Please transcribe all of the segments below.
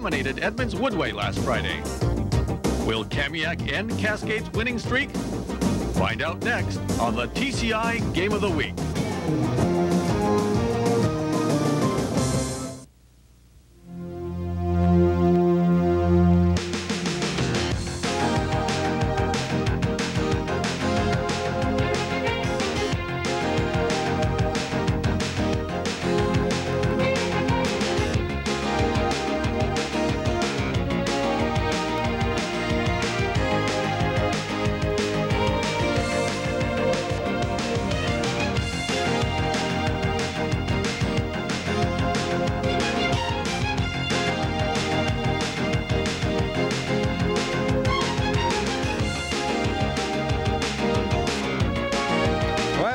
dominated Edmonds Woodway last Friday. Will Kamiak end Cascade's winning streak? Find out next on the TCI Game of the Week.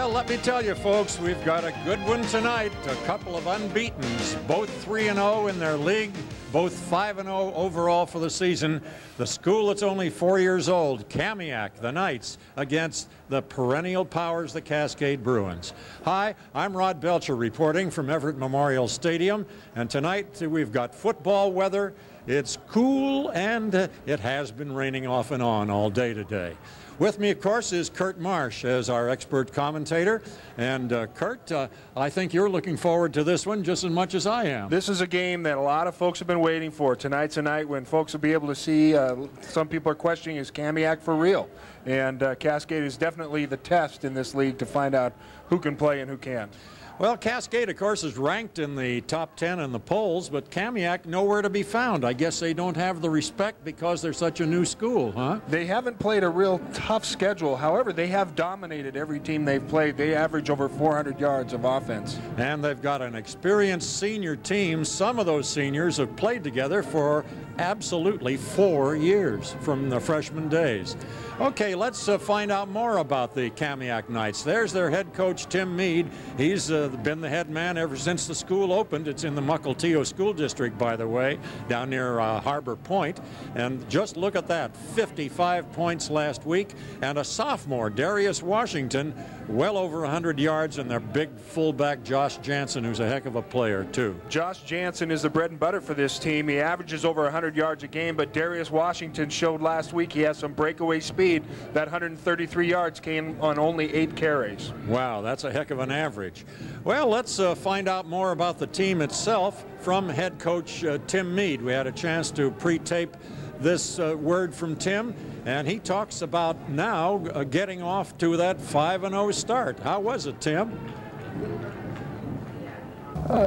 Let me tell you, folks, we've got a good one tonight. A couple of unbeatens, both 3-0 in their league, both 5-0 overall for the season. The school that's only 4 years old, Kamiak, the Knights, against the perennial powers, the Cascade Bruins. Hi, I'm Rod Belcher reporting from Everett Memorial Stadium, and tonight we've got football weather. It's cool, and it has been raining off and on all day today. With me, of course, is Kurt Marsh as our expert commentator. And Kurt, I think you're looking forward to this one just as much as I am. This is a game that a lot of folks have been waiting for. Tonight's a night when folks will be able to see, some people are questioning, is Kamiak for real? And Cascade is definitely the test in this league to find out who can play and who can't. Well, Cascade, of course, is ranked in the top 10 in the polls, but Kamiak nowhere to be found. I guess they don't have the respect because they're such a new school, huh? They haven't played a real tough schedule. However, they have dominated every team they've played. They average over 400 yards of offense. And they've got an experienced senior team. Some of those seniors have played together for absolutely 4 years from the freshman days. Okay, let's find out more about the Kamiak Knights. There's their head coach, Tim Mead. He's been the head man ever since the school opened. It's in the Mukilteo School District, by the way, down near Harbor Point. And just look at that, 55 points last week. And a sophomore, Darius Washington, well over 100 yards, and their big fullback, Josh Jansen, who's a heck of a player, too. Josh Jansen is the bread and butter for this team. He averages over 100 yards a game, but Darius Washington showed last week he has some breakaway speed. That 133 yards came on only 8 carries. Wow, that's a heck of an average. Well, let's find out more about the team itself from head coach Tim Mead. We had a chance to pre-tape this word from Tim, and he talks about now getting off to that 5-0 start. How was it, Tim?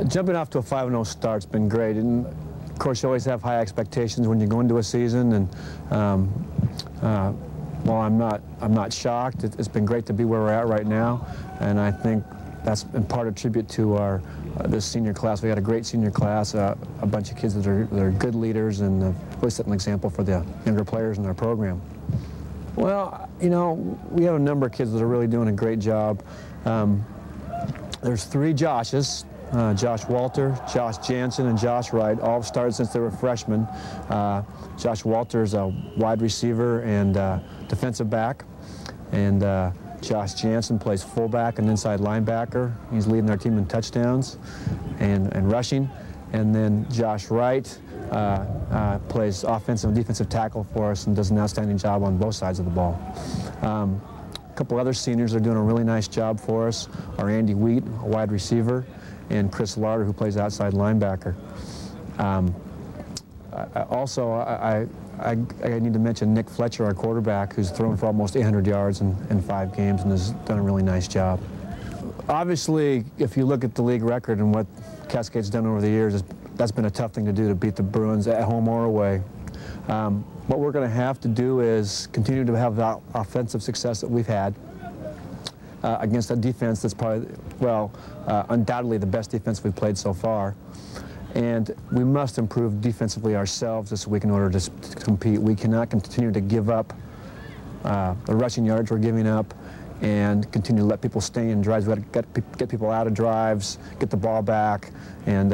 Jumping off to a 5-0 start's been great, and of course you always have high expectations when you go into a season, and well, I'm not shocked. It's been great to be where we're at right now, and I think that's in part a tribute to our this senior class. We had a great senior class, a bunch of kids that are good leaders and really set an example for the younger players in our program. Well, you know, we have a number of kids that are really doing a great job. There's 3 Joshes. Josh Walter, Josh Jansen, and Josh Wright, all started since they were freshmen. Josh Walter is a wide receiver and defensive back, and Josh Jansen plays fullback and inside linebacker. He's leading our team in touchdowns and rushing. And then Josh Wright plays offensive and defensive tackle for us and does an outstanding job on both sides of the ball. A couple other seniors are doing a really nice job for us are Andy Wheat, a wide receiver, and Chris Larder, who plays outside linebacker. I need to mention Nick Fletcher, our quarterback, who's thrown for almost 800 yards in 5 games and has done a really nice job. Obviously, if you look at the league record and what Cascade's done over the years, that's been a tough thing to do, to beat the Bruins at home or away. What we're going to have to do is continue to have the offensive success that we've had against a defense that's probably, well, undoubtedly the best defense we've played so far. And we must improve defensively ourselves this week in order to compete. We cannot continue to give up the rushing yards we're giving up and continue to let people stay in drives. We've got to get people out of drives, get the ball back, and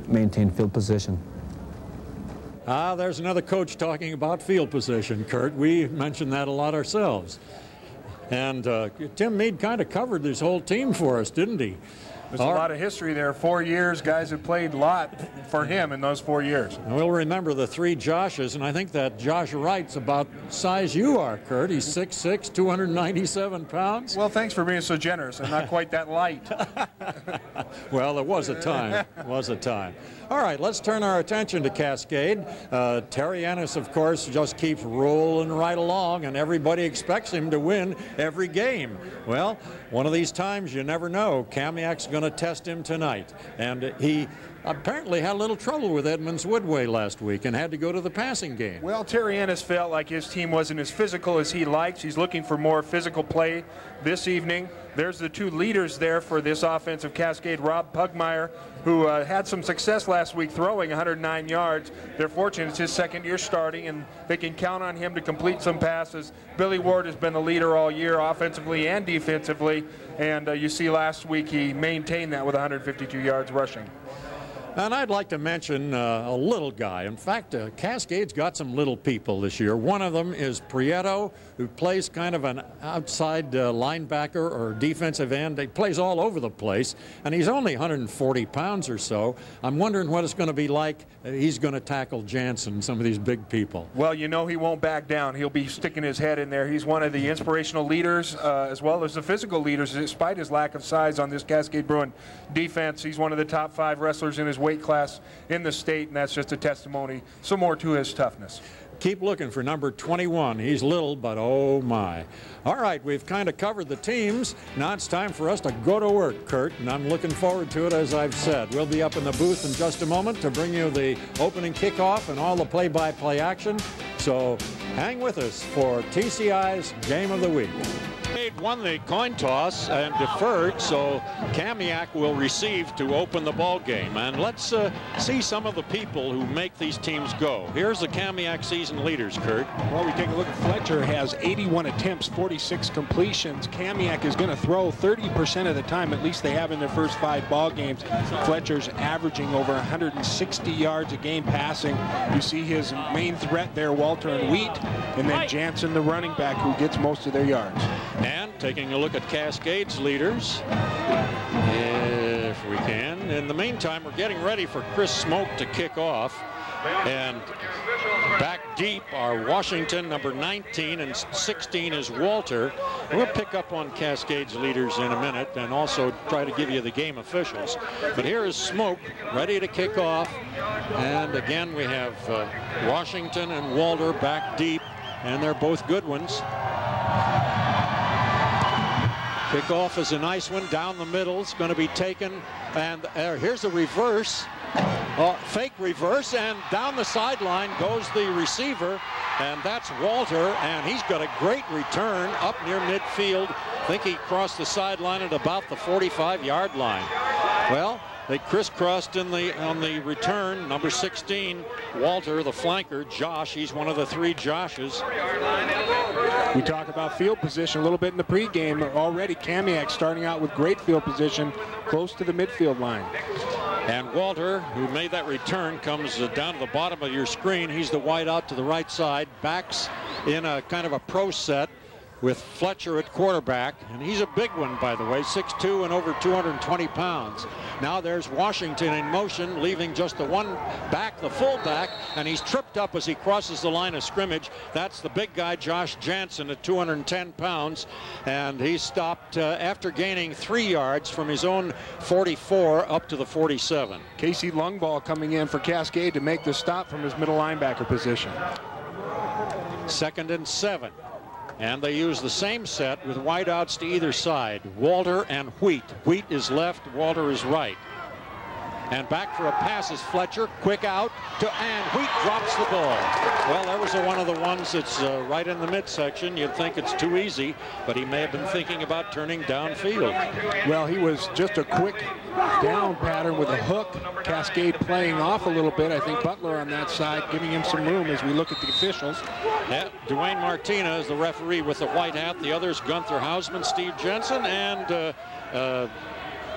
maintain field position. There's another coach talking about field position, Kurt. We mentioned that a lot ourselves. And Tim Mead kind of covered this whole team for us, didn't he? There's a lot of history there. 4 years, guys have played a lot for him in those 4 years. And we'll remember the 3 Joshes, and I think that Josh Wright's about size you are, Kurt. He's 6'6", 297 pounds. Well, thanks for being so generous. I'm not quite that light. Well, there was a time. Was a time. All right, let's turn our attention to Cascade. Terry Ennis, of course, just keeps rolling right along, and everybody expects him to win every game. Well, one of these times you never know. Kamiak's going to test him tonight, and he apparently had a little trouble with Edmonds Woodway last week and had to go to the passing game. Well, Terry Ennis felt like his team wasn't as physical as he likes. He's looking for more physical play this evening. There's the 2 leaders there for this offensive Cascade. Rob Pugmire, who had some success last week throwing 109 yards. They're fortunate it's his 2nd year starting, and they can count on him to complete some passes. Billy Ward has been the leader all year, offensively and defensively, and you see last week he maintained that with 152 yards rushing. And I'd like to mention a little guy. In fact, Cascade's got some little people this year. One of them is Prieto, who plays kind of an outside linebacker or defensive end. He plays all over the place, and he's only 140 pounds or so. I'm wondering what it's going to be like. He's going to tackle Jansen, some of these big people. Well, you know he won't back down. He'll be sticking his head in there. He's one of the inspirational leaders as well as the physical leaders, despite his lack of size on this Cascade Bruin defense. He's one of the top 5 wrestlers in his weight class in the state, and that's just a testimony some more to his toughness. Keep looking for number 21. He's little, but oh my. All right, we've kind of covered the teams. Now it's time for us to go to work, Kurt, and I'm looking forward to it, as I've said. We'll be up in the booth in just a moment to bring you the opening kickoff and all the play-by-play action. So hang with us for TCI's Game of the Week. Won the coin toss and deferred, so Kamiak will receive to open the ball game. And let's see some of the people who make these teams go. Here's the Kamiak season leaders, Kurt. Well, we take a look at Fletcher. Has 81 attempts, 46 completions. Kamiak is going to throw 30% of the time, at least they have in their first 5 ball games. Fletcher's averaging over 160 yards a game passing. You see his main threat there, Walter and Wheat, and then Jansen, the running back, who gets most of their yards. And taking a look at Cascade's leaders, if we can. In the meantime, we're getting ready for Chris Smoke to kick off. And back deep are Washington, number 19, and 16 is Walter. We'll pick up on Cascade's leaders in a minute and also try to give you the game officials. But here is Smoke ready to kick off. And again, we have Washington and Walter back deep, and they're both good ones. Kickoff is a nice one down the middle. It's going to be taken, and here's a reverse, fake reverse, and down the sideline goes the receiver, and that's Walter, and he's got a great return up near midfield. I think he crossed the sideline at about the 45-yard line. Well, they crisscrossed on the return. Number 16, Walter, the flanker. Josh, he's one of the 3 Joshes. We talk about field position a little bit in the pregame. Already Kamiak starting out with great field position close to the midfield line. And Walter, who made that return, comes down to the bottom of your screen. He's the wide out to the right side, backs in a kind of a pro set with Fletcher at quarterback, and he's a big one, by the way, 6'2" and over 220 pounds. Now there's Washington in motion, leaving just the one back, the fullback, and he's tripped up as he crosses the line of scrimmage. That's the big guy, Josh Jansen, at 210 pounds, and he stopped after gaining 3 yards from his own 44 up to the 47. Casey Lungball coming in for Cascade to make the stop from his middle linebacker position. 2nd and 7. And they use the same set with wideouts to either side. Walter and Wheat. Wheat is left, Walter is right. And back for a pass is Fletcher. Quick out and Wheat drops the ball. Well, that was one of the ones that's right in the midsection. You'd think it's too easy, but he may have been thinking about turning downfield. Well, he was just a quick down pattern with a hook. Cascade playing off a little bit. I think Butler on that side giving him some room as we look at the officials. Yeah, Dwayne Martinez, the referee with the white hat. The others, Gunther Hausman, Steve Jensen, and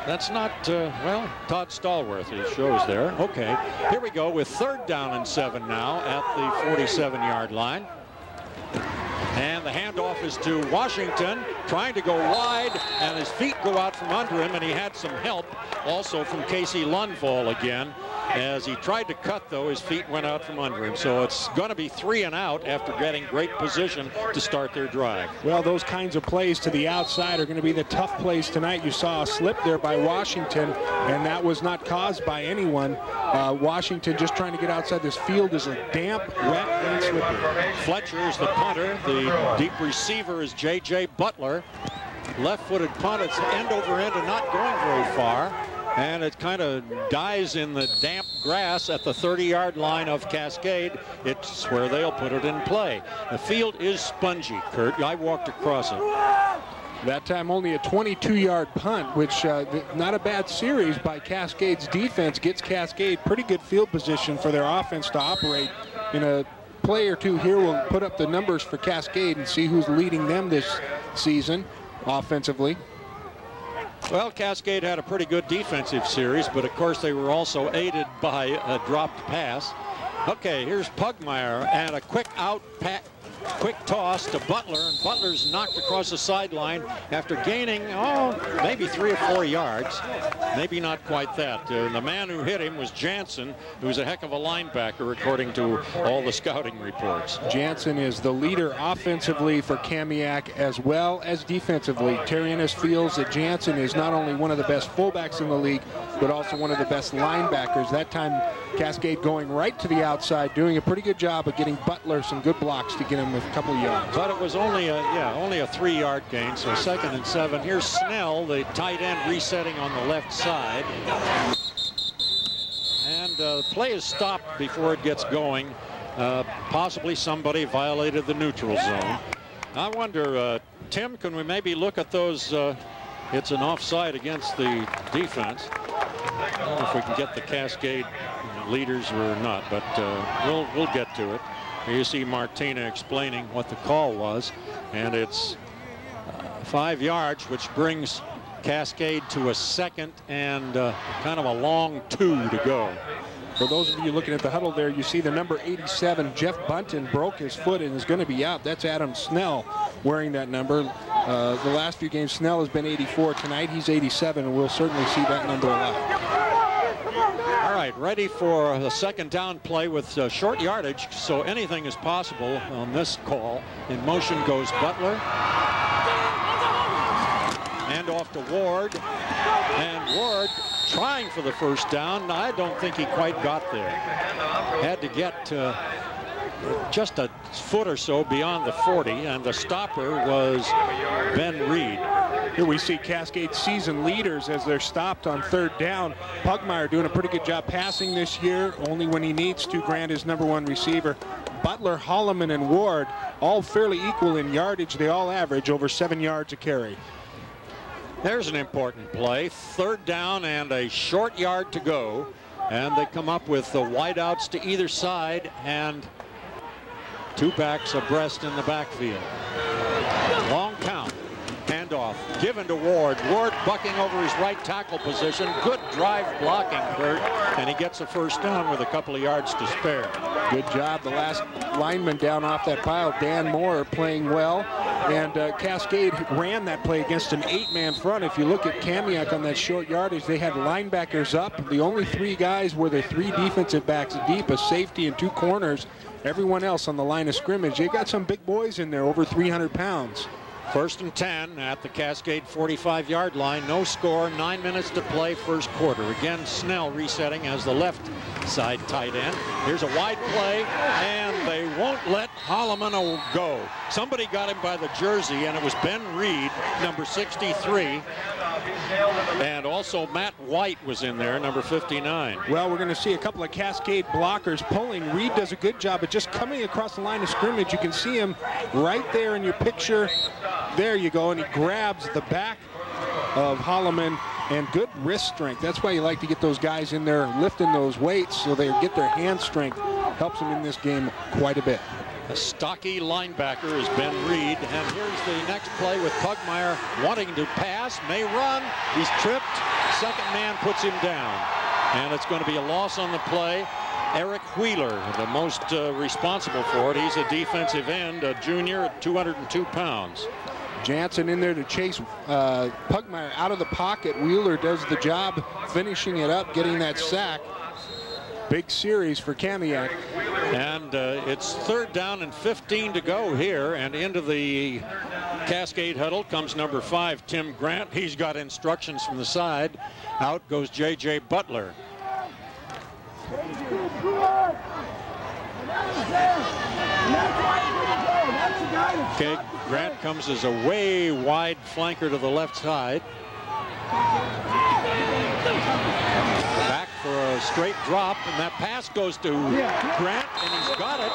that's not, well, Todd Stallworth, it shows there. Okay, here we go with 3rd down and 7 now at the 47-yard line. And the handoff is to Washington, trying to go wide, and his feet go out from under him, and he had some help also from Casey Lundvall again. As he tried to cut, though, his feet went out from under him. So it's going to be 3 and out after getting great position to start their drive. Well, those kinds of plays to the outside are going to be the tough plays tonight. You saw a slip there by Washington, and that was not caused by anyone. Washington just trying to get outside. This field is a damp, wet, and slippery. Fletcher is the punter. The deep receiver is J.J. Butler. Left-footed punt. It's end over end and not going very far. And it kind of dies in the damp grass at the 30-yard line of Cascade. It's where they'll put it in play. The field is spongy, Kurt. I walked across it. That time only a 22-yard punt, which not a bad series by Cascade's defense. Gets Cascade pretty good field position for their offense to operate. In a play or two here, we'll put up the numbers for Cascade and see who's leading them this season offensively. Well, Cascade had a pretty good defensive series, but of course they were also aided by a dropped pass. Okay, here's Pugmire, and a quick toss to Butler, and Butler's knocked across the sideline after gaining, maybe 3 or 4 yards. Maybe not quite that. The man who hit him was Jansen, who's a heck of a linebacker, according to all the scouting reports. Jansen is the leader offensively for Kamiak as well as defensively. Terry Ennis feels that Jansen is not only one of the best fullbacks in the league, but also one of the best linebackers. That time, Cascade going right to the outside, doing a pretty good job of getting Butler some good blocks to get him a couple of yards. But it was only a 3-yard gain, so 2nd and 7. Here's Snell, the tight end, resetting on the left side. And the play is stopped before it gets going. Possibly somebody violated the neutral zone. I wonder, Tim, can we maybe look at those? It's an offside against the defense. I don't know if we can get the Cascade leaders or not, but we'll get to it. You see Martina explaining what the call was, and it's 5 yards, which brings Cascade to a 2nd and kind of a long 2 to go. For those of you looking at the huddle there, you see the number 87, Jeff Bunton, broke his foot and is going to be out. That's Adam Snell wearing that number. The last few games, Snell has been 84. Tonight, he's 87, and we'll certainly see that number a lot. All right, ready for the 2nd down play with short yardage, so anything is possible on this call. In motion goes Butler. Hand off to Ward, and Ward trying for the 1st down. I don't think he quite got there. Had to get just a foot or so beyond the 40, and the stopper was Ben Reed. Here we see Cascade season leaders as they're stopped on 3rd down. Pugmire doing a pretty good job passing this year, only when he needs to. Grant is #1 receiver. Butler, Holloman, and Ward all fairly equal in yardage. They all average over 7 yards a carry. There's an important play. 3rd down and a short yard to go. And they come up with the wideouts to either side and 2 backs abreast in the backfield. Long count. Handoff given to Ward. Ward bucking over his right tackle position. Good drive blocking, Kurt, and he gets a 1st down with a couple of yards to spare. Good job. The last lineman down off that pile, Dan Moore, playing well. And Cascade ran that play against an 8-man front. If you look at Kamiak on that short yardage, they had linebackers up. The only 3 guys were the 3 defensive backs deep, a safety and 2 corners. Everyone else on the line of scrimmage. They got some big boys in there, over 300 pounds. 1st and 10 at the Cascade 45-yard line. No score, 9 minutes to play, 1st quarter. Again, Snell resetting as the left side tight end. Here's a wide play, and they won't let Holloman go. Somebody got him by the jersey, and it was Ben Reed, number 63. And also Matt White was in there, number 59. Well, we're going to see a couple of Cascade blockers pulling. Reed does a good job of just coming across the line of scrimmage. You can see him right there in your picture. There you go, and he grabs the back of Holloman, and good wrist strength. That's why you like to get those guys in there lifting those weights so they get their hand strength. Helps them in this game quite a bit. A stocky linebacker is Ben Reed, and here's the next play with Pugmire wanting to pass, may run, he's tripped, 2nd man puts him down, and it's going to be a loss on the play. Eric Wheeler, the most responsible for it. He's a defensive end, a junior at 202 pounds. Jansen in there to chase Pugmire out of the pocket. Wheeler does the job finishing it up, getting that sack. Big series for Kamiak. And it's 3rd down and 15 to go here, and into the Cascade huddle comes number 5, Tim Grant. He's got instructions from the side. Out goes J.J. Butler. Okay, Grant comes as a way wide flanker to the left side. Back for a straight drop, and that pass goes to Grant, and he's got it.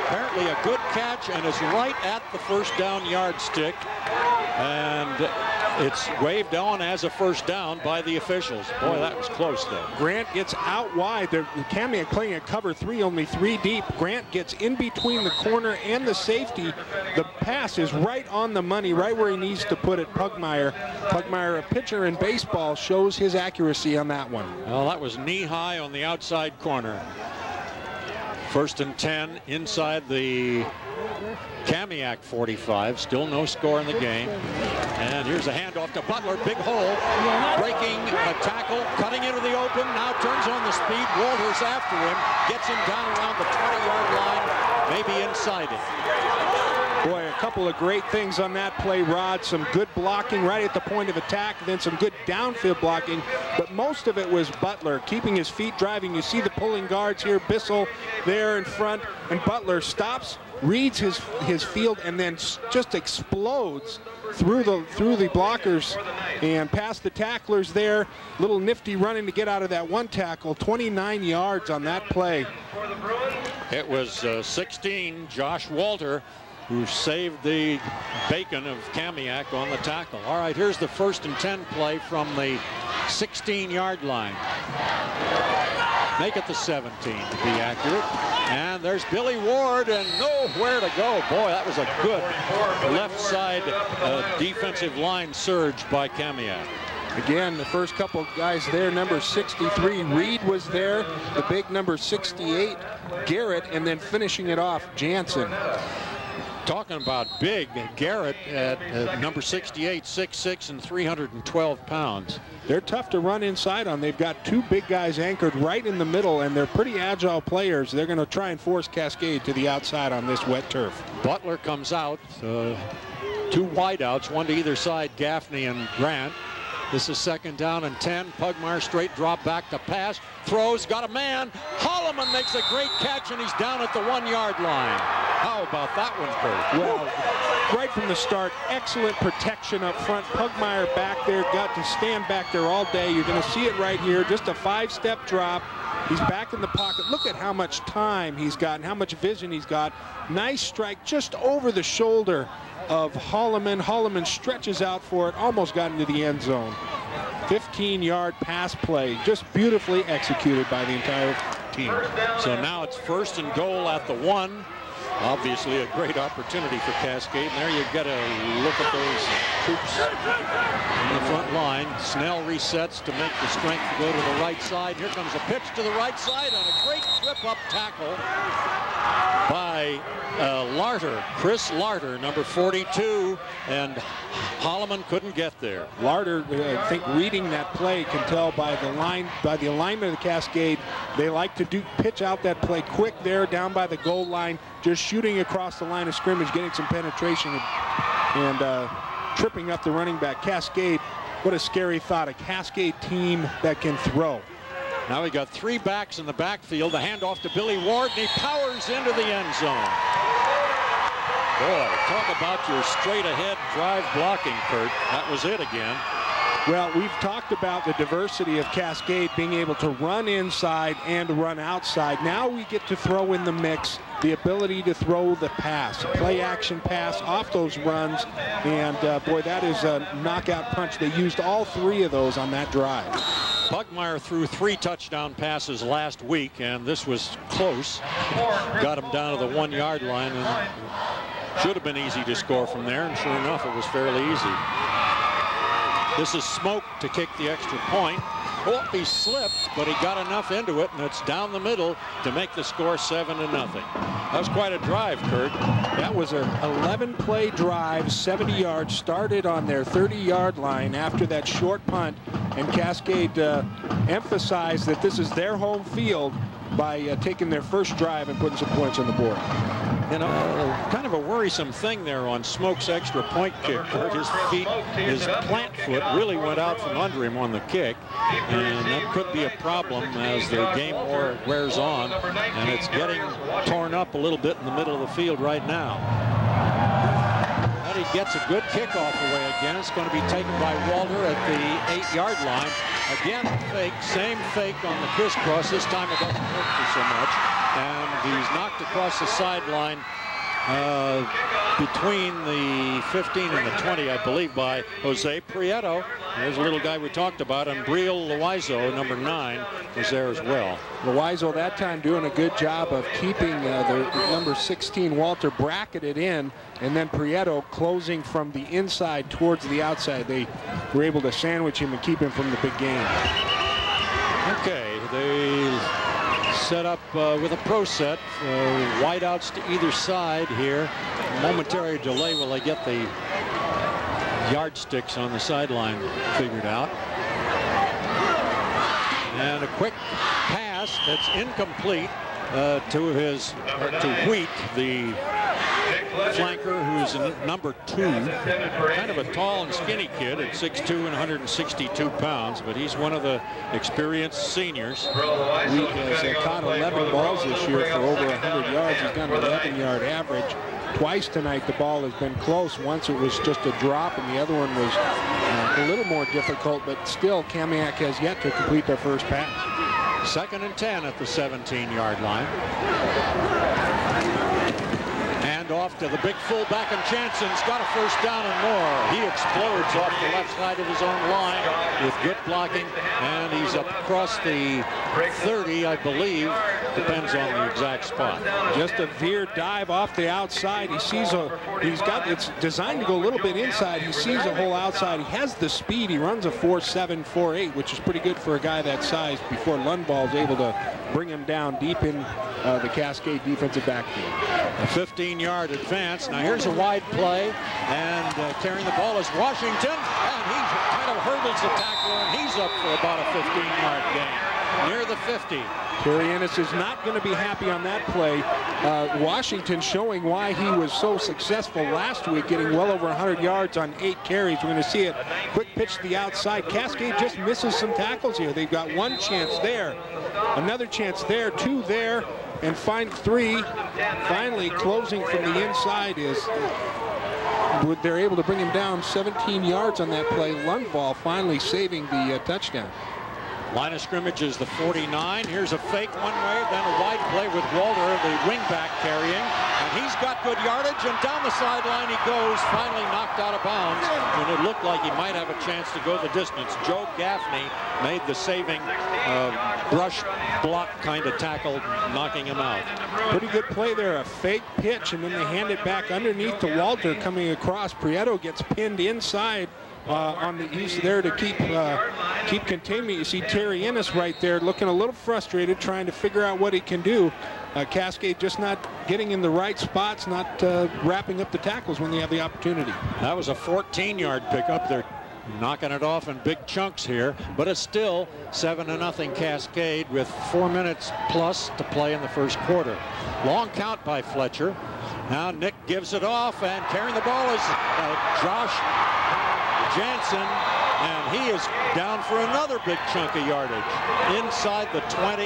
Apparently a good catch, and it's right at the first down yardstick. And it's waved on as a first down by the officials. Boy, that was close, though. Grant gets out wide. Kamiak playing a cover 3, only 3 deep. Grant gets in between the corner and the safety. The pass is right on the money, right where he needs to put it. Pugmire, a pitcher in baseball, shows his accuracy on that one. Well, that was knee high on the outside corner. 1st and 10 inside the Kamiak 45. Still no score in the game. And here's a handoff to Butler. Big hole. Breaking a tackle. Cutting into the open. Now turns on the speed. Walters after him. Gets him down around the 20-yard line. Maybe inside it. Boy, a couple of great things on that play, Rod. Some good blocking right at the point of attack, then some good downfield blocking. But most of it was Butler keeping his feet driving. You see the pulling guards here, Bissell there in front, and Butler stops, reads his field, and then just explodes through the blockers and past the tacklers there. Little nifty running to get out of that one tackle. 29 yards on that play. It was 16, Josh Walter, who saved the bacon of Kamiak on the tackle. All right, here's the 1st and 10 play from the 16-yard line. Make it the 17 to be accurate. And there's Billy Ward, and nowhere to go. Boy, that was a good left side defensive line surge by Kamiak. Again, the first couple guys there, number 63, Reed was there, the big number 68, Garrett, and then finishing it off, Jansen. Talking about big, Garrett at number 68, 6'6", and 312 pounds. They're tough to run inside on. They've got 2 big guys anchored right in the middle, and they're pretty agile players. They're going to try and force Cascade to the outside on this wet turf. Butler comes out, 2 wideouts, 1 to either side, Gaffney and Grant. This is 2nd down and 10. Pugmire straight drop back to pass. Throws, got a man. Holloman makes a great catch, and he's down at the 1-yard line. How about that one, Kurt? Well, right from the start, excellent protection up front. Pugmire back there, got to stand back there all day. You're going to see it right here. Just a 5-step drop. He's back in the pocket. Look at how much time he's got and how much vision he's got. Nice strike just over the shoulder of Holloman. Holloman stretches out for it, almost got into the end zone. 15-yard pass play, just beautifully executed by the entire team. So now it's 1st and goal at the 1. Obviously a great opportunity for Cascade. And there you get a look at those troops in the front line. Snell resets to make the strength go to the right side. Here comes a pitch to the right side and a great trip-up tackle by Larter, Chris Larter, number 42, and Holloman couldn't get there. Larter, I think, reading that play, can tell by the alignment of the Cascade, they like to pitch out that play quick there down by the goal line, just shooting across the line of scrimmage, getting some penetration and tripping up the running back. Cascade, what a scary thought, a Cascade team that can throw. Now we got 3 backs in the backfield. The handoff to Billy Ward, and he powers into the end zone. Boy, talk about your straight-ahead drive blocking, Kurt. That was it again. Well, we've talked about the diversity of Cascade being able to run inside and run outside. Now we get to throw in the mix the ability to throw the pass, play action pass off those runs, and boy, that is a knockout punch. They used all 3 of those on that drive. Pugmire threw 3 touchdown passes last week, and this was close. Got him down to the 1-yard line, and should have been easy to score from there, and sure enough, it was fairly easy. This is Smoke to kick the extra point. Oh, he slipped, but he got enough into it, and it's down the middle to make the score 7-0. That was quite a drive, Kurt. That was an 11-play drive, 70 yards, started on their 30-yard line after that short punt, and Cascade emphasized that this is their home field by taking their first drive and putting some points on the board. You know, kind of a worrisome thing there on Smoke's extra point kick. Kurt, his plant foot really went out from under him on the kick, and that could be a problem as the game wears on, and it's getting torn up a little bit in the middle of the field right now. But he gets a good kickoff away again. It's going to be taken by Walter at the 8-yard line. Again, fake, same fake on the crisscross. This time it doesn't hurt for so much. And he's knocked across the sideline between the 15 and the 20, I believe, by Jose Prieto. There's a little guy we talked about, and Briel Loizo, number 9, was there as well. Loizo that time doing a good job of keeping the number 16 Walter bracketed in, and then Prieto closing from the inside towards the outside. They were able to sandwich him and keep him from the big game. Okay, they set up with a pro set, wideouts to either side here. Momentary delay while they get the yardsticks on the sideline figured out. And a quick pass that's incomplete to Wheat, the flanker, who's number 2, kind of a tall and skinny kid at 6'2" and 162 pounds, but he's one of the experienced seniors. Wheat has caught 11 balls this year for over 100 yards. He's got an 11-yard average. Twice tonight the ball has been close. Once it was just a drop, and the other one was a little more difficult, but still Kamiak has yet to complete their first pass. 2nd and 10 at the 17-yard line. And off to the big fullback, and Jansen's got a first down and more. He explodes off the left side of his own line with good blocking, and he's up across the 30, I believe. Depends on the exact spot. Just a veer dive off the outside. He sees it's designed to go a little bit inside. He sees a hole outside. He has the speed. He runs a 4.7, 4.8, which is pretty good for a guy that size, before Lundvall's able to bring him down deep in the Cascade defensive backfield. A 15-yard advance. Now here's a wide play, and carrying the ball is Washington, and he kind of hurdles the tackler, and he's up for about a 15-yard gain near the 50. Terry Ennis is not going to be happy on that play. Washington showing why he was so successful last week, getting well over 100 yards on 8 carries. We're going to see it. Quick pitch to the outside. Cascade just misses some tackles here. They've got one chance there, another chance there, 2 there, and 3. Finally closing from the inside is they're able to bring him down 17 yards on that play. Lundvall finally saving the touchdown. Line of scrimmage is the 49. Here's a fake one way, then a wide play with Walter, the wingback, carrying. And he's got good yardage, and down the sideline he goes, finally knocked out of bounds when it looked like he might have a chance to go the distance. Joe Gaffney made the saving brush block kind of tackle, knocking him out. Pretty good play there, a fake pitch, and then they hand it back underneath to Walter coming across. Prieto gets pinned inside. He's there to keep containment. You see Terry Ennis right there looking a little frustrated, trying to figure out what he can do. Cascade just not getting in the right spots, not wrapping up the tackles when they have the opportunity. That was a 14-yard pickup. They're knocking it off in big chunks here, but it's still 7-0 Cascade with 4 minutes plus to play in the first quarter. Long count by Fletcher. Now Nick gives it off, and carrying the ball is Josh Jansen, and he is down for another big chunk of yardage inside the 20.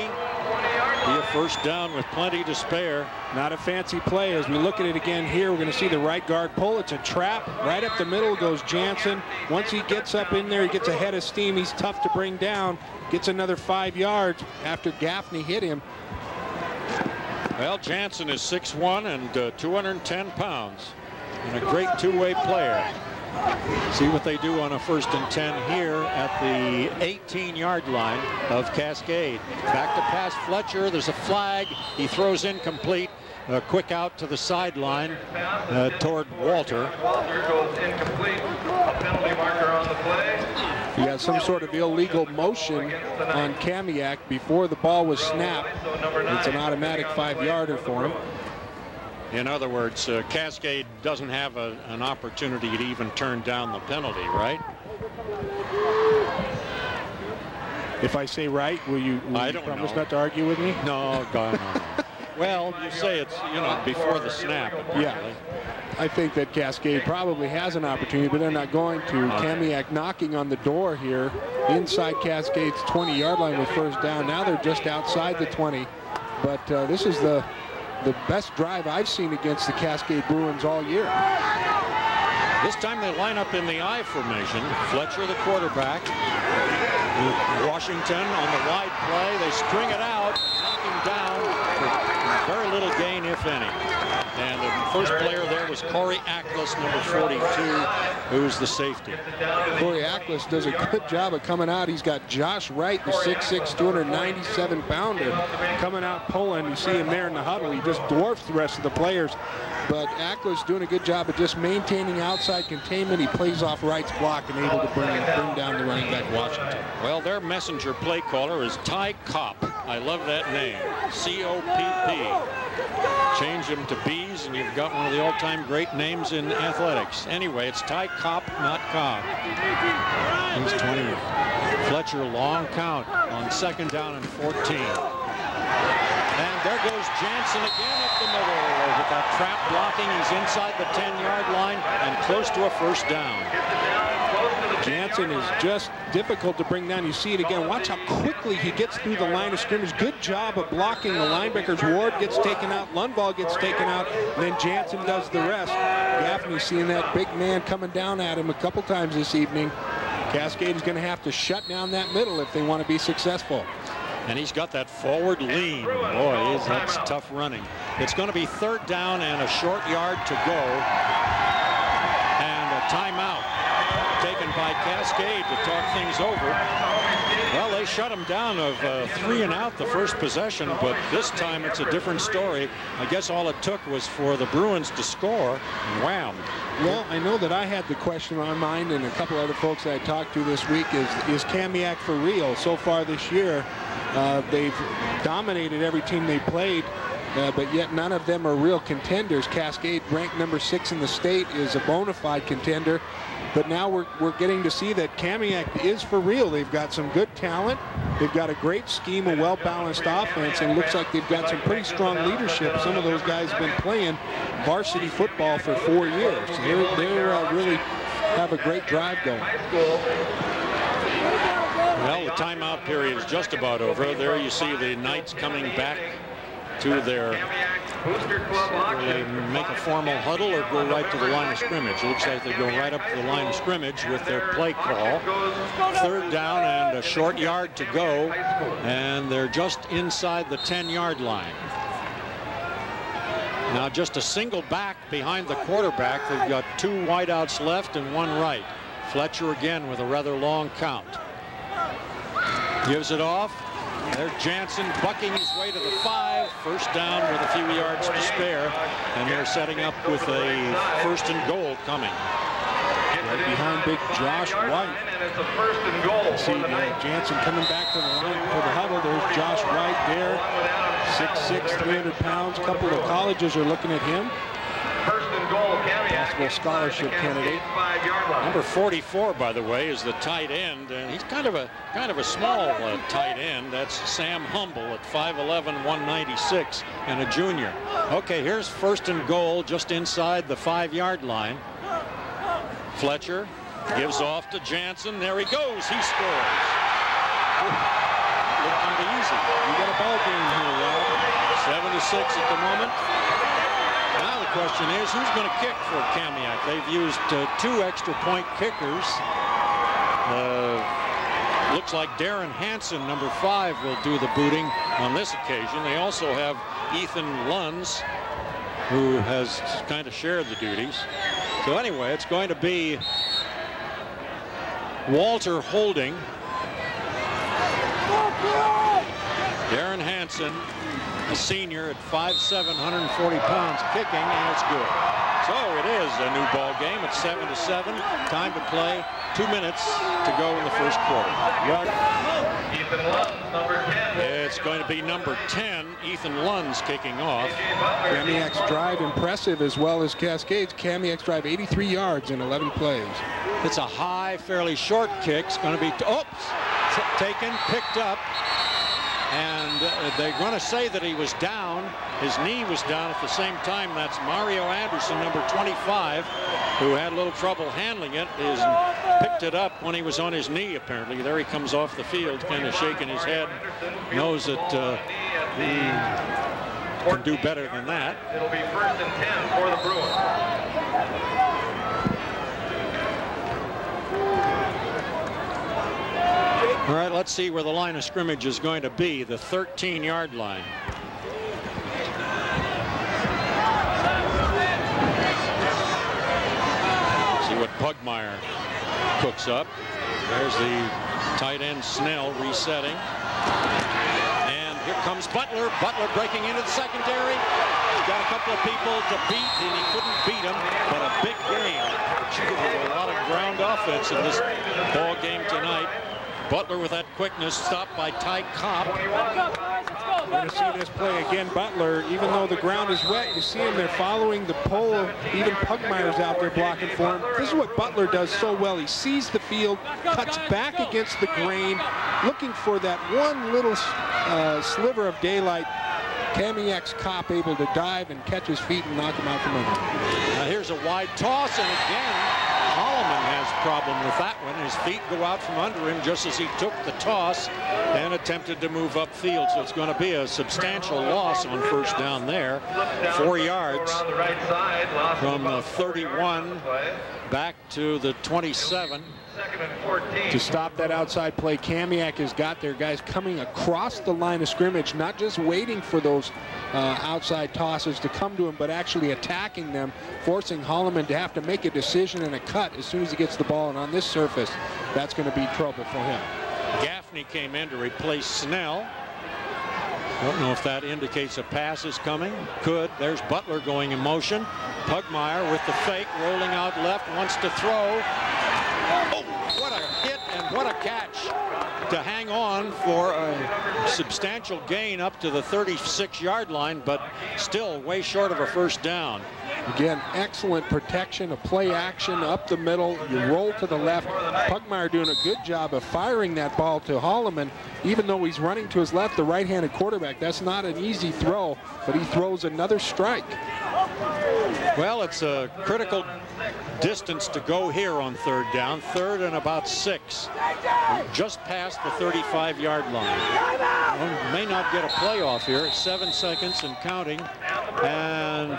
Be a first down with plenty to spare. Not a fancy play. As we look at it again here, we're going to see the right guard pull. It's a trap. Right up the middle goes Jansen. Once he gets up in there, he gets a head of steam. He's tough to bring down. Gets another 5 yards after Gaffney hit him. Well, Jansen is 6'1" and 210 pounds, and a great two-way player. See what they do on a 1st and 10 here at the 18-yard line of Cascade. Back to pass Fletcher. There's a flag. He throws incomplete. A quick out to the sideline toward Walter. Walter goes incomplete. A penalty marker on the play. He had some sort of illegal motion on Kamiak before the ball was snapped. It's an automatic 5-yarder for him. In other words, Cascade doesn't have an opportunity to even turn down the penalty, right? If I say right, will you promise know. not to argue with me? No, God, no. Well, you say it's, you know, before the snap. Apparently. Yeah. I think that Cascade probably has an opportunity, but they're not going to. Kamiak knocking on the door here inside Cascade's 20-yard line with first down. Now they're just outside the 20. But this is the best drive I've seen against the Cascade Bruins all year. This time they line up in the I formation. Fletcher, the quarterback. Washington on the wide play. They string it out, knock him down for very little gain, if any. And the first player there was Corey Ackles, number 42, who's the safety. Corey Ackles does a good job of coming out. He's got Josh Wright, the 6'6", 297-pounder, coming out pulling. You see him there in the huddle. He just dwarfs the rest of the players. But Ackles doing a good job of just maintaining outside containment. He plays off Wright's block and able to bring down the running back Washington. Well, their messenger play caller is Ty Kopp. I love that name, C-O-P-P. Change them to B's and you've got one of the all-time great names in athletics. Anyway, it's Ty Kopp, not Cobb. He's 20. Fletcher, long count on second down and 14. And there goes Jansen again up the middle. With that trap blocking, he's inside the 10-yard line and close to a first down. Jansen is just difficult to bring down. You see it again. Watch how quickly he gets through the line of scrimmage. Good job of blocking the linebackers. Ward gets taken out. Lundvall gets taken out. And then Jansen does the rest. Gaffney seeing that big man coming down at him a couple times this evening. Cascade is going to have to shut down that middle if they want to be successful. And he's got that forward lean. Boy, that's tough running. It's going to be third down and a short yard to go. And a timeout taken by Cascade to talk things over. Well, they shut him down of 3 and out the first possession, but this time it's a different story. I guess all it took was for the Bruins to score, and wham. Well, I know that I had the question on my mind, and a couple other folks that I talked to this week is Kamiak for real? So far this year, they've dominated every team they played. But yet none of them are real contenders. Cascade, ranked number 6 in the state, is a bona fide contender. But now we're getting to see that Kamiak is for real. They've got some good talent. They've got a great scheme, a well-balanced offense, and it looks like they've got some pretty strong leadership. Some of those guys have been playing varsity football for 4 years. So they really have a great drive going. Well, the timeout period is just about over. There you see the Knights coming back to their, they make a formal huddle or go right to the line of scrimmage. It looks like they go right up to the line of scrimmage with their play call. Third down and a short yard to go, and they're just inside the 10-yard line. Now just a single back behind the quarterback. They've got 2 wideouts left and 1 right. Fletcher again with a rather long count. Gives it off. There's Jansen bucking his way to the 5. First down with a few yards to spare. And they're setting up with a first and goal coming. Right behind big Josh White. See Jansen coming back to the line for the huddle. There's Josh White there. 6'6", 300 pounds. A couple of colleges are looking at him. First and goal, possible scholarship candidate. Number 44, by the way, is the tight end, and he's kind of a small tight end. That's Sam Humble at 5'11", 196, and a junior. Okay, here's first and goal just inside the 5-yard line. Fletcher gives off to Jansen. There he goes. He scores. Looked kind of easy. You got a ball game here, Rob. 7-6 at the moment. Now the question is, who's going to kick for Kamiak? They've used 2 extra point kickers. Looks like Darren Hansen, number 5, will do the booting on this occasion. They also have Ethan Lunds, who has kind of shared the duties. So anyway, it's going to be Walter holding. Darren Hansen, a senior at 5'7", 140 pounds, kicking, and it's good. So it is a new ball game. It's 7-7. Time to play. 2 minutes to go in the first quarter. Ethan Lund, number 10. It's going to be number 10, Ethan Lund's kicking off. Kamiak's drive impressive as well as Cascade's. Kamiak's drive 83 yards in 11 plays. It's a high, fairly short kick. It's going to be, taken, picked up. And they're going to say that he was down. His knee was down at the same time. That's Mario Anderson, number 25, who had a little trouble handling it. Picked it up when he was on his knee, apparently. There he comes off the field, kind of shaking his head. Knows that he can do better than that. It'll be 1st and 10 for the Bruins. All right, let's see where the line of scrimmage is going to be, the 13-yard line. See what Pugmire cooks up. There's the tight end Snell resetting. And here comes Butler. Butler breaking into the secondary. He's got a couple of people to beat, and he couldn't beat them, but a big game. A lot of ground offense in this ball game tonight. Butler with that quickness, stopped by Ty Cobb. We're going to see this play again. Butler, even though the ground is wet, you see him there following the pole. Even Pugmire's out there blocking for him. This is what Butler does so well. He sees the field, cuts back against the grain, looking for that one little sliver of daylight. Kamiak's cop able to dive and catch his feet and knock him out from under. Now here's a wide toss, and again, Holloman has a problem with that one. His feet go out from under him just as he took the toss and attempted to move upfield. So it's going to be a substantial loss on first down there. 4 yards from the 31 back to the 27. To stop that outside play, Kamiak has got their guys coming across the line of scrimmage, not just waiting for those outside tosses to come to him, but actually attacking them, forcing Holloman to have to make a decision and a cut as soon as he gets the ball. And on this surface, that's going to be trouble for him. Gaffney came in to replace Snell. Don't know if that indicates a pass is coming. Could. There's Butler going in motion. Pugmire with the fake, rolling out left, wants to throw. Oh, what a hit and what a catch to hang on for a substantial gain up to the 36-yard line, but still way short of a first down. Again, excellent protection, a play action up the middle. You roll to the left. Pugmire doing a good job of firing that ball to Holloman. Even though he's running to his left, the right-handed quarterback, that's not an easy throw, but he throws another strike. Well, it's a critical distance to go here on third down. 3rd and about 6. Just past the 35-yard line. Well, may not get a playoff here. 7 seconds and counting. And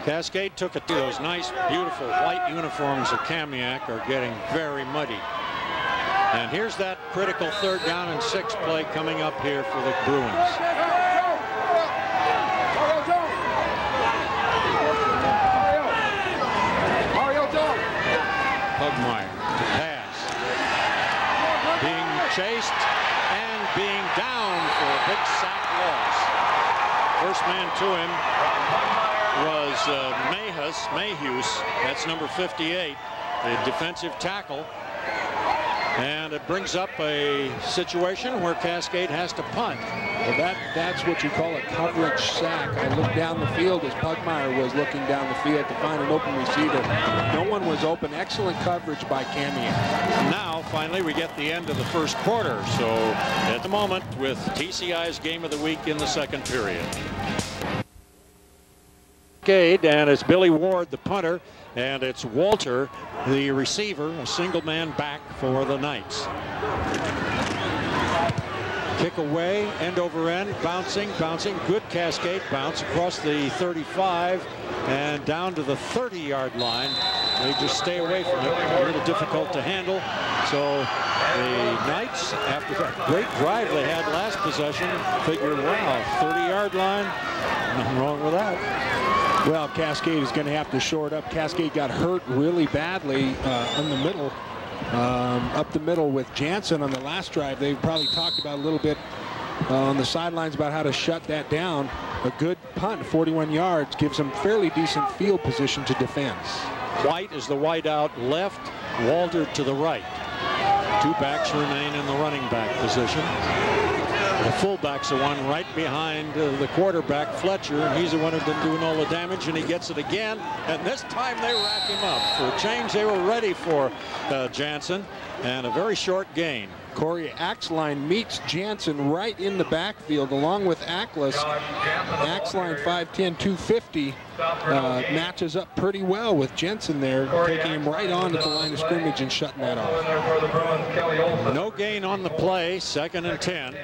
Cascade took it to those nice, beautiful white uniforms of Kamiak are getting very muddy. And here's that critical 3rd down and 6 play coming up here for the Bruins. Pugmire to pass. Being chased and being down for a big sack loss. First man to him was Mayhews. That's number 58, the defensive tackle. And it brings up a situation where Cascade has to punt. Well, that's what you call a coverage sack. I looked down the field as Pugmire was looking down the field to find an open receiver. No one was open. Excellent coverage by Kamiak. Now, finally, we get the end of the first quarter. So, at the moment, with TCI's game of the week in the second period. And it's Billy Ward, the punter, and it's Walter, the receiver, a single man back for the Knights. Kick away, end over end, bouncing, good Cascade bounce across the 35 and down to the 30-yard line. They just stay away from it, a little difficult to handle. So the Knights, after that great drive they had last possession, figured, wow, 30-yard line, nothing wrong with that. Well, Cascade is going to have to short up. Cascade got hurt really badly in the middle, up the middle with Jansen on the last drive. They probably talked about a little bit on the sidelines about how to shut that down. A good punt, 41 yards, gives them fairly decent field position to defend. White is the wide out left, Walter to the right. Two backs remain in the running back position. The fullback's the one right behind the quarterback, Fletcher. He's the one who's been doing all the damage, and he gets it again. And this time they rack him up. For a change, they were ready for Jansen, and a very short gain. Corey Axline meets Jansen right in the backfield along with Ackles. Axline 5'10", 250 matches up pretty well with Jensen there, taking him right on to the line of scrimmage and shutting that off. No gain on the play, 2nd and 10.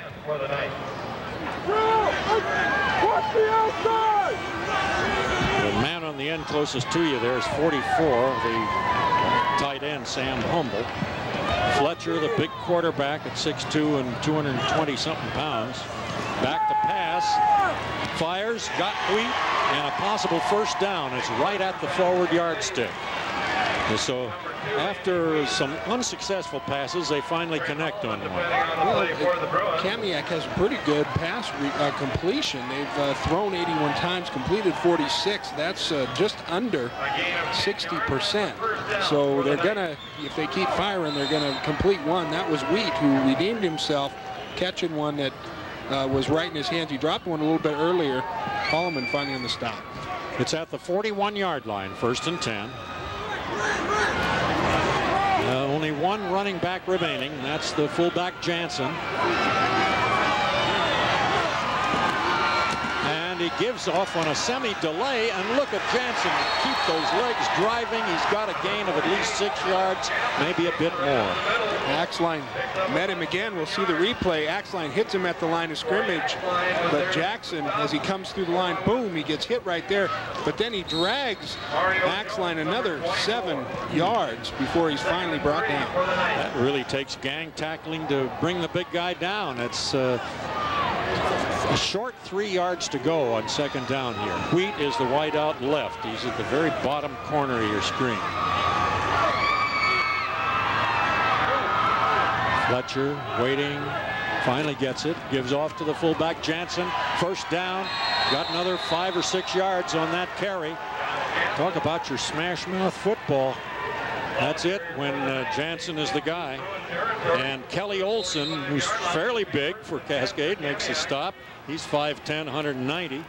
The man on the end closest to you there is 44, the tight end, Sam Humble. Fletcher, the big quarterback at 6'2" and 220-something pounds. Back to pass. Fires, got Wheat, and a possible first down. It's right at the forward yardstick. And so after some unsuccessful passes, they finally connect on one. Well, Kamiak has pretty good pass completion. They've thrown 81 times, completed 46. That's just under 60%. So they're gonna, if they keep firing, they're gonna complete one. That was Wheat, who redeemed himself, catching one that was right in his hands. He dropped one a little bit earlier. Holloman finally on the stop. It's at the 41-yard line, 1st and 10. Only one running back remaining. That's the fullback, Jansen. And he gives off on a semi-delay, and look at Jansen keep those legs driving. He's got a gain of at least 6 yards, maybe a bit more. Axline met him again. We'll see the replay. Axline hits him at the line of scrimmage, but Jackson, as he comes through the line, boom, he gets hit right there. But then he drags Axline another 7 yards before he's finally brought down. That really takes gang tackling to bring the big guy down. It's a short 3 yards to go on 2nd down here. Wheat is the wide out left. He's at the very bottom corner of your screen. Fletcher waiting, finally gets it, gives off to the fullback Jansen. First down, got another 5 or 6 yards on that carry. Talk about your smash mouth football. That's it when Jansen is the guy. And Kelly Olson, who's fairly big for Cascade, makes a stop. He's 5'10", 190.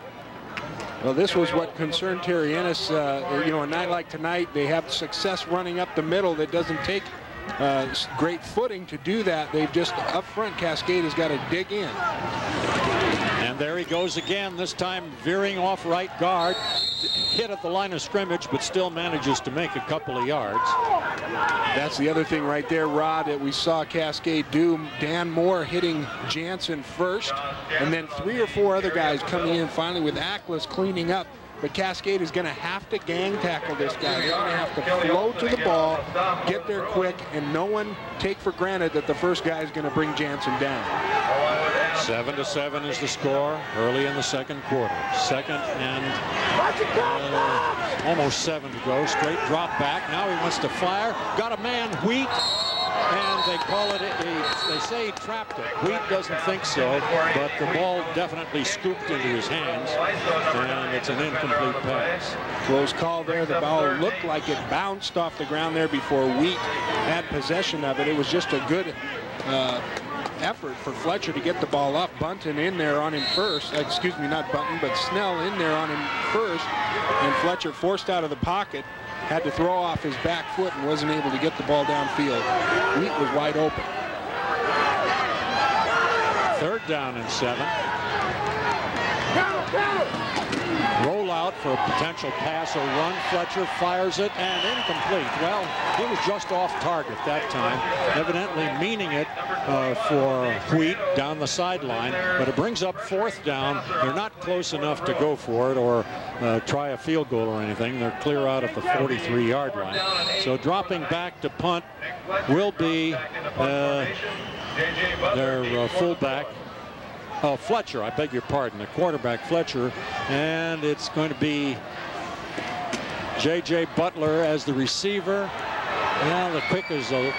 Well, this was what concerned Terry Ennis. You know, a night like tonight, they have success running up the middle. That doesn't take great footing to do that. They've just up front, Cascade has got to dig in. And there he goes again, this time veering off right guard. Hit at the line of scrimmage, but still manages to make a couple of yards. That's the other thing right there, Rod, that we saw Cascade do. Dan Moore hitting Jansen first, and then 3 or 4 other guys coming in finally with Ackles cleaning up. But Cascade is going to have to gang tackle this guy. They're going to have to flow to the ball, get there quick, and no one take for granted that the first guy is going to bring Jansen down. 7-7 is the score early in the 2nd quarter. 2nd and almost 7 to go. Straight drop back. Now he wants to fire. Got a man, Wheat. And they call it, they say he trapped it. Wheat doesn't think so, but the ball definitely scooped into his hands, and it's an incomplete pass. Close call there. The ball looked like it bounced off the ground there before Wheat had possession of it. It was just a good effort for Fletcher to get the ball up. Bunton in there on him first. Excuse me, not Bunton, but Snell in there on him first. And Fletcher forced out of the pocket. Had to throw off his back foot and wasn't able to get the ball downfield. Wheat was wide open. 3rd down and 7. Roll out for a potential pass or run. Fletcher fires it and incomplete. Well, he was just off target that time, evidently meaning it for Wheat down the sideline, but it brings up 4th down. They're not close enough to go for it or try a field goal or anything. They're clear out at the 43-yard line. So dropping back to punt will be their fullback. Fletcher, I beg your pardon, the quarterback Fletcher, and it's going to be J.J. Butler as the receiver. Now the kick is a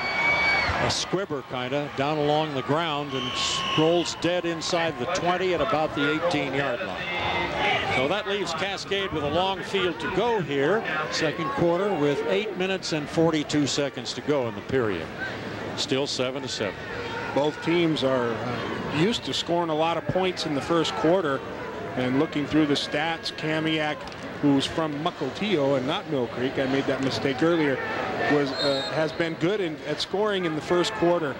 squibber kind of down along the ground and rolls dead inside the 20 at about the 18-yard line. So that leaves Cascade with a long field to go here, 2nd quarter, with 8 minutes and 42 seconds to go in the period. Still 7-7. Both teams are used to scoring a lot of points in the first quarter. And looking through the stats, Kamiak, who's from Mukilteo and not Mill Creek, I made that mistake earlier, has been good at scoring in the first quarter.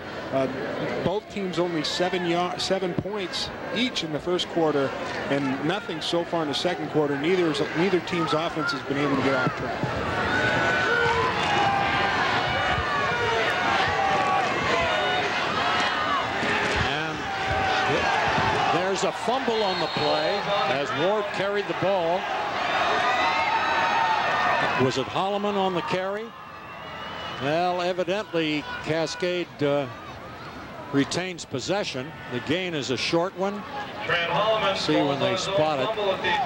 Both teams only 7 points each in the first quarter, and nothing so far in the second quarter. Neither team's offense has been able to get off track. There's a fumble on the play as Ward carried the ball. Was it Holloman on the carry? Well, evidently Cascade retains possession. The gain is a short one. See when they spot it.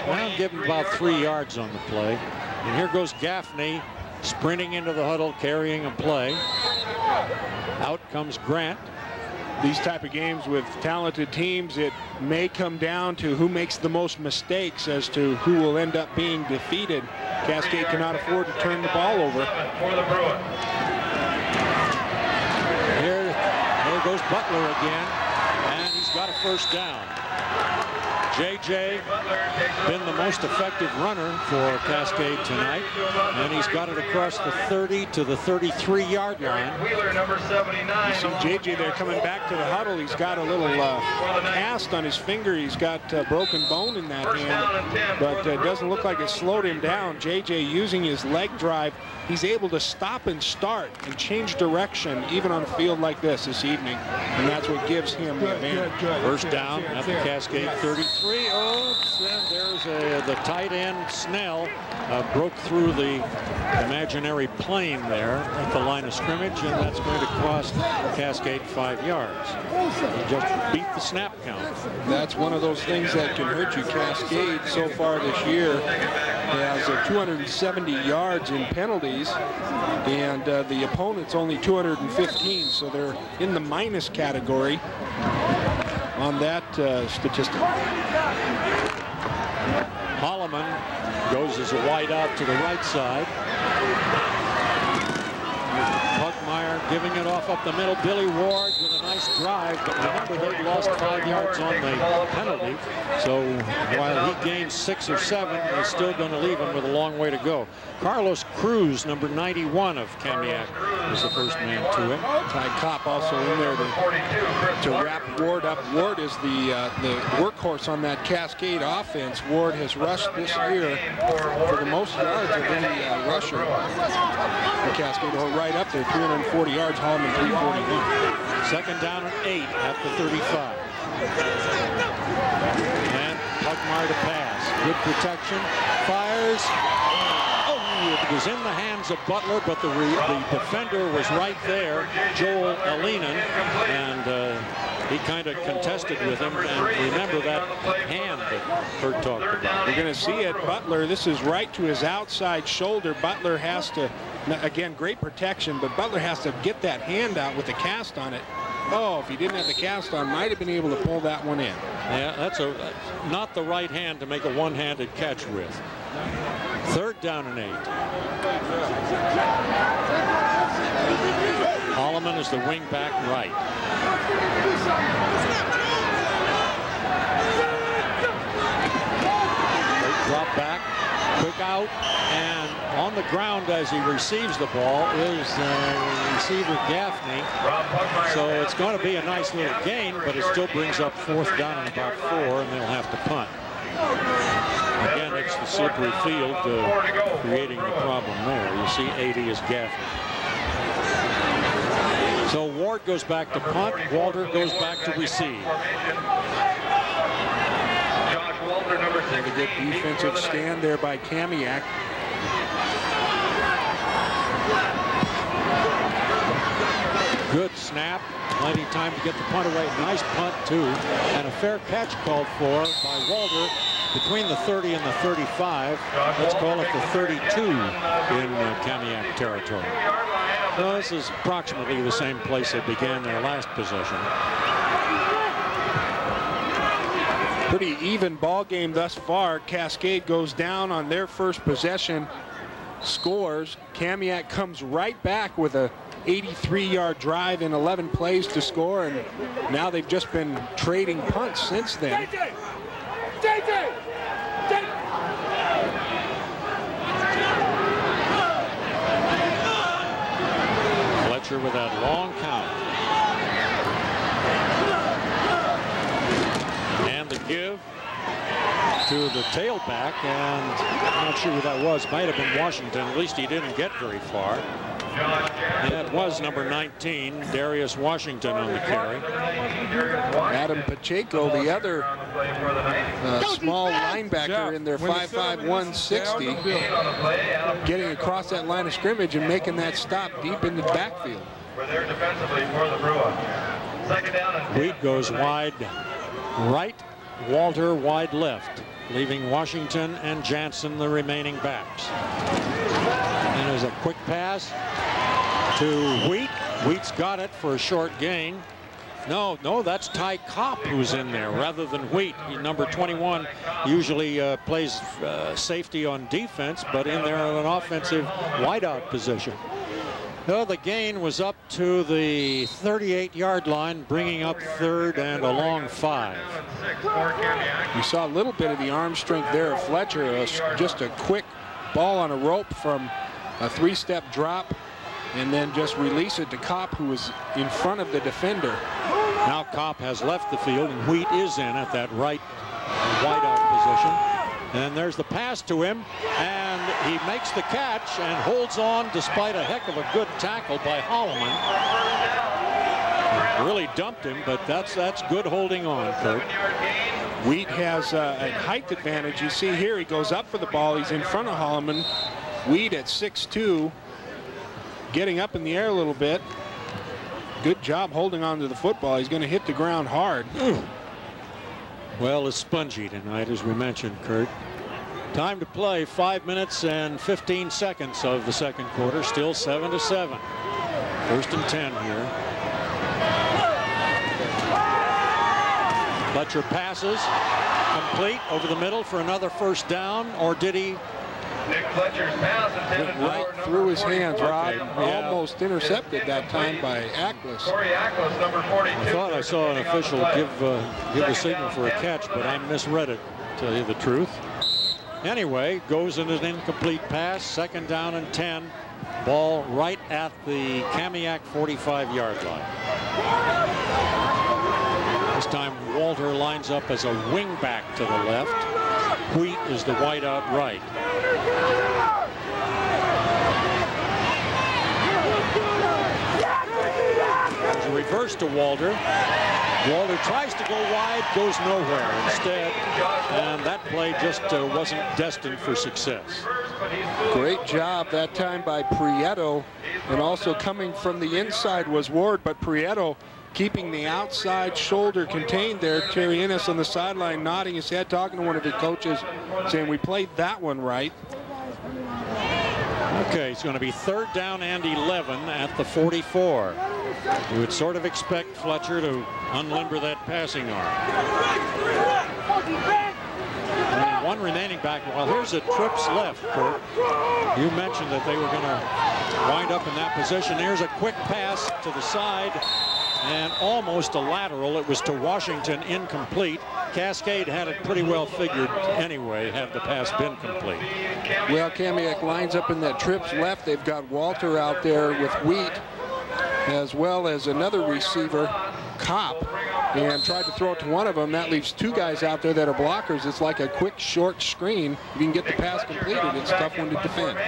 Well, give him about 3 yards on the play. And here goes Gaffney sprinting into the huddle, carrying a play. Out comes Grant. These type of games with talented teams, it may come down to who makes the most mistakes as to who will end up being defeated. Cascade cannot afford to turn the ball over. For the Bruins. Here goes Butler again, and he's got a first down. JJ been the most effective runner for Cascade tonight, and he's got it across the 30 to the 33-yard line. You see JJ there coming back to the huddle. He's got a little cast on his finger. He's got broken bone in that hand, but it doesn't look like it slowed him down. JJ using his leg drive, he's able to stop and start and change direction even on a field like this evening, and that's what gives him the advantage. First down at the Cascade 33. Oh, and there's the tight end Snell broke through the imaginary plane there at the line of scrimmage, and that's going to cost Cascade 5 yards. He just beat the snap count. That's one of those things that can hurt you. Cascade so far this year has 270 yards in penalties, and the opponent's only 215, so they're in the minus category on that statistic. Holloman goes as a wide out to the right side. Puckmeyer giving it off up the middle. Billy Ward with a nice drive, but remember they lost 5 yards on the penalty. So while he gained 6 or 7, they're still going to leave him with a long way to go. Carlos Cruz, number 91 of Kamiak, was the first man to him. Ty Kopp also in there to wrap Ward up. Ward is the workhorse on that Cascade offense. Ward has rushed this year for the most yards of any rusher. The Cascade are right up there, 340 yards. Holloman 341. Second down and 8 at the 35. And Puckmeyer to pass. Good protection. Fires. It was in the hands of Butler, but the defender was right there, Joel Alinen, and he kind of contested with him. And remember that hand that Kurt talked about. We're going to see it. Butler, this is right to his outside shoulder. Butler has to, again, great protection, but Butler has to get that hand out with the cast on it. Oh, if he didn't have the cast on, might have been able to pull that one in. Yeah, that's not the right hand to make a one-handed catch with. Third down and 8. Holloman is the wing back right. Drop back, quick out, and on the ground as he receives the ball is receiver Gaffney. So it's going to be a nice little gain, but it still brings up fourth down and about 4, and they'll have to punt. Again, it's the slippery field creating the problem there. You see 80 is Gaffney. So Ward goes back to punt. Walter goes back to receive. And a good defensive stand there by Kamiak. Good snap. Plenty of time to get the punt away. Nice punt, too. And a fair catch called for by Walter between the 30 and the 35. Let's call it the 32 in Kamiak territory. Well, this is approximately the same place they began their last possession. Pretty even ball game thus far. Cascade goes down on their first possession, scores. Kamiak comes right back with a 83-yard drive in 11 plays to score, and now they've just been trading punts since then. Fletcher with that long count. And the give to the tailback, and I'm not sure who that was. Might have been Washington. At least he didn't get very far. And that was number 19, Darius Washington, on the carry. Adam Pacheco, the other small linebacker in their 5'5", 160, getting across that line of scrimmage and making that stop deep in the backfield. Wheat goes wide right, Walter wide left, leaving Washington and Jansen the remaining backs. And there's a quick pass to Wheat. Wheat's got it for a short gain. No, that's Ty Copp who's in there rather than Wheat. Number 21 usually plays safety on defense, but in there in an offensive wideout position. No, the gain was up to the 38-yard line, bringing up third and a long 5. You saw a little bit of the arm strength there of Fletcher. Just a quick ball on a rope from a 3-step drop, and then just release it to Kopp, who was in front of the defender. Now Kopp has left the field, and Wheat is in at that right wideout position. And there's the pass to him, and he makes the catch and holds on despite a heck of a good tackle by Holloman. Really dumped him, but that's good holding on, Kurt. Wheat has a height advantage. You see here, he goes up for the ball. He's in front of Holloman. Wheat at 6'2", getting up in the air a little bit. Good job holding on to the football. He's going to hit the ground hard. Well, it's spongy tonight, as we mentioned, Kurt. Time to play, 5 minutes and 15 seconds of the second quarter. Still 7-7. 1st and 10 here. Fletcher passes, complete over the middle for another first down, or did he? Nick Fletcher's pass intended right through his hands, Rob. Almost intercepted that time by Ackles. Corey Ackles, number 42. I thought I saw an official give the signal for a catch, but I misread it, to tell you the truth. Anyway, goes in an incomplete pass, 2nd down and 10. Ball right at the Kamiak 45-yard line. This time Walter lines up as a wing back to the left. Wheat is the wideout right. There's a reverse to Walter. Walter tries to go wide, goes nowhere instead, and that play just wasn't destined for success. Great job that time by Prieto, and also coming from the inside was Ward, but Prieto keeping the outside shoulder contained there. Terry Ennis on the sideline nodding his head, talking to one of his coaches, saying we played that one right. Okay, it's going to be 3rd down and 11 at the 44. You would sort of expect Fletcher to unlimber that passing arm. Only one remaining back. Well, here's a trips left, Kurt. You mentioned that they were going to wind up in that position. Here's a quick pass to the side, and almost a lateral. It was to Washington, incomplete. Cascade had it pretty well figured anyway, had the pass been complete. Well, Kamiak lines up in that trips left. They've got Walter out there with Wheat, as well as another receiver, Kopp, and tried to throw it to one of them. That leaves 2 guys out there that are blockers. It's like a quick short screen. If you can get the pass completed, it's a tough one to defend.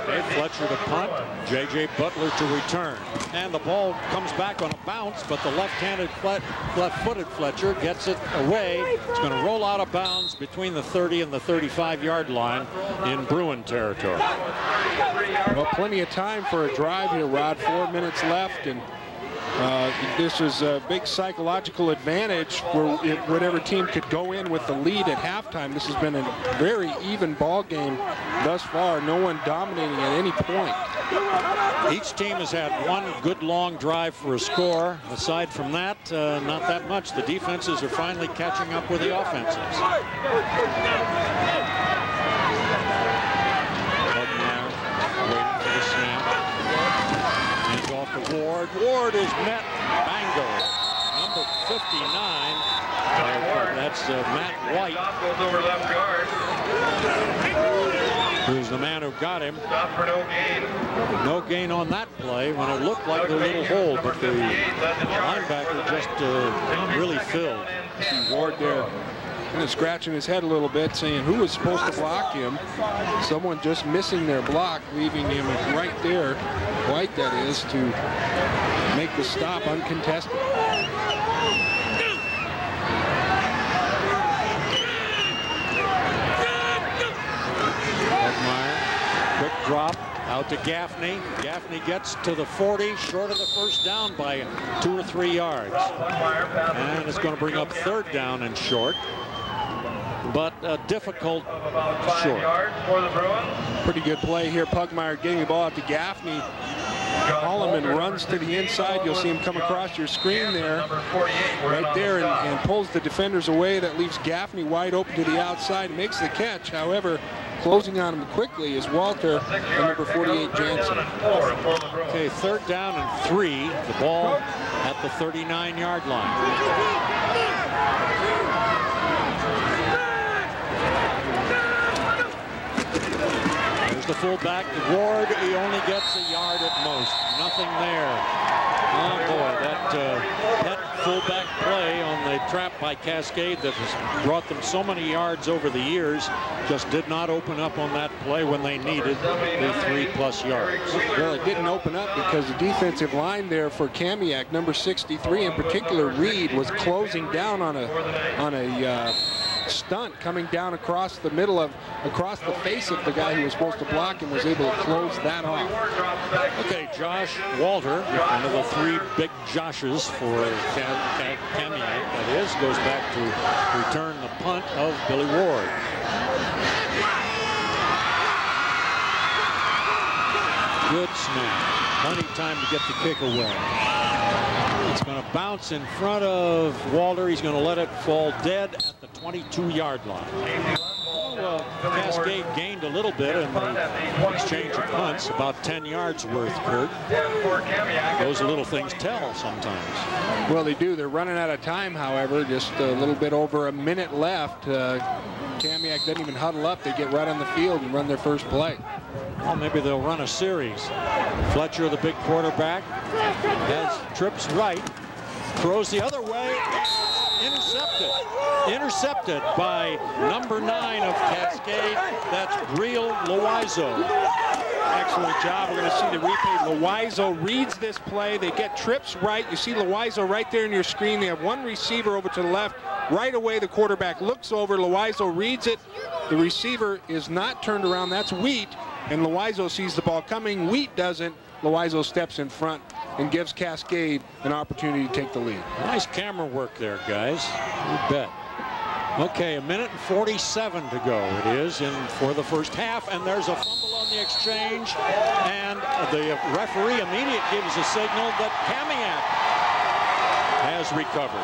Dave Fletcher to punt, J.J. Butler to return. And the ball comes back on a bounce, but the left-handed, left-footed Fletcher gets it away. It's going to roll out of bounds between the 30 and the 35-yard line in Bruin territory. Well, plenty of time for a drive here, Rod. 4 minutes left, and this is a big psychological advantage where whatever team could go in with the lead at halftime. This has been a very even ball game thus far. No one dominating at any point. Each team has had one good long drive for a score. Aside from that, not that much. The defenses are finally catching up with the offenses. Waiting for the snap. And That's Matt White, Over left guard. who's the man who got him. Stop for no gain. No gain on that play when it looked like a little hole, but the linebacker just really filled. See Ward there kind of scratching his head a little bit, saying who was supposed to block him. Someone just missing their block, leaving him right there, White that is, to make the stop uncontested. Quick drop out to Gaffney. Gaffney gets to the 40, short of the first down by 2 or 3 yards. And it's going to bring up 3rd down and short, but a difficult short. For the Bruins. Pretty good play here. Pugmire getting the ball out to Gaffney. Holloman runs to the inside. You'll see him come across your screen there, right there, and pulls the defenders away. That leaves Gaffney wide open to the outside, makes the catch. However, closing on him quickly is Walter and number 48, Jansen. Okay, 3rd down and 3. The ball at the 39-yard line. The fullback, Ward, he only gets a yard at most. Nothing there. Oh boy, that fullback play on the trap by Cascade that has brought them so many yards over the years just did not open up on that play when they needed their 3+ yards. Well, it didn't open up because the defensive line there for Kamiak, number 63 in particular, Reed, was closing down on a stunt coming down across the face of the guy who was supposed to block and was able to close that off. Okay, Josh Walter, one of the 3 big Joshes for Kamiak, that is, goes back to return the punt of Billy Ward. Good snap. Plenty of time to get the kick away. It's going to bounce in front of Walter. He's going to let it fall dead at the 22-yard line. Well, Cascade gained a little bit in the exchange of punts, about 10 yards worth, Kurt. Those little things tell sometimes. Well, they do. They're running out of time, however. Just a little bit over a minute left. Kamiak doesn't even huddle up. They get right on the field and run their first play. Well, maybe they'll run a series. Fletcher, the big quarterback, has trips right, throws the other way, intercepted. Intercepted by number 9 of Cascade. That's Briel Loizo. Excellent job. We're going to see the replay. Loizo reads this play. They get trips right. You see Loizo right there in your screen. They have one receiver over to the left. Right away, the quarterback looks over. Loizo reads it. The receiver is not turned around. That's Wheat. And Loizo sees the ball coming. Wheat doesn't. Loizo steps in front and gives Cascade an opportunity to take the lead. Nice camera work there, guys. You bet. Okay, 1:47 to go. It is for the first half, and there's a fumble on the exchange, and the referee immediately gives a signal that Kamiak has recovered.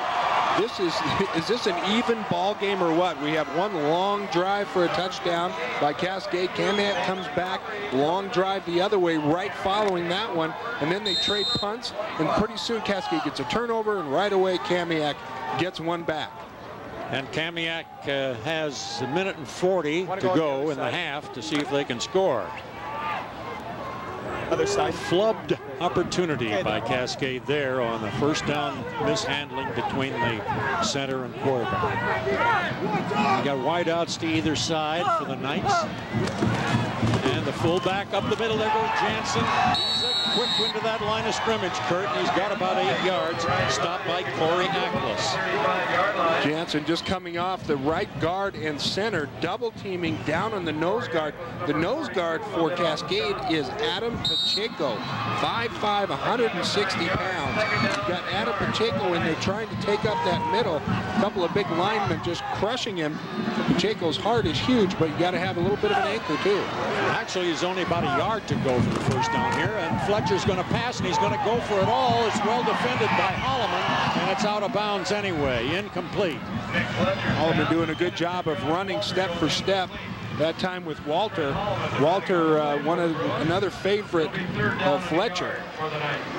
Is this an even ball game or what? We have one long drive for a touchdown by Cascade. Kamiak comes back, long drive the other way, right following that one, and then they trade punts, and pretty soon Cascade gets a turnover, and right away Kamiak gets one back. And Kamiak has 1:40 to go in the half to see if they can score. Other side. Flubbed opportunity by Cascade there on the first down mishandling between the center and quarterback. You got wideouts to either side for the Knights. And the fullback up the middle. There goes Jansen. He's a quick into that line of scrimmage, Kurt. And he's got about 8 yards. Stopped by Corey Ackles. Jansen just coming off the right guard and center, double teaming down on the nose guard. The nose guard for Cascade is Adam Pacheco, 5'5", 160 pounds. You've got Adam Pacheco in there trying to take up that middle. A couple of big linemen just crushing him. Pacheco's heart is huge, but you got to have a little bit of an ankle too. Actually, he's only about a yard to go for the first down here, and Fletcher's going to pass, and he's going to go for it all. It's well defended by Holloman, and it's out of bounds anyway. Incomplete. Holloman doing a good job of running step for step that time with Walter. Walter, another favorite of Fletcher.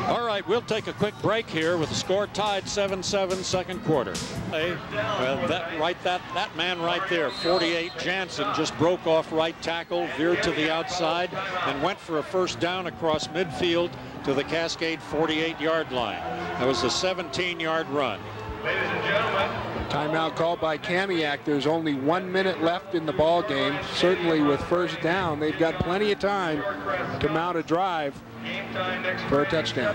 All right, we'll take a quick break here with the score tied 7-7 second quarter. Well, that man right there, 48, Jansen, just broke off right tackle, veered to the outside, and went for a first down across midfield to the Cascade 48-yard line. That was a 17-yard run. Ladies and gentlemen. Timeout called by Kamiak. There's only 1 minute left in the ball game. Certainly with first down, they've got plenty of time to mount a drive for a touchdown.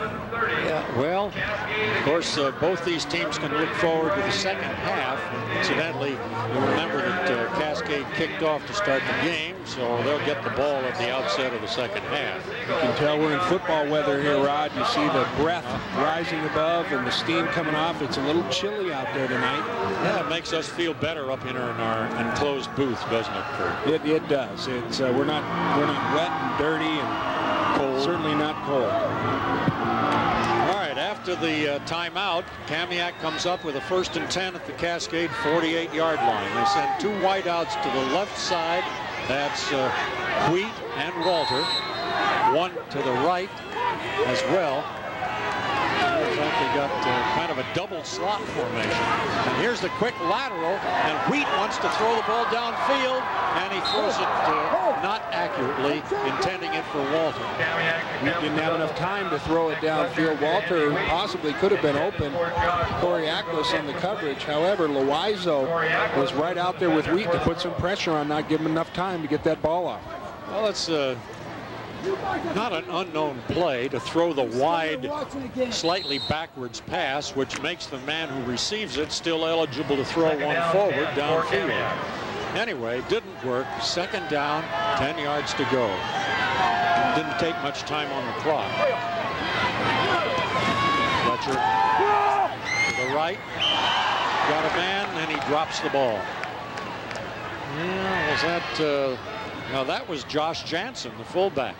Yeah, well, of course, both these teams can look forward to the second half. Incidentally, you remember that Cascade kicked off to start the game, so they'll get the ball at the outset of the second half. You can tell we're in football weather here, Rod. You see the breath rising above and the steam coming off. It's a little chilly out there tonight. Yeah, it makes us feel better up here in our enclosed booth, doesn't it, Kurt? It does. It's we're not wet and dirty and cold. Certainly not cold. All right, after the timeout, Kamiak comes up with a 1st and 10 at the Cascade 48-yard line. They send 2 wideouts to the left side. That's Wheat and Walter. 1 to the right as well. Looks like they got kind of a double slot formation. And here's the quick lateral, and Wheat wants to throw the ball downfield, and he throws it not accurately, intending it for Walter. Wheat didn't have enough time to throw it downfield. Walter possibly could have been open. Corey Ackles on the coverage. However, Loizo was right out there with Wheat to put some pressure on, not give him enough time to get that ball off. Well, it's not an unknown play to throw the wide, slightly backwards pass, which makes the man who receives it still eligible to throw one forward downfield. Anyway, didn't work. Second down, 10 yards to go. Didn't take much time on the clock. Fletcher to the right. Got a man, and he drops the ball. Yeah, was that... now that was Josh Jansen, the fullback.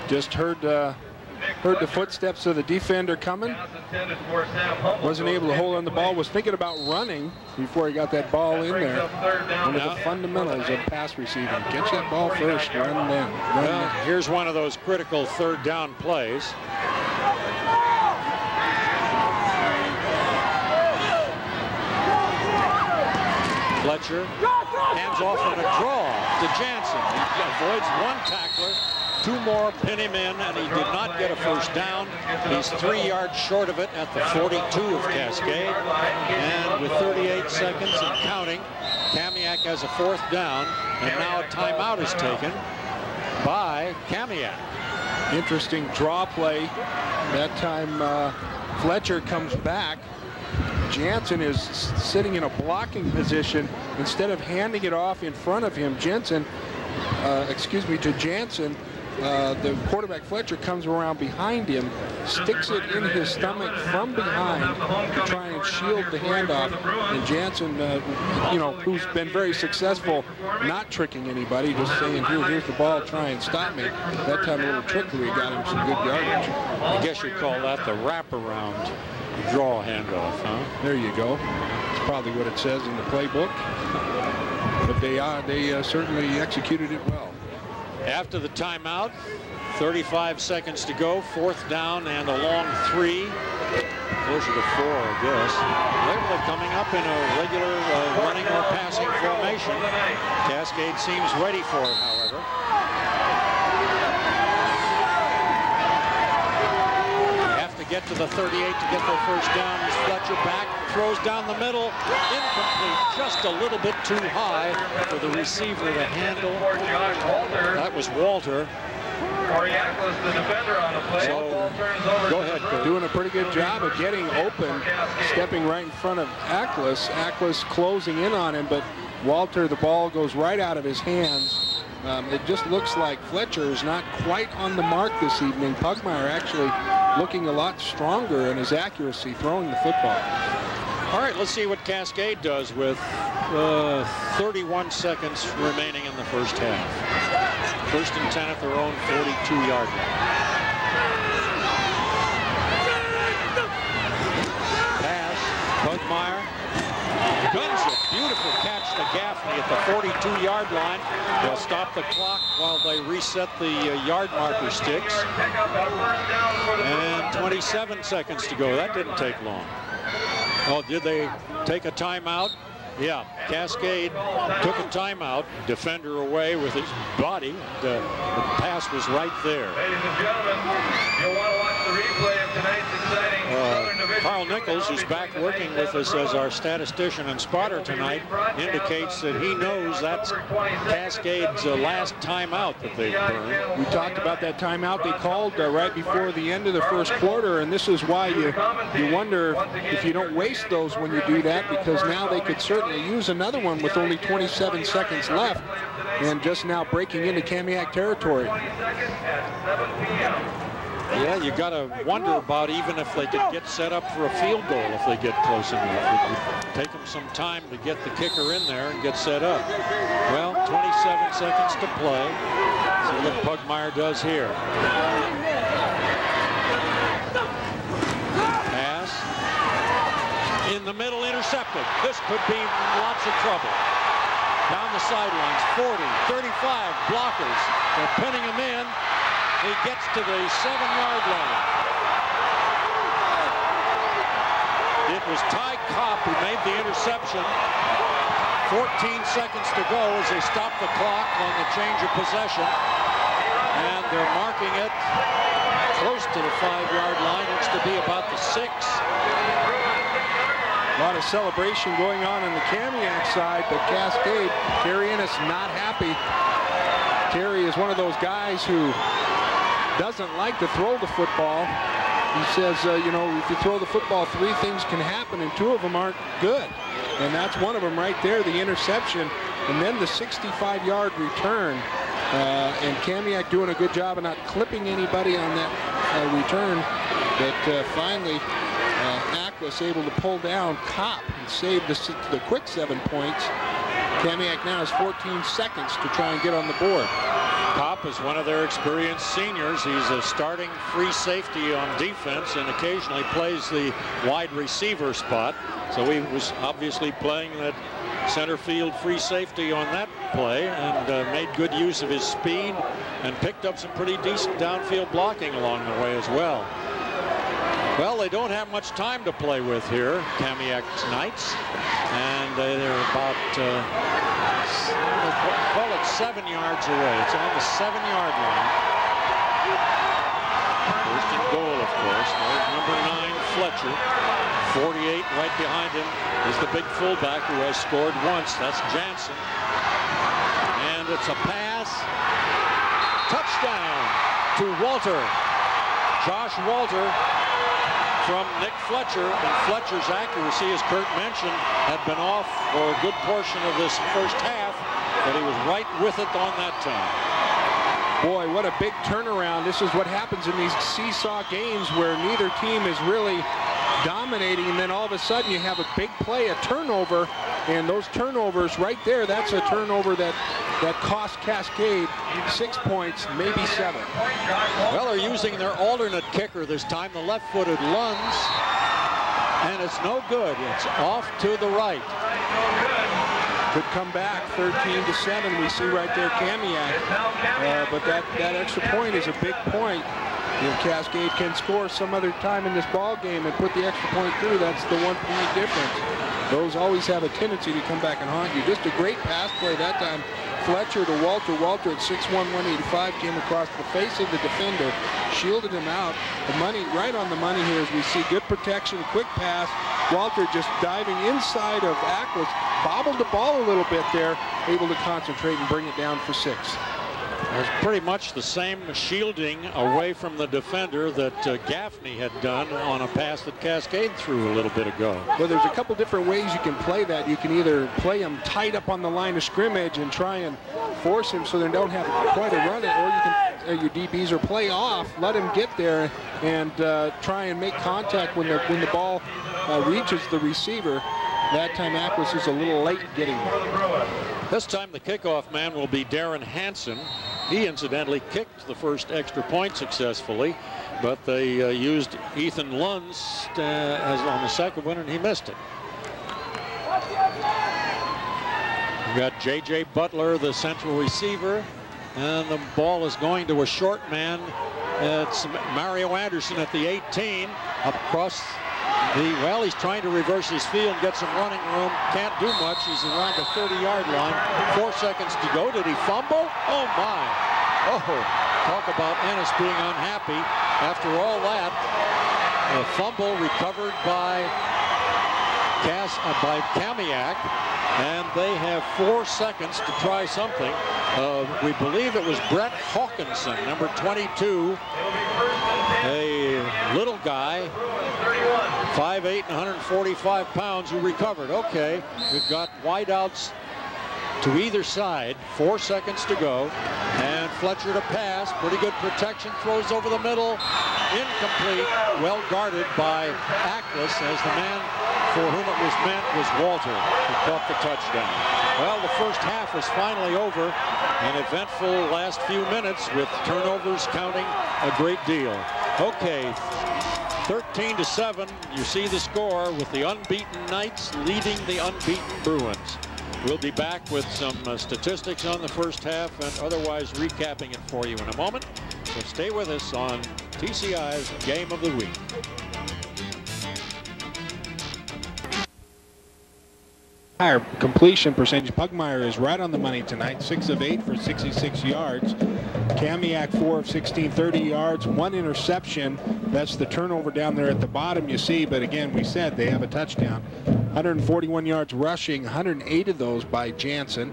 Just heard the footsteps of the defender coming. Wasn't able to hold on the ball. Was thinking about running before he got that ball in there. One of the fundamentals of pass receiving. Catch that ball first, run then. Well, here's one of those critical 3rd down plays. Fletcher hands off on a draw to Jansen. He avoids 1 tackler. 2 more pin him in, and he did not get a first down. He's 3 yards short of it at the 42 of Cascade. And with 38 seconds and counting, Kamiak has a 4th down, and now a timeout is taken by Kamiak. Interesting draw play. That time Fletcher comes back. Jansen is sitting in a blocking position. Instead of handing it off in front of him, to Jansen, the quarterback Fletcher comes around behind him, sticks it in his stomach from behind to try and shield the handoff. And Jansen, who's been very successful not tricking anybody, just saying, here's the ball, try and stop me. That time a little trickery got him some good yardage. I guess you'd call that the wraparound draw handoff, huh? There you go. That's probably what it says in the playbook. But they certainly executed it well. After the timeout, 35 seconds to go, 4th down and a long 3. Closer to 4, I guess. They're coming up in a regular running or passing formation. Cascade seems ready for it, however. Get to the 38 to get their first down. As Fletcher back, throws down the middle, incomplete, just a little bit too high for the receiver to handle. That was Walter. The defender on the play. So, go ahead, Kurt. Doing a pretty good job of getting open, stepping right in front of Ackles. Ackles closing in on him, but Walter, the ball goes right out of his hands. It just looks like Fletcher is not quite on the mark this evening. Pugmire actually looking a lot stronger in his accuracy throwing the football. All right, let's see what Cascade does with 31 seconds remaining in the first half. 1st and 10 at their own 42-yard line. Pass, Pugmire guns it. Beautiful catch to Gaffney at the 42-yard line. They'll stop the clock while they reset the yard marker sticks. And 27 seconds to go. That didn't take long. Oh, did they take a timeout? Yeah, Cascade took a timeout. Defender away with his body. The pass was right there. Ladies and gentlemen, you'll want to watch the replay of tonight's exciting Southern Division. Carl Nichols, who's back working with us as our statistician and spotter tonight, indicates that he knows that's Cascade's last timeout that they've burned. We talked about that timeout they called right before the end of the first quarter, and this is why you wonder if you don't waste those when you do that, because now they could certainly use another one with only 27 seconds left and just now breaking into Kamiak territory. Yeah, you got to wonder about even if they could get set up for a field goal if they get close enough. It would take them some time to get the kicker in there and get set up. Well, 27 seconds to play. See what Pugmire does here. Pass. In the middle, intercepted. This could be lots of trouble. Down the sidelines, 40, 35, blockers. They're pinning him in. He gets to the 7-yard line. It was Ty Kopp who made the interception. 14 seconds to go as they stop the clock on the change of possession. And they're marking it close to the 5-yard line. It's to be about the 6. A lot of celebration going on the Kamiak side, but Cascade, Terry Ennis not happy. Terry is one of those guys who doesn't like to throw the football. He says, you know, if you throw the football, 3 things can happen, and 2 of them aren't good. And that's one of them right there, the interception, and then the 65-yard return. And Kamiak doing a good job of not clipping anybody on that return. But finally, Aquas able to pull down Kopp and save the quick 7 points. Kamiak now has 14 seconds to try and get on the board. Kopp is one of their experienced seniors. He's a starting free safety on defense and occasionally plays the wide receiver spot. So he was obviously playing that center field free safety on that play and made good use of his speed and picked up some pretty decent downfield blocking along the way as well. Well, they don't have much time to play with here, Kamiak Knights, and they're about, call it 7 yards away. It's on the 7-yard line. First and goal, of course. There's number 9, Fletcher. 48 right behind him is the big fullback who has scored once. That's Jansen. And it's a pass. Touchdown to Walter. Josh Walter from Nick Fletcher, and Fletcher's accuracy, as Kurt mentioned, had been off for a good portion of this first half, but he was right with it on that time. Boy, what a big turnaround. This is what happens in these seesaw games where neither team is really dominating, and then all of a sudden you have a big play, a turnover, and those turnovers right there, that's a turnover that cost Cascade 6 points, maybe 7. Well, they're using their alternate kicker this time, the left-footed Lunds, and it's no good. It's off to the right. Could come back 13-7. We see right there Kamiak, but that extra point is a big point. If Cascade can score some other time in this ball game and put the extra point through, that's the 1-point difference. Those always have a tendency to come back and haunt you. Just a great pass play that time. Fletcher to Walter. Walter at 6'1", 185 came across the face of the defender, shielded him out. The money, right on the money here as we see good protection, quick pass. Walter just diving inside of Aquas, bobbled the ball a little bit there, able to concentrate and bring it down for 6. There's pretty much the same shielding away from the defender that Gaffney had done on a pass that Cascade threw a little bit ago. Well, there's a couple different ways you can play that. You can either play him tight up on the line of scrimmage and try and force him so they don't have quite a run it, or you can, your DBs, or play off, let him get there and try and make contact when the ball reaches the receiver. That time Aquas is a little late getting there. This time the kickoff man will be Darren Hansen. He incidentally kicked the first extra point successfully, but they used Ethan Lunds as on the second one, and he missed it. got J.J. Butler, the central receiver, and the ball is going to a short man. It's Mario Anderson at the 18, up across well, he's trying to reverse his field, get some running room. Can't do much. He's around the 30-yard line. 4 seconds to go. Did he fumble? Oh, my. Oh, talk about Ennis being unhappy. After all that, a fumble recovered by Kamiak, and they have 4 seconds to try something. We believe it was Brett Hawkinson, number 22, a little guy, 5'8" and 145 pounds, who recovered. Okay, we've got wideouts to either side. 4 seconds to go, and Fletcher to pass. Pretty good protection. Throws over the middle. Incomplete. Well guarded by Ackles, as the man for whom it was meant was Walter, who caught the touchdown. Well, the first half is finally over. An eventful last few minutes with turnovers counting a great deal. Okay, 13-7. You see the score with the unbeaten Knights leading the unbeaten Bruins. We'll be back with some statistics on the first half and otherwise recapping it for you in a moment. So stay with us on TCI's Game of the Week. Higher completion percentage. Pugmire is right on the money tonight. 6 of 8 for 66 yards. Kamiak 4 of 16, 30 yards, 1 interception. That's the turnover down there at the bottom, you see. But again, we said they have a touchdown. 141 yards rushing, 108 of those by Jansen.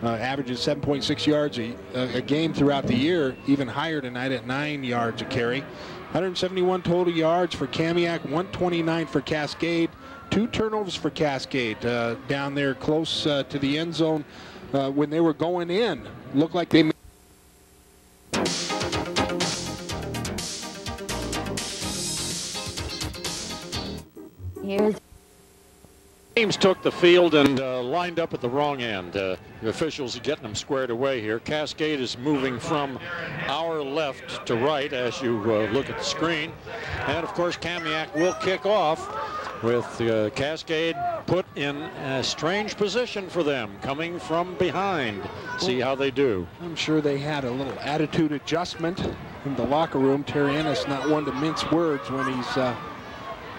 Averages 7.6 yards a game throughout the year, even higher tonight at 9 yards a carry. 171 total yards for Kamiak, 129 for Cascade. 2 turnovers for Cascade down there close to the end zone when they were going in. Looked like they Teams took the field and lined up at the wrong end. The officials are getting them squared away here. Cascade is moving from our left to right as you look at the screen. And of course, Kamiak will kick off with Cascade put in a strange position for them, coming from behind. See how they do. I'm sure they had a little attitude adjustment in the locker room. Terry Ennis not one to mince words when he's a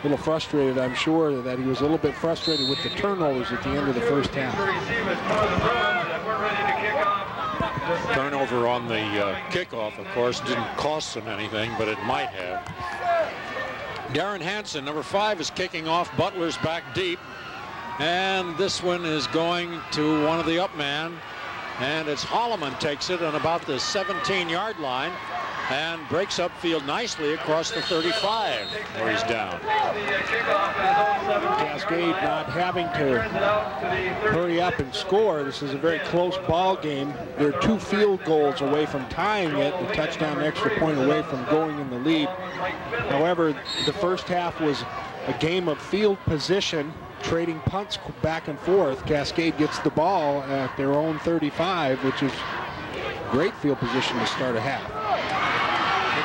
little frustrated. I'm sure that he was a little bit frustrated with the turnovers at the end of the first half. Turnover on the kickoff, of course, didn't cost them anything, but it might have. Darren Hansen, number 5, is kicking off. Butler's back deep, and this one is going to one of the up man, and it's Holloman takes it on about the 17-yard line and breaks upfield nicely across the 35 where he's down. Cascade not having to hurry up and score. This is a very close ball game. They're 2 field goals away from tying it, the touchdown extra point away from going in the lead. However, the first half was a game of field position, trading punts back and forth. Cascade gets the ball at their own 35, which is great field position to start a half.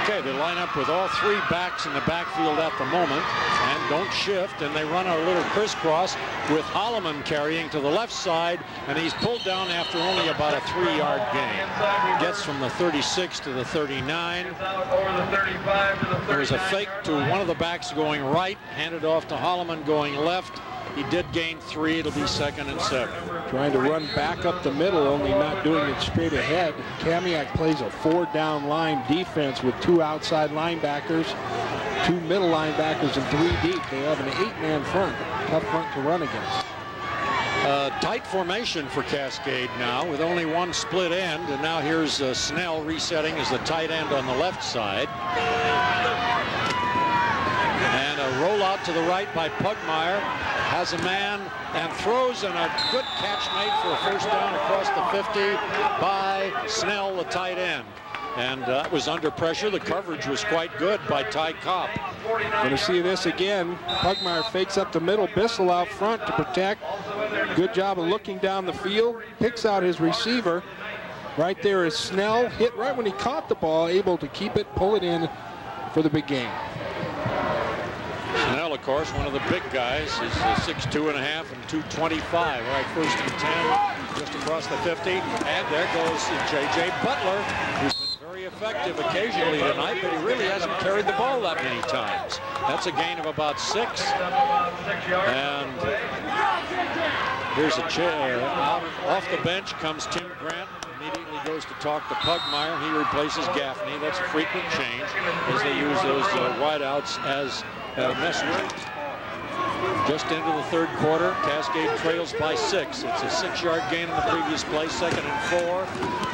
Okay, they line up with all 3 backs in the backfield at the moment and don't shift, and they run a little crisscross with Holloman carrying to the left side, and he's pulled down after only about a 3-yard gain. Gets from the 36 to the 39. There was a fake to one of the backs going right, handed off to Holloman going left. He did gain 3. It'll be 2nd and 7. Trying to run back up the middle, only not doing it straight ahead. Kamiak plays a 4-down line defense with 2 outside linebackers, 2 middle linebackers, and 3 deep. They have an 8-man front. Tough front to run against. Tight formation for Cascade now with only 1 split end, and now here's Snell resetting as the tight end on the left side. And a rollout to the right by Pugmire. Has a man and throws, and a good catch made for a first down across the 50 by Snell, the tight end. And that was under pressure. The coverage was quite good by Ty Cobb. Going to see this again. Pugmire fakes up the middle. Bissell out front to protect. Good job of looking down the field. Picks out his receiver. Right there is Snell. Hit right when he caught the ball. Able to keep it, pull it in for the big game. Snell, a course, one of the big guys. He's 6'2.5" and 225. All right, 1st and 10, just across the 50. And there goes J.J. Butler, who's been very effective occasionally tonight, but he really hasn't carried the ball that many times. That's a gain of about 6. And here's a chair. Off the bench comes Tim Grant. Immediately goes to talk to Pugmire. He replaces Gaffney. That's a frequent change as they use those wideouts as messengers. Just into the 3rd quarter, Cascade trails by 6. It's a 6-yard gain in the previous play, 2nd and 4.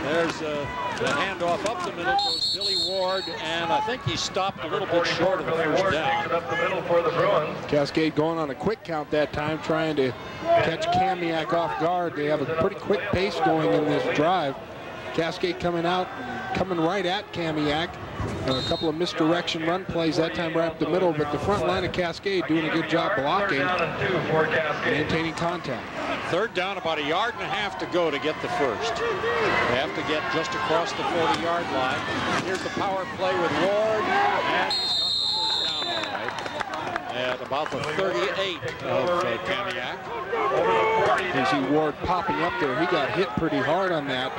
There's the handoff up the middle goes Billy Ward, and I think he stopped a little bit short of the first down. Cascade going on a quick count that time, trying to catch Kamiak off guard. They have a pretty quick pace going in this drive. Cascade coming out, coming right at Kamiak. A couple of misdirection run plays that time right up the middle, but the front line of Cascade doing a good job blocking, maintaining contact. 3rd down, about 1.5 yards to go to get the first. They have to get just across the 40-yard line. Here's the power play with Ward, and he's got the first down all right at about the 38 of Kamiak. You see Ward popping up there. He got hit pretty hard on that.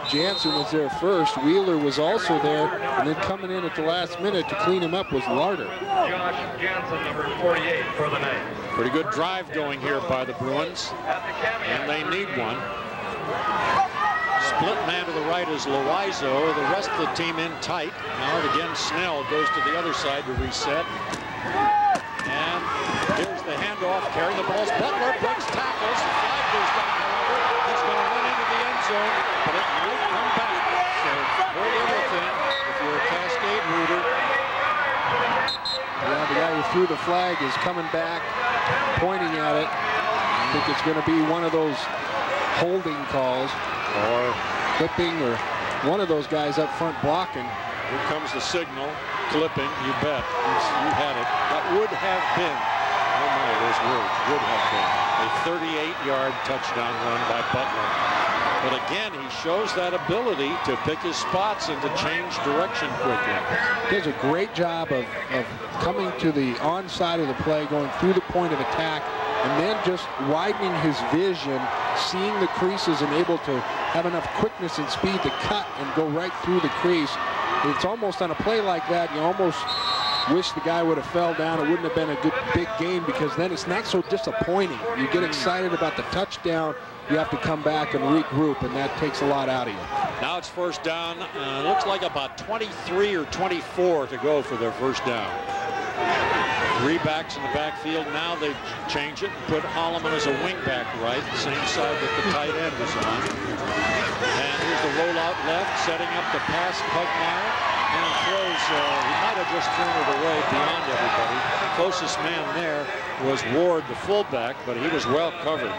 Jansen was there first. Wheeler was also there, and then coming in at the last minute to clean him up was Larder. Josh Jansen, number 48 for the night. Pretty good drive going here by the Bruins, and they need one. Split man to the right is Loizo. The rest of the team in tight. Now again, Snell goes to the other side to reset. And here's the handoff. Carrying the balls. Butler breaks tackles. The flag goes down, however. He's going to run into the end zone, but it might come back. So hold everything if you're a Cascade rooter. Yeah, the guy who threw the flag is coming back, pointing at it. I think it's going to be one of those holding calls or clipping, or one of those guys up front blocking. Here comes the signal. Clipping, you bet. You had it. That would have been, oh my, those words, would have been a 38-yard touchdown run by Butler. But again, he shows that ability to pick his spots and to change direction quickly. He does a great job of coming to the onside of the play, going through the point of attack, and then just widening his vision, seeing the creases and able to have enough quickness and speed to cut and go right through the crease. It's almost on a play like that, you almost wish the guy would have fell down. It wouldn't have been a good big gain, because then it's not so disappointing. You get excited about the touchdown, you have to come back and regroup, and that takes a lot out of you. Now it's 1st down. Looks like about 23 or 24 to go for their 1st down. 3 backs in the backfield. Now they change it and put Holloman as a wing back right, the same side that the tight end is on. And here's the rollout left, setting up the pass, Pugmire, and throws, he might have just thrown it away beyond everybody. The closest man there was Ward, the fullback, but he was well covered.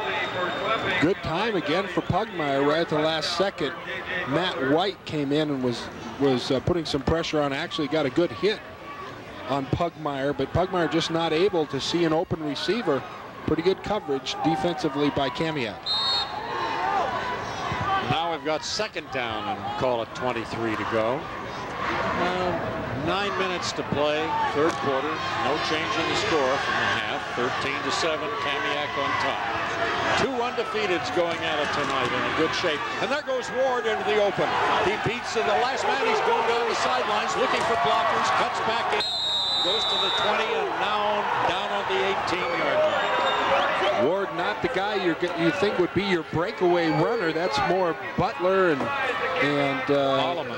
Good time again for Pugmire right at the last second. Matt White came in and was putting some pressure on, actually got a good hit on Pugmire, but Pugmire just not able to see an open receiver. Pretty good coverage defensively by Kamiak. Now we've got 2nd down and call it 23 to go. 9 minutes to play, 3rd quarter. No change in the score from the half. 13-7, Kamiak on top. 2 undefeateds going at it tonight in a good shape. And there goes Ward into the open. He beats the last man. He's going down the sidelines looking for blockers, cuts back in, goes to the 20, and now down on the 18-yard line. Ward, not the guy you think would be your breakaway runner. That's more Butler and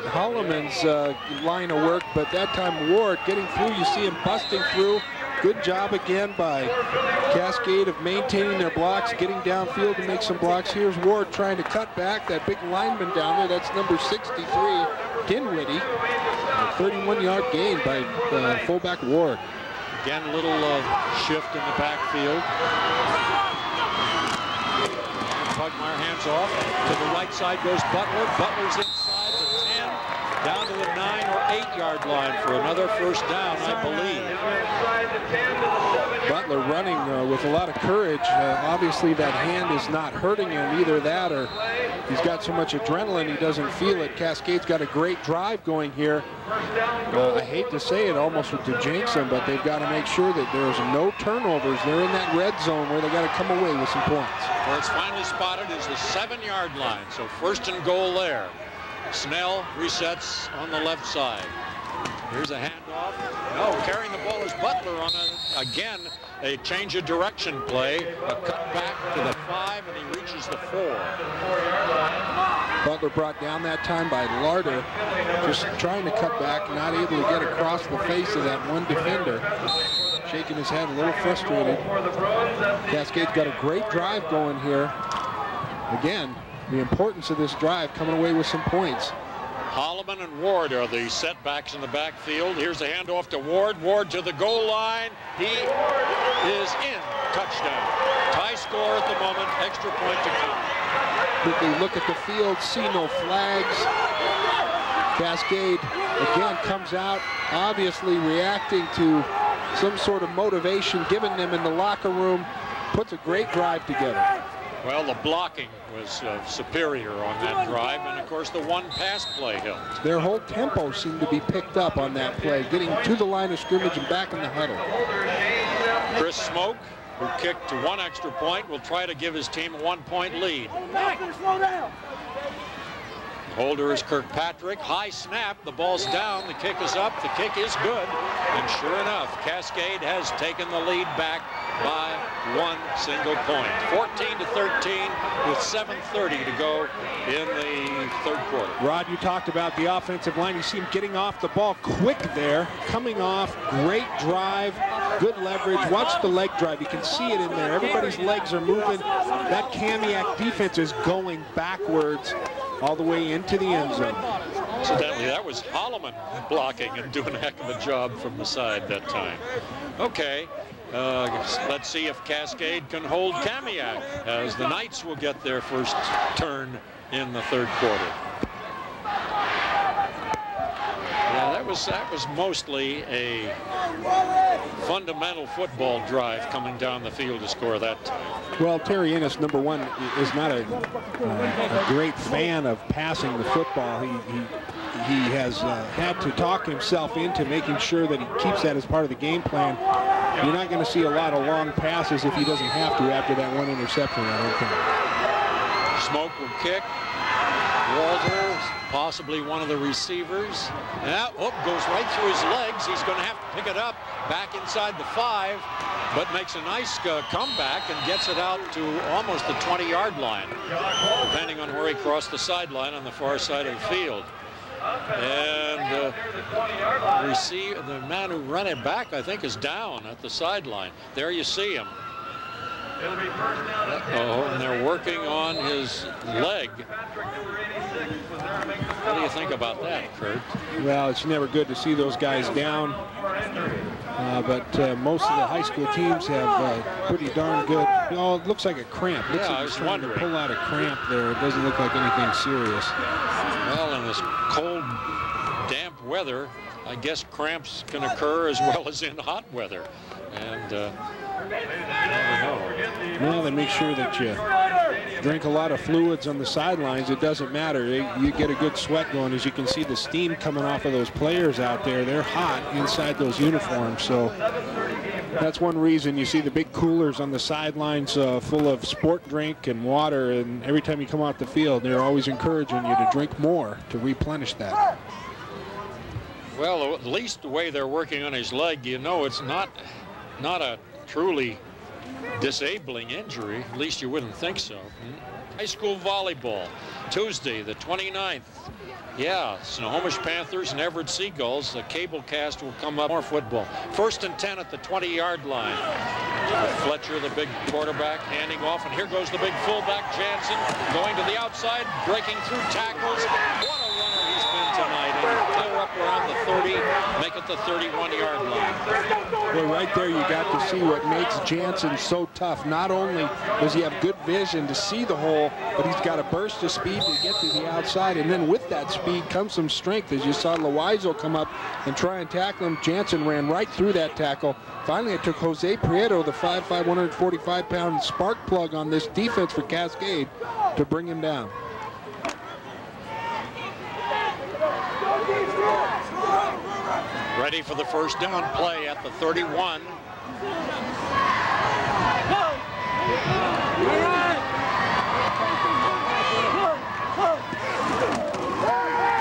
Holloman's line of work. But that time Ward getting through, you see him busting through. Good job again by Cascade of maintaining their blocks, getting downfield to make some blocks. Here's Ward trying to cut back. That big lineman down there, that's number 63, Dinwiddie. A 31-yard gain by fullback Ward. Again, a little shift in the backfield. Pugmire hands off. To the right side goes Butler. Butler's inside the 10, down to the 9 or 8-yard line for another first down, I believe. Butler running with a lot of courage. Obviously that hand is not hurting him, either that or he's got so much adrenaline he doesn't feel it. Cascade's got a great drive going here. I hate to say it, almost to jinx them, but they've got to make sure that there's no turnovers. They're in that red zone where they got to come away with some points. Where it's finally spotted is the 7-yard line, so first and goal there. Snell resets on the left side. Here's a handoff. No, carrying the ball is Butler on again a change of direction play. A cut back to the 5, and he reaches the 4. Butler brought down that time by Larder, just trying to cut back, not able to get across the face of that one defender. Shaking his head, a little frustrated. Cascade's got a great drive going here. Again, the importance of this drive, coming away with some points. Holloman and Ward are the setbacks in the backfield. Here's a handoff to Ward. Ward to the goal line. He is in. Touchdown. Tie score at the moment. Extra point to come. Quickly look at the field. See no flags. Cascade again comes out, obviously reacting to some sort of motivation given them in the locker room. Puts a great drive together. Well, the blocking was superior on that drive, and of course the one pass play helped. Their whole tempo seemed to be picked up on that play, getting to the line of scrimmage and back in the huddle. Chris Smoke, who kicked to 1 extra point, will try to give his team a 1-point lead. Holder is Kirkpatrick. High snap. The ball's down. The kick is up. The kick is good. And sure enough, Cascade has taken the lead back by 1 single point. 14-13 with 7:30 to go in the third quarter. Rod, you talked about the offensive line. You see him getting off the ball quick there. Coming off. Great drive. Good leverage. Watch the leg drive. You can see it in there. Everybody's legs are moving. That Kamiak defense is going backwards all the way into the end zone. Incidentally, that was Holloman blocking and doing a heck of a job from the side that time. Okay, let's see if Cascade can hold Kamiak, as the Knights will get their first turn in the third quarter. Yeah, that was mostly a fundamental football drive coming down the field to score that time. Well, Terry Ennis, number one, is not a great fan of passing the football. He has had to talk himself into making sure that he keeps that as part of the game plan. You're not going to see a lot of long passes if he doesn't have to after that one interception, I don't think. Smoke will kick. Walter, possibly one of the receivers. Now, goes right through his legs. He's going to have to pick it up back inside the 5, but makes a nice comeback and gets it out to almost the 20-yard line, depending on where he crossed the sideline on the far side of the field. And the man who ran it back, I think, is down at the sideline. There you see him. And they're working on his leg. What do you think about that, Kurt? Well, it's never good to see those guys down, but most of the high school teams have pretty darn good. Oh, it looks like a cramp. Looks like I was wondering. Pull out a cramp there. It doesn't look like anything serious. Well, in this cold, damp weather, I guess cramps can occur as well as in hot weather. And well, they make sure that you drink a lot of fluids on the sidelines. It doesn't matter. You get a good sweat going. As you can see, the steam coming off of those players out there. They're hot inside those uniforms. So that's one reason you see the big coolers on the sidelines full of sport drink and water. And every time you come out the field, they're always encouraging you to drink more to replenish that. Well, at least the way they're working on his leg, you know, it's not a truly disabling injury. At least you wouldn't think so. High school volleyball, Tuesday, the 29th. Yeah, Snohomish Panthers and Everett Seagulls. The cable cast will come up. More football. 1st and 10 at the 20-yard line. Fletcher, the big quarterback, handing off. And here goes the big fullback, Jansen, going to the outside, breaking through tackles. What a runner he's been tonight and clear up around the 30, make it the 31-yard line. Well, right there you got to see what makes Jansen so tough. Not only does he have good vision to see the hole, but he's got a burst of speed to get to the outside, and then with that speed comes some strength. As you saw Loizo come up and try and tackle him, Jansen ran right through that tackle. Finally, it took Jose Prieto, the 5'5", 145-pound spark plug on this defense for Cascade, to bring him down. Ready for the first down play at the 31.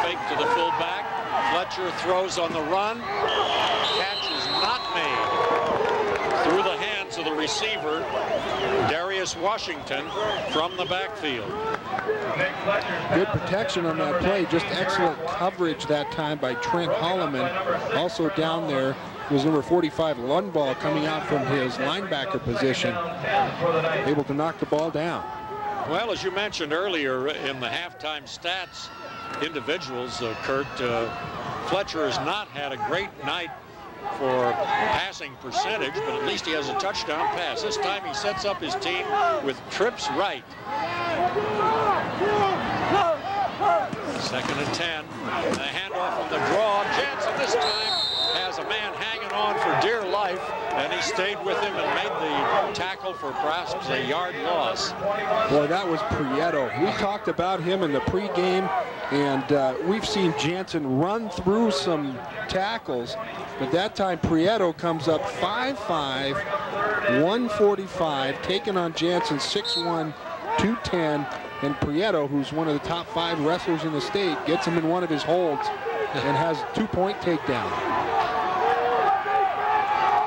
Fake to the fullback. Fletcher throws on the run. Catch is not made. Through the hands of the receiver, Darius Washington, from the backfield. Good protection on that play. Just excellent coverage that time by Trent Holloman. Also down there was number 45, Lundvall, coming out from his linebacker position, able to knock the ball down. Well, as you mentioned earlier in the halftime stats, individuals, Kurt, Fletcher has not had a great night for passing percentage, but at least he has a touchdown pass. This time he sets up his team with trips right. 2nd and 10. The handoff from the draw. Jansen this time has a man hanging on for dear life, and he stayed with him and made the tackle for perhaps a yard loss. Boy, that was Prieto. We talked about him in the pregame, and we've seen Jansen run through some tackles, but that time Prieto comes up 5'5", 145, taking on Jansen 6'1", 210, and Prieto, who's one of the top 5 wrestlers in the state, gets him in one of his holds and has a 2-point takedown.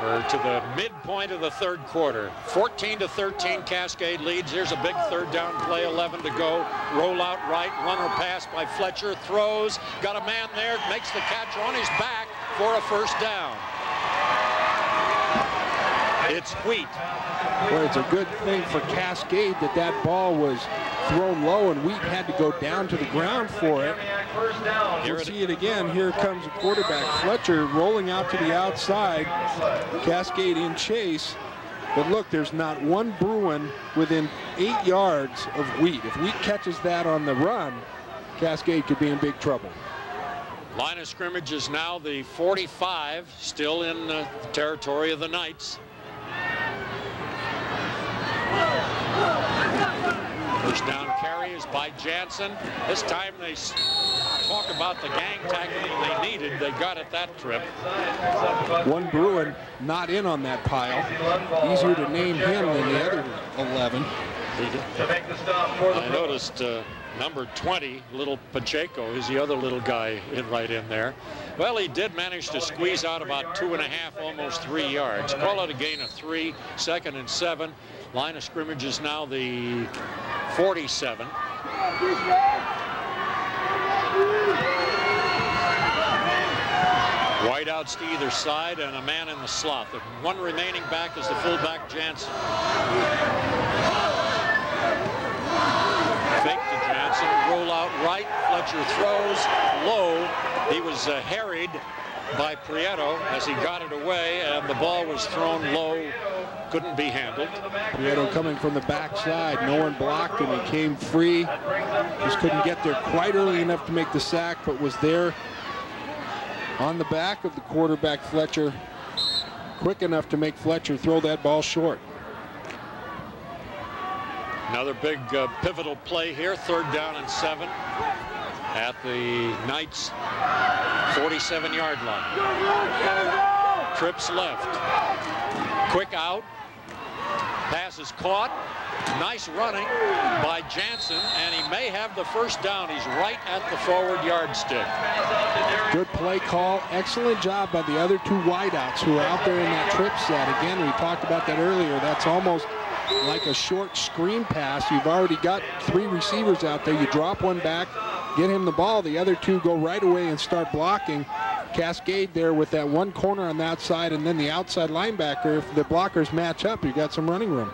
We're to the midpoint of the 3rd quarter. 14-13, Cascade leads. Here's a big 3rd down play, 11 to go. Roll out right, runner pass by Fletcher, throws, got a man there, makes the catch on his back for a first down. It's Wheat. Well, it's a good thing for Cascade that that ball was thrown low and Wheat had to go down to the ground for it. You'll see it again. Here comes the quarterback, Fletcher, rolling out to the outside. Cascade in chase. But look, there's not one Bruin within 8 yards of Wheat. If Wheat catches that on the run, Cascade could be in big trouble. Line of scrimmage is now the 45, still in the territory of the Knights. First down carry is by Jansen. This time they talk about the gang tackling they needed. They got it that trip. One Bruin not in on that pile. Easier to name him than the other 11. I noticed number 20, little Pacheco, is the other little guy right in there. Well, he did manage to squeeze out about 2.5, almost 3 yards. Call it a gain of 3, 2nd and 7. Line of scrimmage is now the 47. Wideouts to either side and a man in the slot. The one remaining back is the fullback, Jansen. Fake to Jansen, roll out right, Fletcher throws low. He was harried by Prieto as he got it away, and the ball was thrown low, couldn't be handled. Prieto coming from the backside, no one blocked him, he came free. Just couldn't get there quite early enough to make the sack, but was there on the back of the quarterback, Fletcher, quick enough to make Fletcher throw that ball short. Another big pivotal play here, 3rd down and 7 at the Knights' 47-yard line. Trips left. Quick out. Pass is caught. Nice running by Jansen, and he may have the first down. He's right at the forward yardstick. Good play call. Excellent job by the other 2 wideouts who are out there in that trip set. Again, we talked about that earlier. That's almost like a short screen pass. You've already got 3 receivers out there. You drop one back, get him the ball. The other 2 go right away and start blocking. Cascade there with that one corner on that side and then the outside linebacker. If the blockers match up, you've got some running room.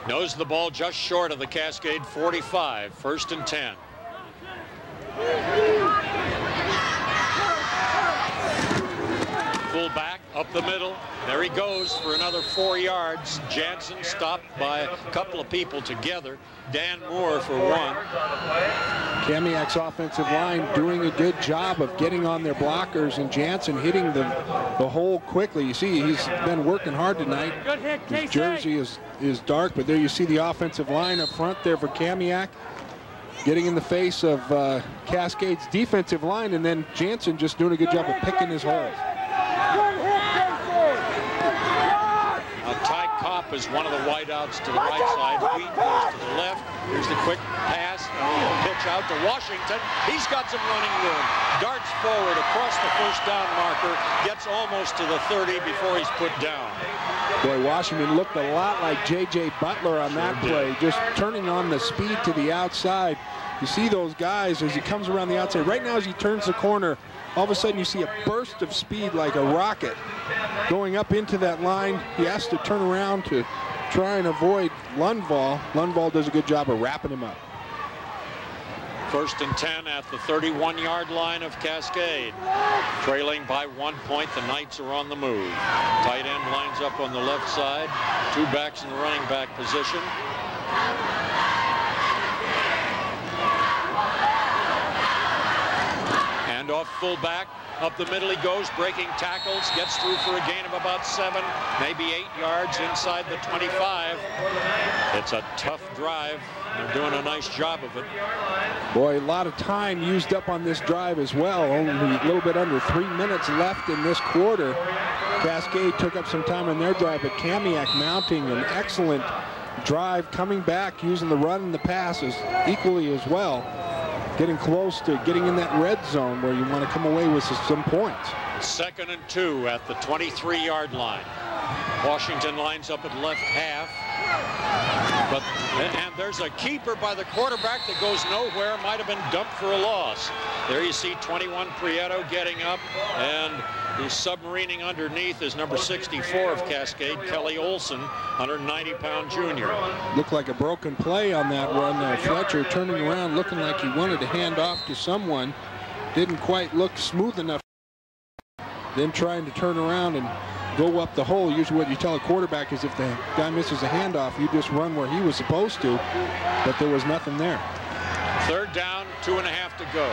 Knows the ball just short of the Cascade 45. 1st and 10. fullback, up the middle. There he goes for another 4 yards. Jansen stopped by a couple of people together. Dan Moore for one. Kamiak's offensive line doing a good job of getting on their blockers, and Jansen hitting the hole quickly. You see he's been working hard tonight. His jersey is dark, but there you see the offensive line up front there for Kamiak, getting in the face of Cascade's defensive line, and then Jansen just doing a good job of picking his holes. Ty Kopp is one of the wideouts to the right side. Wheat goes to the left. Here's the quick pass, pitch out to Washington. He's got some running room. Darts forward across the first down marker. Gets almost to the 30 before he's put down. Boy, Washington looked a lot like J.J. Butler on that play, just turning on the speed to the outside. You see those guys as he comes around the outside. Right now as he turns the corner, all of a sudden you see a burst of speed like a rocket going up into that line. He has to turn around to try and avoid Lundvall. Lundvall does a good job of wrapping him up. 1st and 10 at the 31-yard line of Cascade. Trailing by 1 point, the Knights are on the move. Tight end lines up on the left side. 2 backs in the running back position. And off fullback. Up the middle he goes, breaking tackles, gets through for a gain of about 7, maybe 8 yards inside the 25. It's a tough drive. They're doing a nice job of it. Boy, a lot of time used up on this drive as well. Only a little bit under 3 minutes left in this quarter. Cascade took up some time on their drive, but Kamiak mounting an excellent drive, coming back, using the run and the passes equally as well. Getting close to getting in that red zone where you want to come away with some points. 2nd and 2 at the 23-yard line. Washington lines up at left half. And there's a keeper by the quarterback that goes nowhere. Might have been dumped for a loss. There you see 21 Prieto getting up, and he's submarining underneath is number 64 of Cascade, Kelly Olson, 190-pound junior. Looked like a broken play on that run. Fletcher turning around, looking like he wanted to hand off to someone. Didn't quite look smooth enough. Then trying to turn around and go up the hole. Usually what you tell a quarterback is if the guy misses a handoff, you just run where he was supposed to, but there was nothing there. 3rd down, 2.5 to go.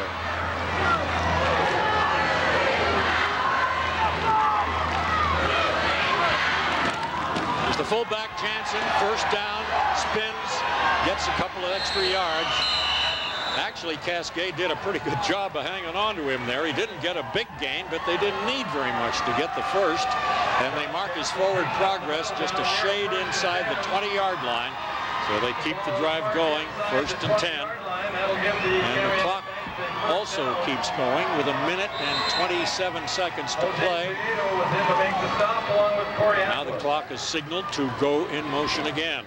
There's the fullback Jansen, 1st down, spins, gets a couple of extra yards. Actually, Cascade did a pretty good job of hanging on to him there. He didn't get a big gain, but they didn't need very much to get the first. And they mark his forward progress just a shade inside the 20-yard line. So they keep the drive going, 1st and 10. And the clock also keeps going with 1 minute and 27 seconds to play. Now the clock is signaled to go in motion again.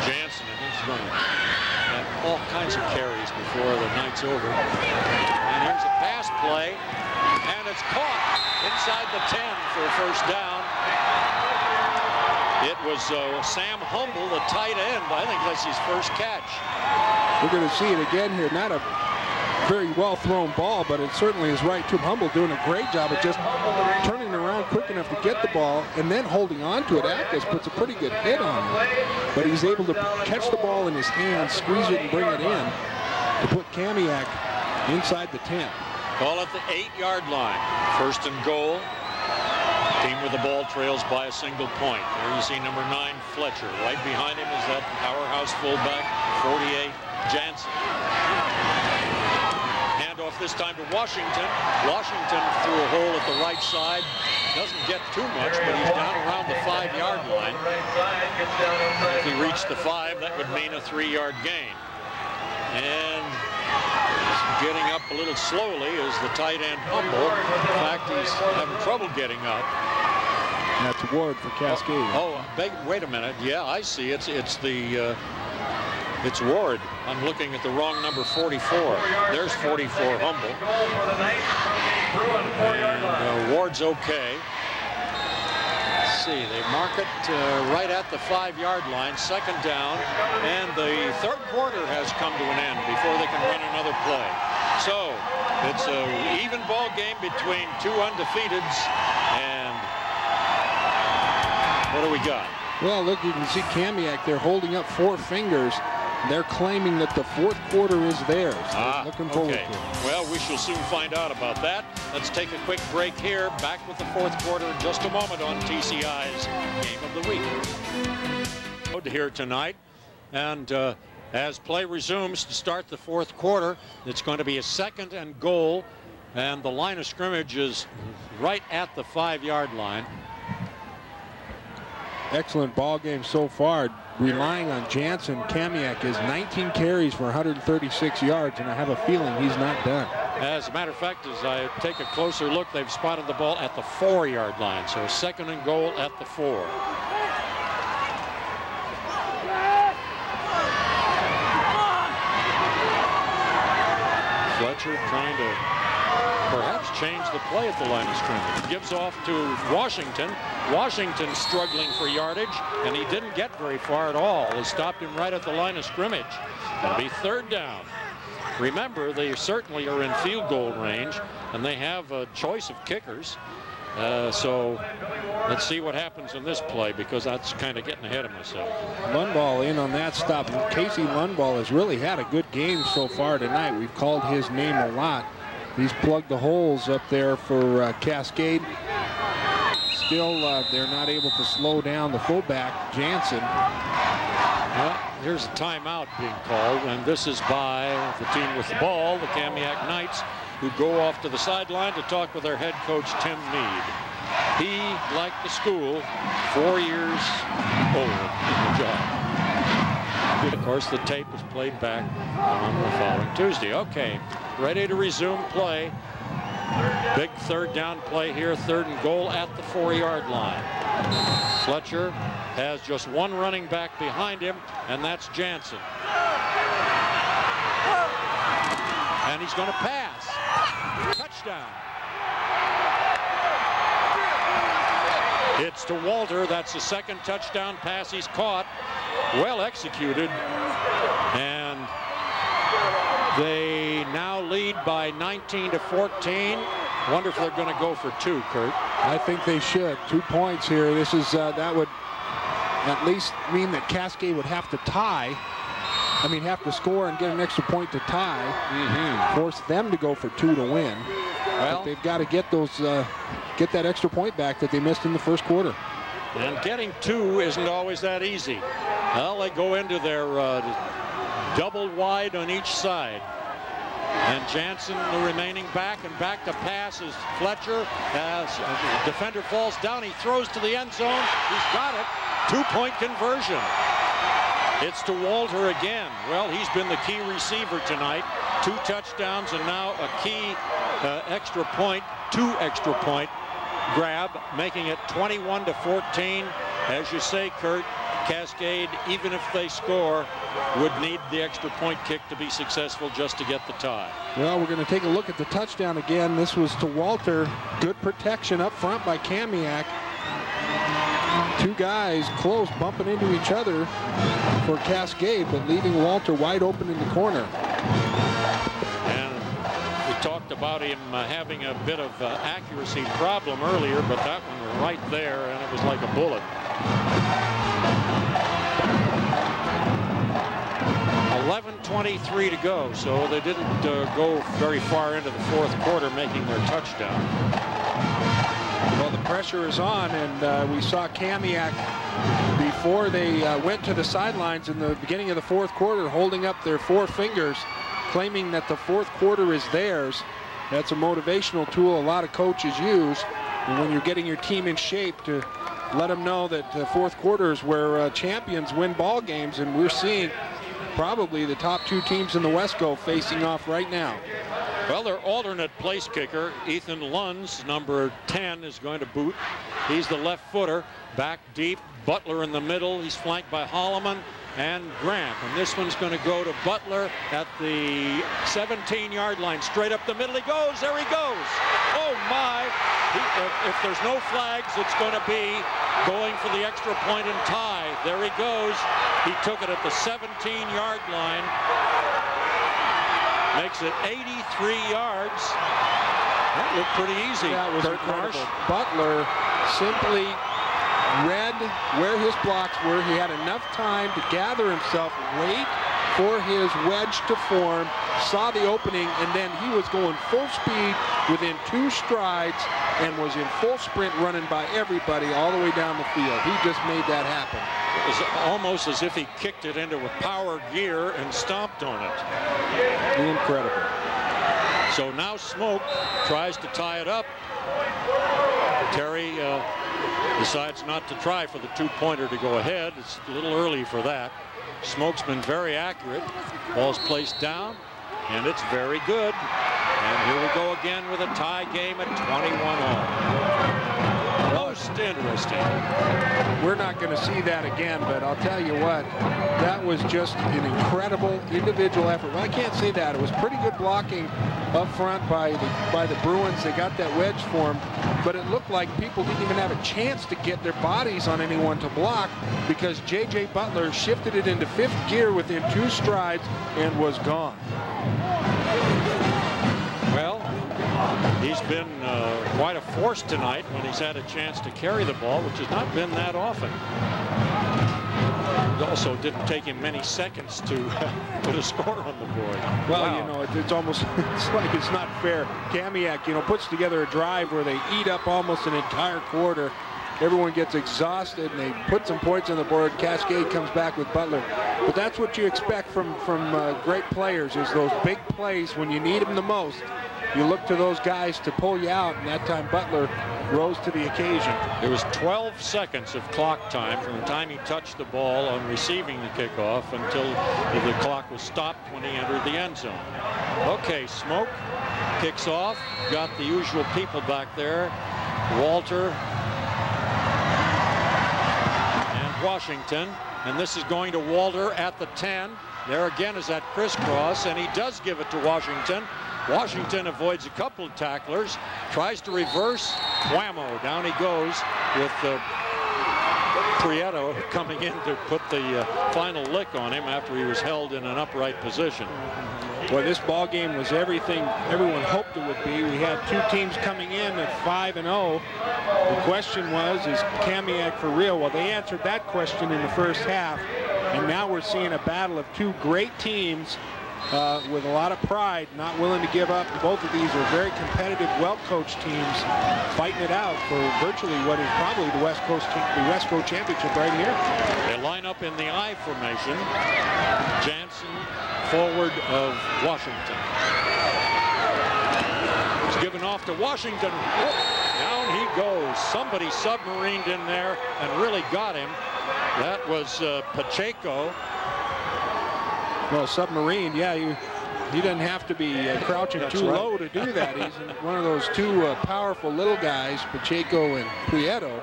Jansen, and he's going to have all kinds of carries before the night's over. And here's a pass play, and it's caught inside the 10 for a 1st down. It was Sam Humble, the tight end. I think that's his first catch. We're going to see it again here. Not a very well thrown ball, but it certainly is right to Humble, doing a great job of just turning around quick enough to get the ball and then holding on to it. Atkins puts a pretty good hit on it, but he's able to catch the ball in his hands, squeeze it, and bring it in to put Kamiak inside the 10. Ball at the 8-yard line. 1st and goal. Team with the ball trails by a single point. There you see number 9, Fletcher. Right behind him is that powerhouse fullback, 48, Jansen. Handoff this time to Washington. Washington through a hole at the right side. Doesn't get too much, but he's down around the 5-yard line. If he reached the 5, that would mean a 3-yard gain. And getting up a little slowly is the tight end Humble. In fact, he's having trouble getting up. That's Ward for Cascade. Wait a minute. Yeah, I see. It's Ward. I'm looking at the wrong number, 44. There's 44, Humble. And Ward's okay. see. They mark it right at the 5-yard line, 2nd down, and the 3rd quarter has come to an end before they can run another play. So it's an even ball game between 2 undefeateds, and what do we got? Well, look, you can see Kamiak. They're holding up 4 fingers. They're claiming that the 4th quarter is theirs. Looking forward to it. Well, we shall soon find out about that. Let's take a quick break here. Back with the 4th quarter in just a moment on TCI's Game of the Week. Here tonight, and as play resumes to start the 4th quarter, it's going to be a 2nd and goal, and the line of scrimmage is right at the 5-yard line. Excellent ball game so far. Relying on Jansen. Kamiak is 19 carries for 136 yards, and I have a feeling he's not done. As a matter of fact, as I take a closer look, they've spotted the ball at the 4-yard line, so 2nd and goal at the 4. Fletcher trying to perhaps change the play at the line of scrimmage. Gives off to Washington. Washington struggling for yardage, and he didn't get very far at all. They stopped him right at the line of scrimmage. It'll be 3rd down. Remember, they certainly are in field goal range, and they have a choice of kickers. So let's see what happens in this play, because that's kind of getting ahead of myself. Lundball in on that stop. Casey Lundball has really had a good game so far tonight. We've called his name a lot. He's plugged the holes up there for Cascade. Still, they're not able to slow down the fullback, Jansen. Well, here's a timeout being called, and this is by the team with the ball, the Kamiak Knights, who go off to the sideline to talk with their head coach, Tim Meade. He, like the school, 4 years old in the job. Of course, the tape was played back on the following Tuesday. Okay, ready to resume play. Big 3rd down play here, 3rd and goal at the 4-yard line. Fletcher has just 1 running back behind him, and that's Jansen. And he's going to pass. Touchdown. It's to Walter. That's the 2nd touchdown pass he's caught. Well executed. And they now lead by 19-14. Wonder if they're going to go for 2, Kurt. I think they should. 2 points here. This is that would at least mean that Cascade would have to tie. I mean, have to score and get an extra point to tie. Force them to go for 2 to win. Well, but they've got to get those, get that extra point back that they missed in the 1st quarter. And getting 2 isn't always that easy. Well, they go into their double wide on each side. And Jansen, the remaining back, and back to pass is Fletcher. As the defender falls down, he throws to the end zone. He's got it. 2-point conversion. It's to Walter again. Well, he's been the key receiver tonight. 2 touchdowns and now a key extra point, 2 extra point grab, making it 21-14. As you say, Kurt, Cascade, even if they score, would need the extra point kick to be successful just to get the tie. Well, we're going to take a look at the touchdown again. This was to Walter. Good protection up front by Kamiak. 2 guys close, bumping into each other for Cascade, but leaving Walter wide open in the corner. And we talked about him having a bit of accuracy problem earlier, but that one was right there, and it was like a bullet. 11:23 to go, so they didn't go very far into the 4th quarter making their touchdown. Well, the pressure is on, and we saw Kamiak before they went to the sidelines in the beginning of the 4th quarter holding up their 4 fingers, claiming that the 4th quarter is theirs. That's a motivational tool a lot of coaches use, and when you're getting your team in shape, to let them know that the 4th quarter is where champions win ball games, and we're seeing probably the top 2 teams in the West go facing off right now. Well, their alternate place kicker, Ethan Lunds, number 10, is going to boot. He's the left footer, back deep. Butler in the middle. He's flanked by Holloman and Grant. And this one's going to go to Butler at the 17-yard line. Straight up the middle he goes. There he goes. Oh, my. If there's no flags, it's going to be going for the extra point and tie. There he goes. He took it at the 17-yard line. Makes it 83 yards. That looked pretty easy. That was Kurt incredible. Marsh. Butler simply read where his blocks were. He had enough time to gather himself, wait for his wedge to form, saw the opening, and then he was going full speed within 2 strides and was in full sprint running by everybody all the way down the field. He just made that happen. It was almost as if he kicked it into a power gear and stomped on it. Incredible. So now Smoke tries to tie it up. Terry decides not to try for the 2-pointer to go ahead. It's a little early for that. Smoke's been very accurate. Ball's placed down, and it's very good. And here we go again with a tie game at 21 all. Most interesting. We're not going to see that again, but I'll tell you what, that was just an incredible individual effort. Well, I can't say that. It was pretty good blocking up front by the Bruins. They got that wedge formed, but it looked like people didn't even have a chance to get their bodies on anyone to block because J.J. Butler shifted it into 5th gear within 2 strides and was gone. Well, he's been quite a force tonight when he's had a chance to carry the ball, which has not been that often. It also didn't take him many seconds to put a score on the board. Well, wow. you know, it's almost, it's like it's not fair. Kamiak, you know, puts together a drive where they eat up almost an entire quarter. Everyone gets exhausted, and they put some points on the board. Cascade comes back with Butler. But that's what you expect from great players, is those big plays when you need them the most. You look to those guys to pull you out, and that time Butler rose to the occasion. There was 12 seconds of clock time from the time he touched the ball on receiving the kickoff until the clock was stopped when he entered the end zone. Okay, Smoke kicks off. Got the usual people back there. Walter and Washington. And this is going to Walter at the 10. There again is that crisscross, and he does give it to Washington. Washington avoids a couple of tacklers, tries to reverse. Whammo, down he goes with Prieto coming in to put the final lick on him after he was held in an upright position. Well, this ball game was everything everyone hoped it would be. We had 2 teams coming in at 5-0. The question was, is Kamiak for real? Well, they answered that question in the first half, and now we're seeing a battle of 2 great teams with a lot of pride, not willing to give up. Both of these are very competitive, well-coached teams fighting it out for virtually what is probably the West Coast Championship right here. They line up in the I formation. Jansen forward of Washington. It's given off to Washington. Down he goes. Somebody submarined in there and really got him. That was Pacheco. Well, submarine, yeah, he doesn't have to be crouching too low to do that. He's one of those 2 powerful little guys, Pacheco and Prieto,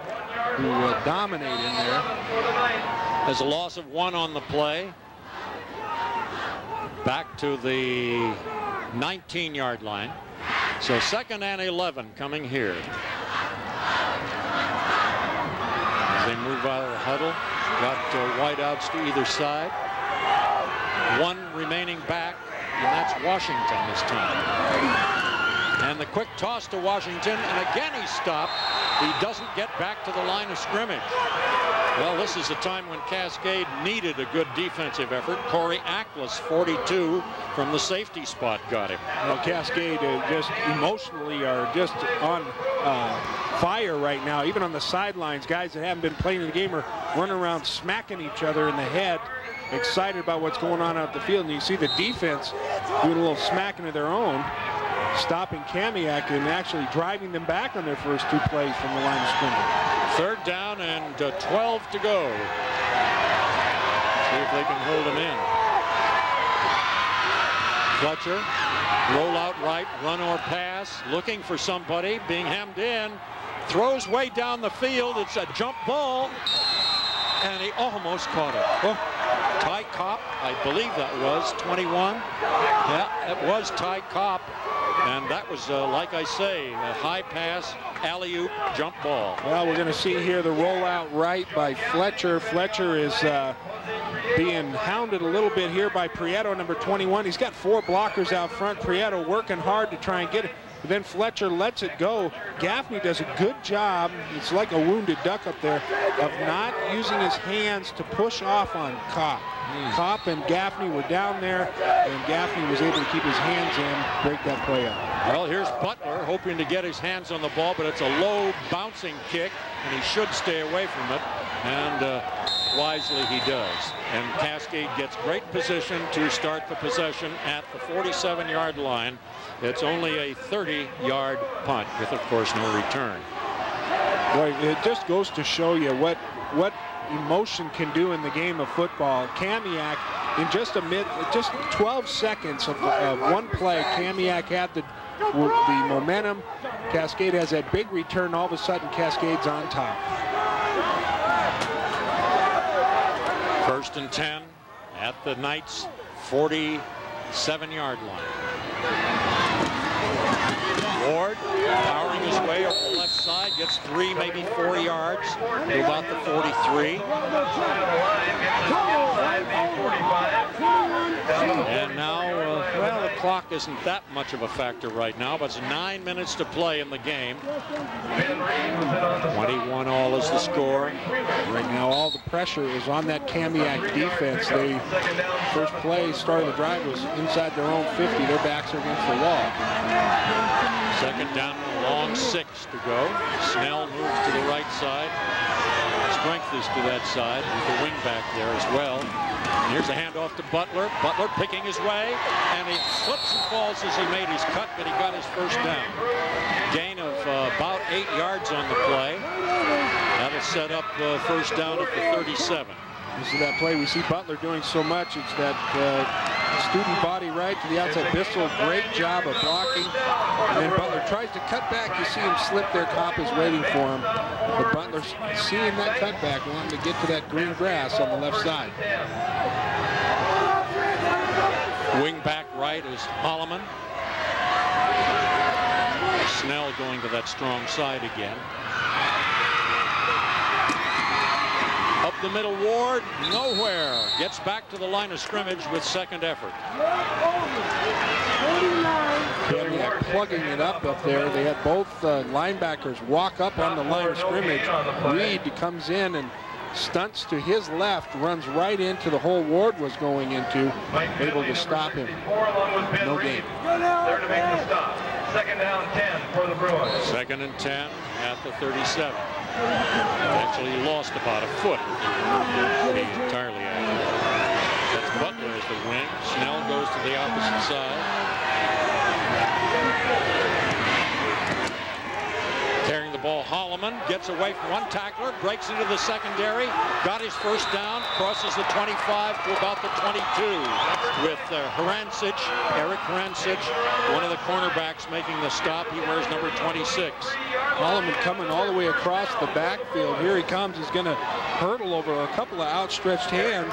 who dominate in there. There's a loss of 1 on the play. Back to the 19-yard line. So 2nd and 11 coming here. As they move out of the huddle, got wideouts to either side. 1 remaining back, and that's Washington this time. And the quick toss to Washington, and again he's stopped. He doesn't get back to the line of scrimmage. Well, this is a time when Cascade needed a good defensive effort. Corey Ackles, 42, from the safety spot got him. Well, Cascade just emotionally are just on fire right now. Even on the sidelines, guys that haven't been playing in the game are running around smacking each other in the head, excited about what's going on out the field. And you see the defense doing a little smacking of their own, stopping Kamiak and actually driving them back on their first 2 plays from the line of scrimmage. 3rd down and 12 to go. See if they can hold him in. Fletcher, roll out right, run or pass, looking for somebody, being hemmed in, throws way down the field. It's a jump ball, and he almost caught it. Oh. Ty Cobb, I believe that was 21. Yeah, it was Ty Cobb. And that was, like I say, a high pass, alley-oop, jump ball. Well, we're going to see here the rollout right by Fletcher. Fletcher is being hounded a little bit here by Prieto, number 21. He's got 4 blockers out front. Prieto working hard to try and get it. But then Fletcher lets it go. Gaffney does a good job. It's like a wounded duck up there of not using his hands to push off on Kopp. Kopp and Gaffney were down there, and Gaffney was able to keep his hands in, break that play up. Well, here's Butler hoping to get his hands on the ball, but it's a low bouncing kick, and he should stay away from it, and wisely he does. And Cascade gets great position to start the possession at the 47-yard line. It's only a 30-yard punt with, of course, no return. Boy, it just goes to show you what emotion can do in the game of football. Kamiak, in just 12 seconds of one play, Kamiak had the momentum. Cascade has that big return. All of a sudden, Cascade's on top. 1st and 10 at the Knights' 47-yard line. Ward powering his way over the left side, gets 3, maybe 4 yards to about the 43. And now, well, the clock isn't that much of a factor right now, but it's 9 minutes to play in the game. 21 all is the score. Right now, all the pressure is on that Kamiak defense. They first play, start of the drive was inside their own 50. Their backs are against the wall. 2nd down and a long 6 to go. Snell moves to the right side. Strength is to that side with the wing back there as well. Here's a handoff to Butler. Butler picking his way, and he slips and falls as he made his cut, but he got his first down. Gain of about 8 yards on the play. That'll set up first down at the 37. This is that play we see Butler doing so much. It's that student body right to the outside. Bissell, great job of blocking. And then Butler tries to cut back. You see him slip there. Kopp is waiting for him. But Butler, seeing that cutback, wanting to get to that green grass on the left side. Wing back right is Holloman. Snell going to that strong side again. Up the middle, Ward, nowhere. Gets back to the line of scrimmage with 2nd effort. Kamiak plugging it up there. They had both linebackers walk up on the line of scrimmage. Reed comes in and stunts to his left, runs right into the hole Ward was going into, able to stop him. No gain. There to make the stop. 2nd down 10 for the Bruins. 2nd and 10 at the 37. Actually, he lost about a foot. He entirely accurate. That's Butler as the wing. Snell goes to the opposite side. Carrying the ball, Holloman gets away from one tackler, breaks into the secondary, got his first down, crosses the 25 to about the 22 with Harancic, Eric Harancic, one of the cornerbacks making the stop. He wears number 26. Holloman coming all the way across the backfield. Here he comes. He's going to hurdle over a couple of outstretched hands.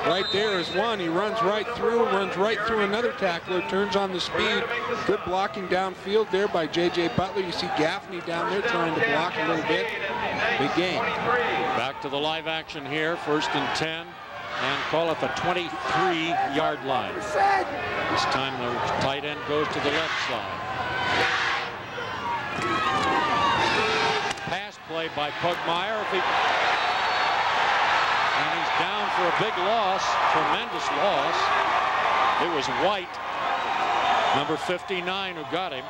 Right there is one. He runs right through another tackler, turns on the speed. Good blocking downfield there by J.J. Butler. You see Gaffney down there trying to block a little bit. Big game. Back to the live action here. 1st and 10. And call it the 23-yard line. This time the tight end goes to the left side. Pass play by Pugmire. And he's down for a big loss, tremendous loss. It was White, number 59, who got him.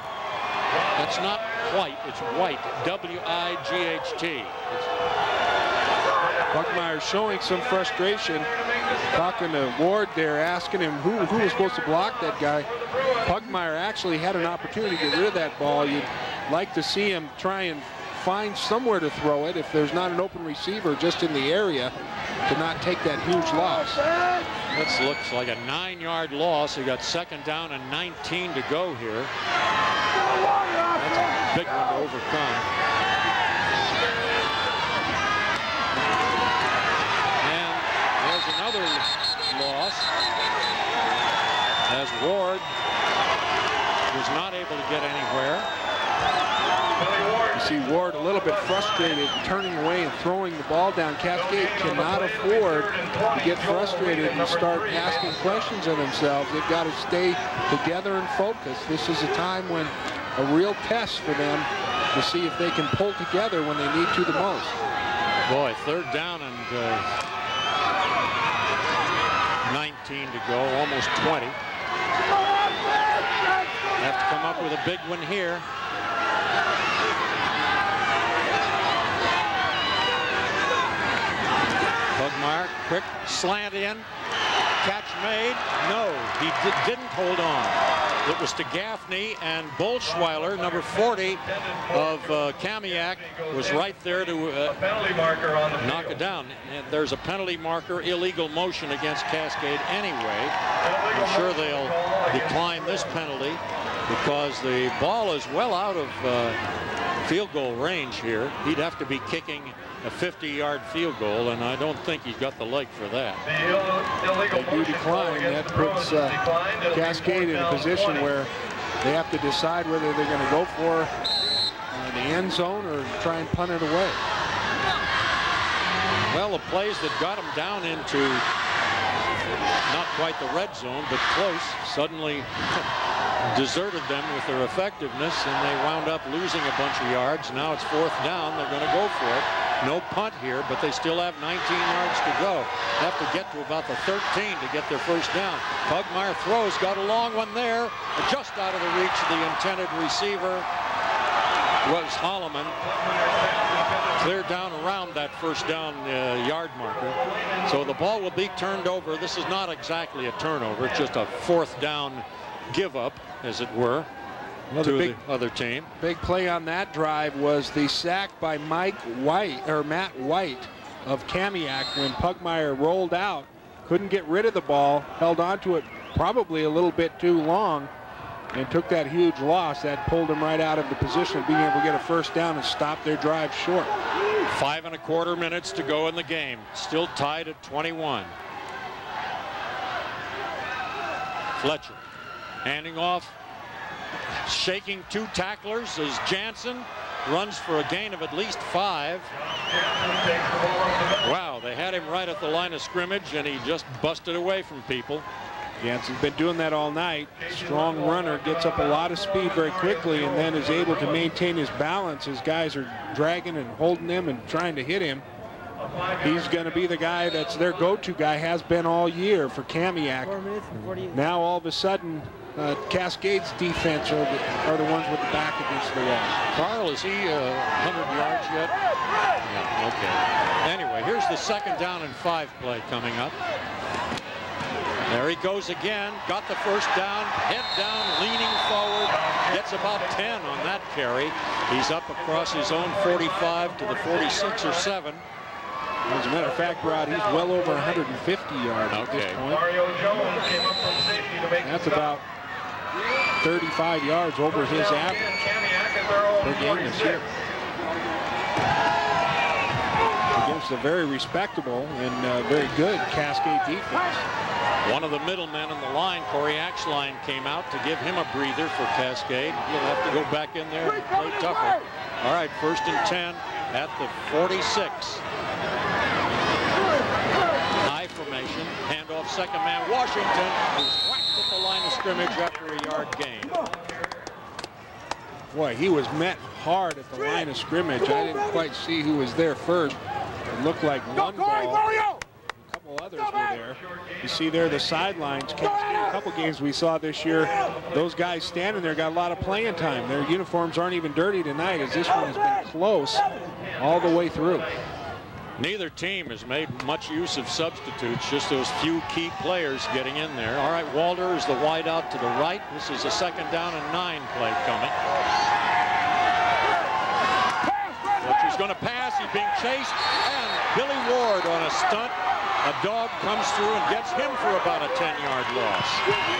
That's not White, it's White, W-I-G-H-T. Pugmire showing some frustration, talking to Ward there, asking him who was supposed to block that guy. Pugmire actually had an opportunity to get rid of that ball. You'd like to see him try and find somewhere to throw it if there's not an open receiver just in the area to not take that huge loss. This looks like a 9-yard loss. He got 2nd down and 19 to go here. That's a big one to overcome. And there's another loss as Ward was not able to bit frustrated, turning away and throwing the ball down. Cascade cannot afford to get frustrated and start asking questions of themselves. They've got to stay together and focused. This is a time when a real test for them to see if they can pull together when they need to the most. Boy, 3rd down and 19 to go, almost 20. Have to come up with a big one here. Pugmire, quick slant in. Catch made. No, he didn't hold on. It was to Gaffney, and Bolschweiler, number 40 of Kamiak, was right there to knock it down. And there's a penalty marker, illegal motion against Cascade anyway. I'm sure they'll decline this penalty because the ball is well out of field goal range here. He'd have to be kicking a 50-yard field goal, and I don't think he's got the leg for that. They do decline. That puts Cascade in a position where they have to decide whether they're going to go for the end zone or try and punt it away. Well, the plays that got him down into not quite the red zone, but close, suddenly deserted them with their effectiveness, and they wound up losing a bunch of yards. Now it's 4th down. They're going to go for it. No punt here, but they still have 19 yards to go. Have to get to about the 13 to get their 1st down. Pugmire throws, got a long one there, just out of the reach of the intended receiver was Holloman. Cleared down around that 1st down yard marker. So the ball will be turned over. This is not exactly a turnover, it's just a 4th down give up, as it were, to the other team. Big play on that drive was the sack by Matt White of Kamiak when Pugmire rolled out, couldn't get rid of the ball, held on to it probably a little bit too long, and took that huge loss. That pulled him right out of the position of being able to get a 1st down and stop their drive short. 5¼ minutes to go in the game. Still tied at 21. Fletcher handing off, shaking 2 tacklers as Jansen runs for a gain of at least 5. Wow, they had him right at the line of scrimmage, and he just busted away from people. Jansen's been doing that all night. Strong runner, gets up a lot of speed very quickly, and then is able to maintain his balance. His guys are dragging and holding him and trying to hit him. He's going to be the guy that's their go-to guy, has been all year for Kamiak. Now all of a sudden, Cascade's defense are the ones with the back against the wall. Carl, is he 100 yards yet? Yeah, okay. Anyway, here's the 2nd down and 5 play coming up. There he goes again, got the 1st down, head down, leaning forward, gets about 10 on that carry. He's up across his own 45 to the 46 or 7. As a matter of fact, Rod, he's well over 150 yards at this point. That's about 35 yards over his average per game this year. Against a very respectable and very good Cascade defense. One of the middlemen in the line, Corey Axline, came out to give him a breather for Cascade. He'll have to go back in there and play tougher. All right, 1st and 10 at the 46. High formation, handoff, 2nd man, Washington, who's whacked at the line of scrimmage after a yard gain. Boy, he was met hard at the line of scrimmage. I didn't quite see who was there first. It looked like one ball. A couple others were there. You see there the sidelines. A couple games we saw this year, those guys standing there got a lot of playing time. Their uniforms aren't even dirty tonight, as this one has been close all the way through. Neither team has made much use of substitutes, just those few key players getting in there. All right, Walter is the wide out to the right. This is a 2nd down and 9 play coming. Fletcher's going to pass. He's being chased, and Billy Ward on a stunt. A dog comes through and gets him for about a 10-yard loss.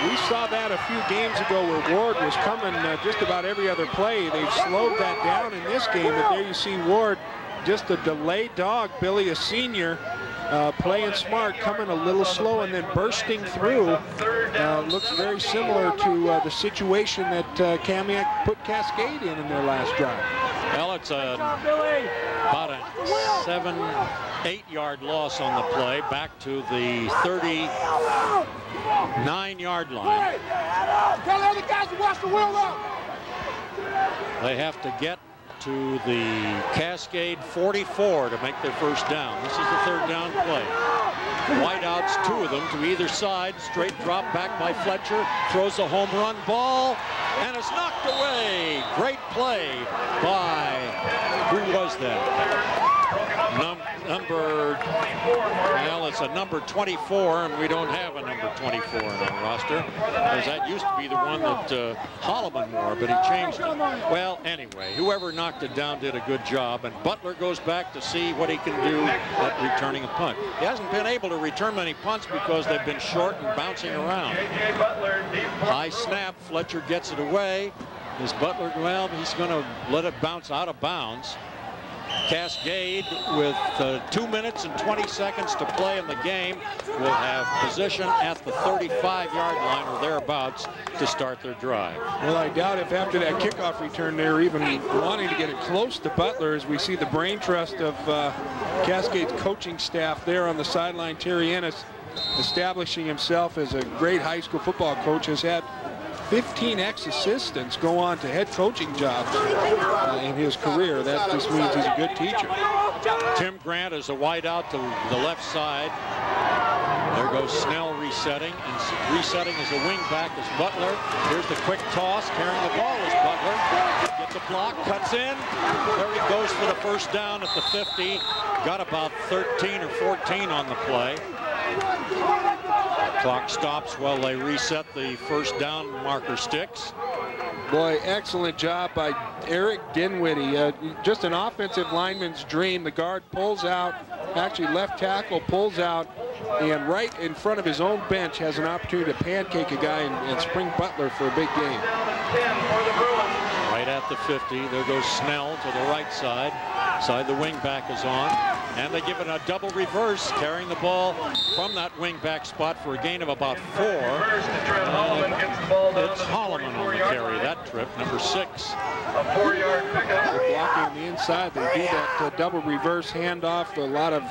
We saw that a few games ago where Ward was coming just about every other play. They've slowed that down in this game, but there you see Ward, just a delayed dog. Billy, a senior, playing smart, coming a little slow and then bursting through. Looks very similar to the situation that Kamiak put Cascade in their last drive. Well, it's about a 7-8 loss on the play, back to the 39-yard line. Tell the other guys to watch the wheel up. They have to get to the Cascade 44 to make their first down. This is the third down play. Wideouts, 2 of them to either side. Straight drop back by Fletcher. Throws a home run ball, and it's knocked away. Great play by, who was that? Well, it's a number 24, and we don't have a number 24 in our roster, because that used to be the one that Holloman wore, but he changed it. Well, anyway, whoever knocked it down did a good job, and Butler goes back to see what he can do at returning a punt. He hasn't been able to return many punts because they've been short and bouncing around. High snap, Fletcher gets it away. Is Butler, well, he's going to let it bounce out of bounds. Cascade, with 2 minutes and 20 seconds to play in the game, will have position at the 35-yard line or thereabouts to start their drive. Well, I doubt if after that kickoff return they're even wanting to get it close to Butler, as we see the brain trust of Cascade's coaching staff there on the sideline. Terry Ennis, establishing himself as a great high school football coach, has had 15 ex-assistants go on to head coaching jobs in his career. That just means he's a good teacher. Tim Grant is a wide out to the left side. There goes Snell resetting, and resetting as a wing back is Butler. Here's the quick toss. Carrying the ball is Butler. Gets a block, cuts in. There he goes for the first down at the 50. Got about 13 or 14 on the play. Clock stops while they reset the first down marker sticks. Boy, excellent job by Eric Dinwiddie. Just an offensive lineman's dream. The guard pulls out, actually left tackle pulls out, and right in front of his own bench has an opportunity to pancake a guy and spring Butler for a big game. Right at the 50, there goes Snell to the right side. Side the wing back is on, and they give it a double reverse, carrying the ball from that wing back spot for a gain of about 4. It's Holloman on the carry that trip, number 6. A 4-yard pickup. Blocking on the inside, they do that double reverse handoff, a lot of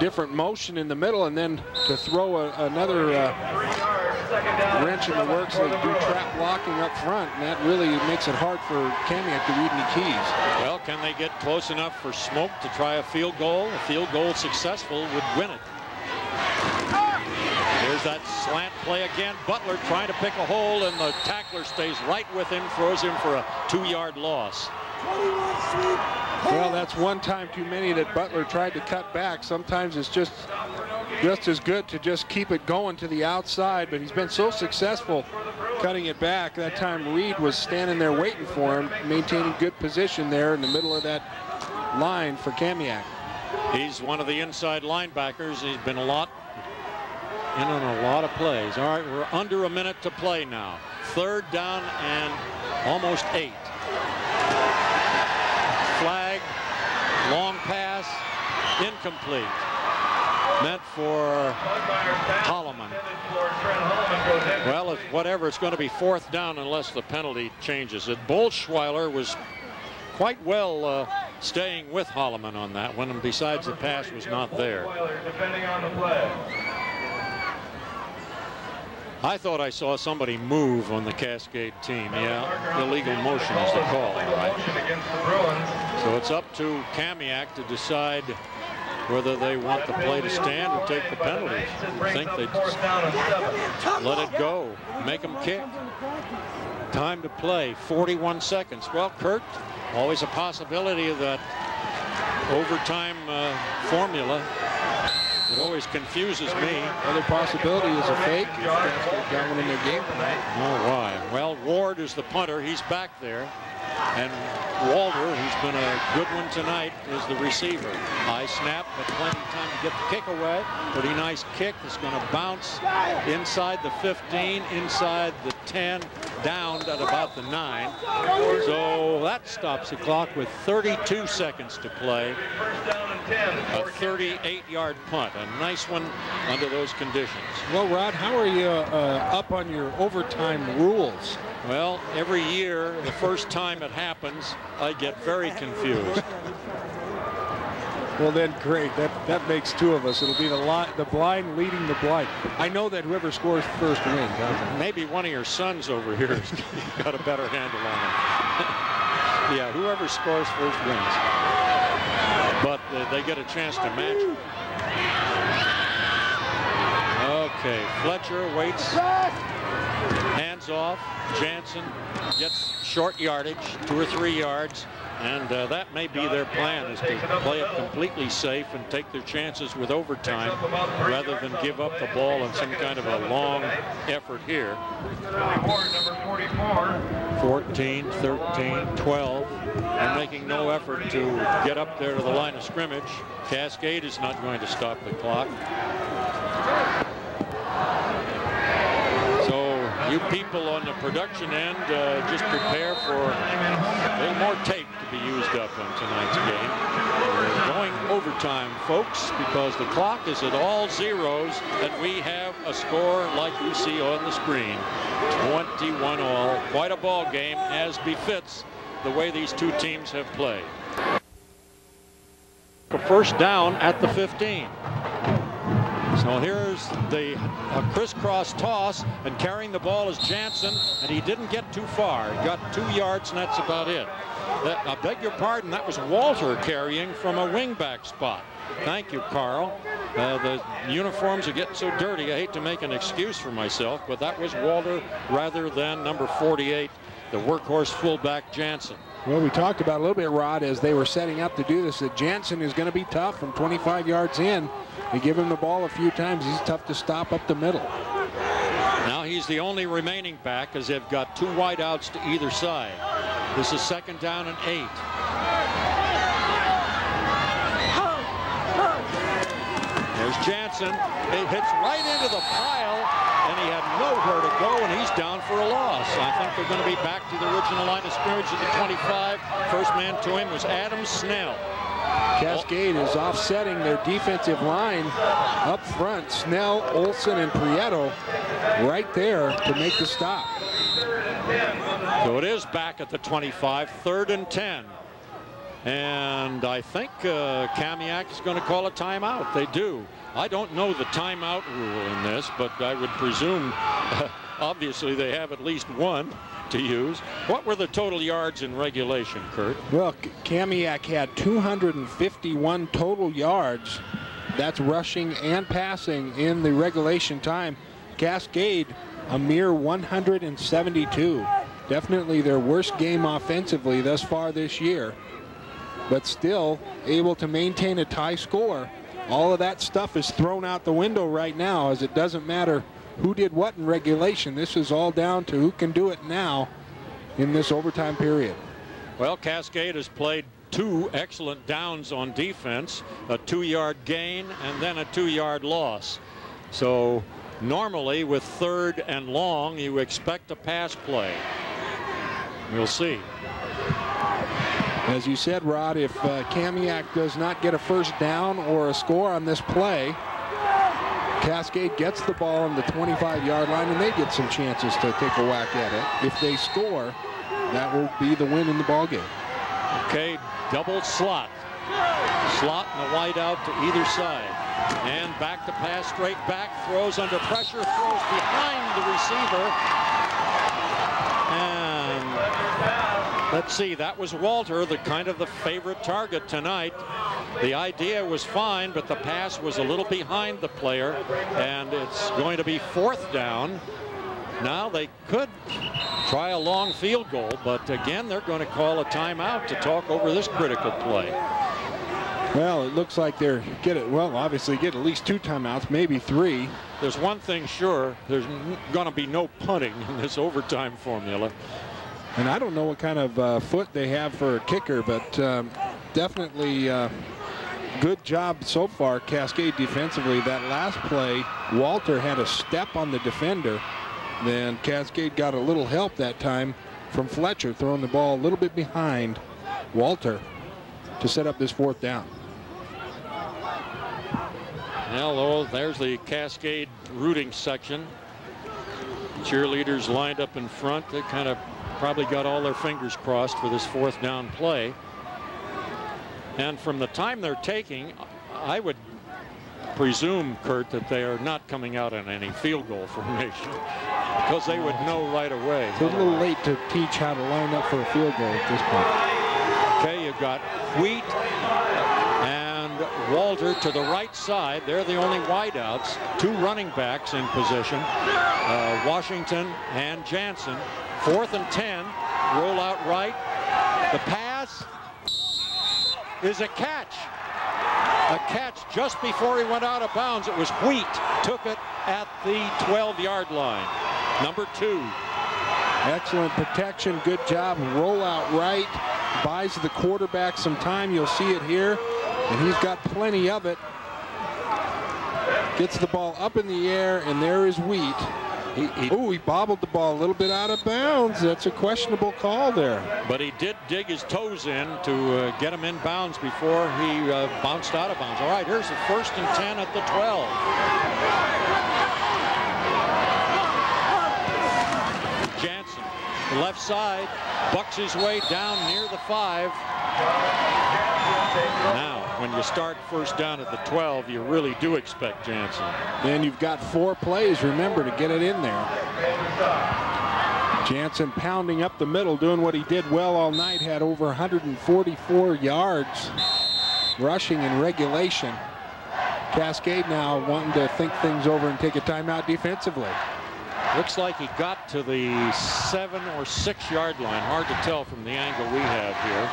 different motion in the middle, and then to throw another wrench in the works, they do trap blocking up front, and that really makes it hard for Kamiak to read any keys. Well, can they get close enough for Smoke to try a field goal? A field goal successful would win it. There's that slant play again. Butler trying to pick a hole, and the tackler stays right with him, throws him for a 2-yard loss. Well, that's one time too many that Butler tried to cut back. Sometimes it's just as good to just keep it going to the outside, but he's been so successful cutting it back. That time Reed was standing there waiting for him, maintaining good position there in the middle of that line for Kamiak. He's one of the inside linebackers. He's been in on a lot of plays. All right, we're under a minute to play now. Third down and almost 8. Flag, long pass, incomplete. Meant for Holloman. Well, whatever, it's going to be 4th down unless the penalty changes it. Bolschweiler was quite well staying with Holloman on that one, and besides the pass was not there. I thought I saw somebody move on the Cascade team. Yeah, illegal motion is the call, right? So it's up to Kamiak to decide whether they want the play to stand or take the penalty. I think they just let it go, make them kick. Time to play, 41 seconds. Well, Kurt, always a possibility of that overtime formula. It always confuses me. Other possibility is a fake. Got one in their game tonight. Oh, why? Well, Ward is the punter. He's back there. And Walter, who's been a good one tonight, is the receiver. High snap, but plenty of time to get the kick away. Pretty nice kick. It's going to bounce inside the 15, inside the 10, down at about the 9. So that stops the clock with 32 seconds to play. A 38-yard punt. A nice one under those conditions. Well, Rod, how are you up on your overtime rules? Well, every year, the first time it happens, I get very confused. Well, then, great. That makes two of us. It'll be the blind leading the blind. I know that whoever scores first wins. Maybe one of your sons over here has got a better handle on it. Yeah, whoever scores first wins. But they get a chance to match. Okay, Fletcher waits. Hands off. Jansen gets short yardage, 2 or 3 yards. And that may be their plan, is to play it completely safe and take their chances with overtime rather than give up the ball in some kind of a long effort here. 14, 13, 12. And making no effort to get up there to the line of scrimmage. Cascade is not going to stop the clock. You people on the production end just prepare for a little more tape to be used up on tonight's game. We're going overtime, folks, because the clock is at all zeros, and we have a score like you see on the screen. 21 all. Quite a ball game, as befits the way these two teams have played. A first down at the 15. So here's the crisscross toss, and carrying the ball is Jansen, and he didn't get too far. He got 2 yards, and that's about it. I beg your pardon, that was Walter carrying from a wingback spot. Thank you, Carl. The uniforms are getting so dirty, I hate to make an excuse for myself, but that was Walter rather than number 48, the workhorse fullback Jansen. Well, we talked about a little bit, Rod, as they were setting up to do this, that Jansen is going to be tough from 25 yards in. They give him the ball a few times. He's tough to stop up the middle. Now he's the only remaining back, as they've got 2 wideouts to either side. This is 2nd down and 8. There's Jansen. It hits right into the pile, and he had nowhere to go, and he's down for a loss. I think they're going to be back to the original line of scrimmage at the 25. First man to him was Adam Snell. Cascade is offsetting their defensive line up front. Snell, Olsen, and Prieto right there to make the stop. So it is back at the 25, 3rd and 10. And I think Kamiak is going to call a timeout. They do. I don't know the timeout rule in this, but I would presume obviously they have at least one to use. What were the total yards in regulation, Kurt? Well, Kamiak had 251 total yards. That's rushing and passing in the regulation time. Cascade, a mere 172. Definitely their worst game offensively thus far this year, but still able to maintain a tie score. All of that stuff is thrown out the window right now, as it doesn't matter who did what in regulation. This is all down to who can do it now in this overtime period. Well, Cascade has played 2 excellent downs on defense, a 2-yard gain and then a 2-yard loss. So normally with 3rd and long, you expect a pass play. We'll see. As you said, Rod, if Kamiak does not get a first down or a score on this play, Cascade gets the ball on the 25-yard line, and they get some chances to take a whack at it. If they score, that will be the win in the ballgame. Okay, double slot. Slot and a wide out to either side. And back to pass, straight back, throws under pressure, throws behind the receiver. And let's see, that was Walter, the kind of the favorite target tonight. The idea was fine, but the pass was a little behind the player, and it's going to be 4th down. Now they could try a long field goal, but again, they're going to call a timeout to talk over this critical play. Well, it looks like they're obviously get at least 2 timeouts, maybe 3. There's one thing sure, there's going to be no punting in this overtime formula. And I don't know what kind of foot they have for a kicker, but definitely good job so far, Cascade defensively. That last play, Walter had a step on the defender. Then Cascade got a little help that time from Fletcher, throwing the ball a little bit behind Walter to set up this 4th down. Hello, there's the Cascade rooting section. cheerleaders lined up in front. They kind of probably got all their fingers crossed for this 4th down play. And from the time they're taking, I would presume, Kurt, that they are not coming out in any field goal formation, because they would know right away. It's a little late to teach how to line up for a field goal at this point. Okay, you've got Wheat and Walter to the right side. They're the only wideouts. 2 running backs in position, Washington and Jansen. 4th and 10, roll out right. The pass is a catch. A catch just before he went out of bounds. It was Wheat, took it at the 12-yard line. Number 2. Excellent protection, good job. Roll out right, buys the quarterback some time. You'll see it here, and he's got plenty of it. Gets the ball up in the air, and there is Wheat. He bobbled the ball a little bit out of bounds. That's a questionable call there. But he did dig his toes in to get him in bounds before he bounced out of bounds. All right, here's the 1st and 10 at the 12. Jansen, the left side, bucks his way down near the 5. Now, when you start 1st down at the 12, you really do expect Jansen. And you've got 4 plays, remember, to get it in there. Jansen pounding up the middle, doing what he did well all night, had over 144 yards rushing in regulation. Cascade now wanting to think things over and take a timeout defensively. Looks like he got to the 7 or 6 yard line. Hard to tell from the angle we have here.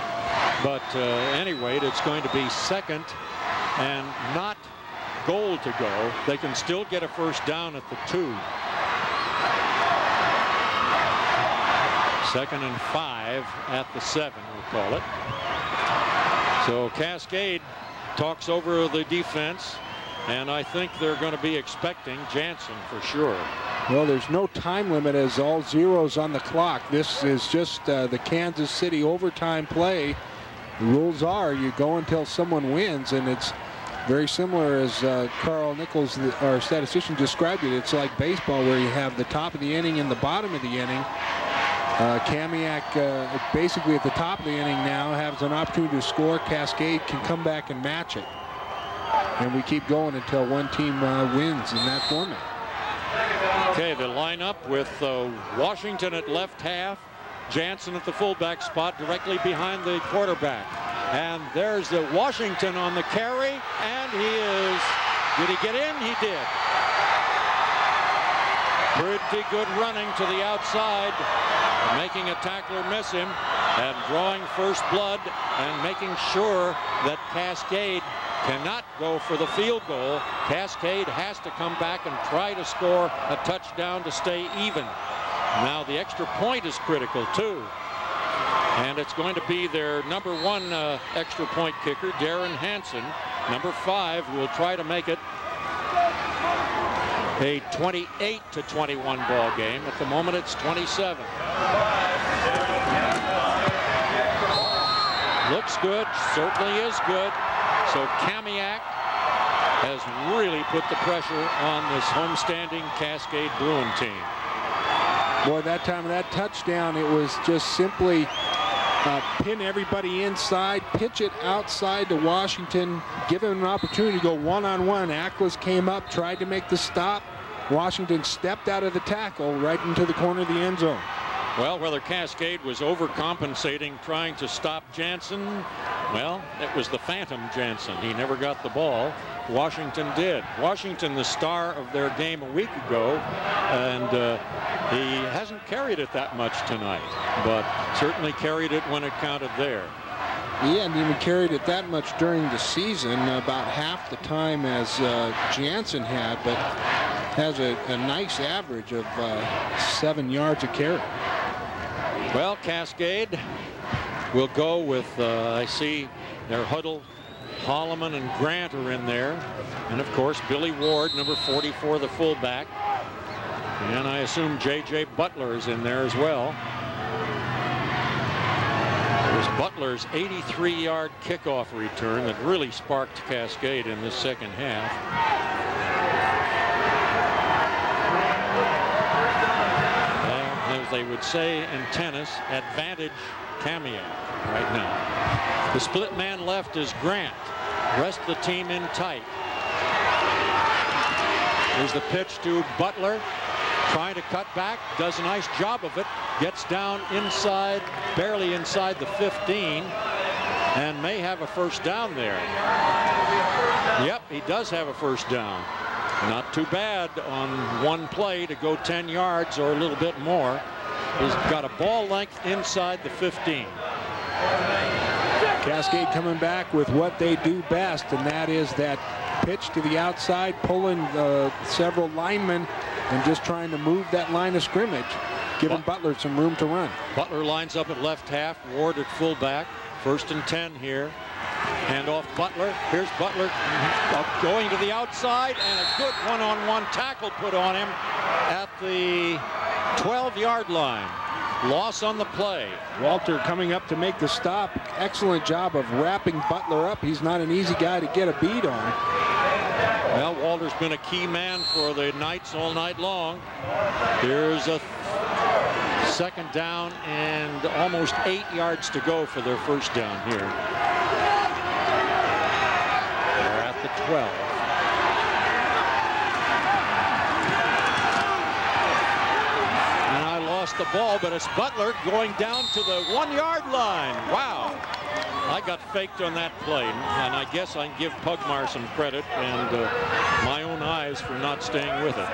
But anyway, it's going to be 2nd and not goal to go. They can still get a 1st down at the 2. 2nd and 5 at the 7, we'll call it. So Cascade talks over the defense, and I think they're going to be expecting Jansen for sure. Well, there's no time limit as all zeros on the clock. This is just the Kansas City overtime play. The rules are you go until someone wins, and it's very similar as Carl Nichols, our statistician, described it. It's like baseball where you have the top of the inning and the bottom of the inning. Kamiak basically at the top of the inning now has an opportunity to score. Cascade can come back and match it. And we keep going until one team wins in that format. Okay, the lineup with Washington at left half, Jansen at the fullback spot directly behind the quarterback. And there's the Washington on the carry, and did he get in? He did. Pretty good running to the outside, making a tackler miss him, and drawing first blood and making sure that Cascade cannot go for the field goal. Cascade has to come back and try to score a touchdown to stay even. Now the extra point is critical too. And it's going to be their number 1 extra point kicker, Darren Hansen. Number 5 will try to make it a 28-21 ball game. At the moment it's 27. Looks good, certainly is good. So Kamiak has really put the pressure on this homestanding Cascade Bruin team. Boy, that time of that touchdown, it was just simply pin everybody inside, pitch it outside to Washington, give him an opportunity to go one-on-one. Ackles came up, tried to make the stop. Washington stepped out of the tackle right into the corner of the end zone. Well, whether Cascade was overcompensating trying to stop Jansen, well, it was the phantom Jansen. He never got the ball. Washington did. Washington, the star of their game a week ago, and he hasn't carried it that much tonight, but certainly carried it when it counted there. He hadn't even carried it that much during the season, about half the time as Jansen had, but has a nice average of 7 yards a carry. Well, Cascade will go with, I see their huddle, Holloman and Grant are in there. And of course, Billy Ward, number 44, the fullback. And I assume J.J. Butler is in there as well. There's Butler's 83-yard kickoff return that really sparked Cascade in this second half. as they would say in tennis, advantage Kamiak right now. The split man left is Grant. Rest of the team in tight. Here's the pitch to Butler. Trying to cut back, does a nice job of it, gets down inside, barely inside the 15, and may have a first down there. Yep, he does have a first down. Not too bad on one play to go 10 yards or a little bit more. He's got a ball length inside the 15. Cascade coming back with what they do best, and that is that pitch to the outside, pulling several linemen and just trying to move that line of scrimmage, giving Butler some room to run. Butler lines up at left half, Ward at fullback. 1st and 10 here. Hand off Butler. Here's Butler going to the outside, and a good one-on-one tackle put on him at the 12-yard line. Loss on the play. Walter coming up to make the stop. Excellent job of wrapping Butler up. He's not an easy guy to get a beat on. Well, Walter's been a key man for the Knights all night long. Here's a 2nd down and almost 8 yards to go for their first down here. They're at the 12. And I lost the ball, but it's Butler going down to the 1-yard line. Wow. I got faked on that play, and I guess I can give Pugmire some credit and my own eyes for not staying with it.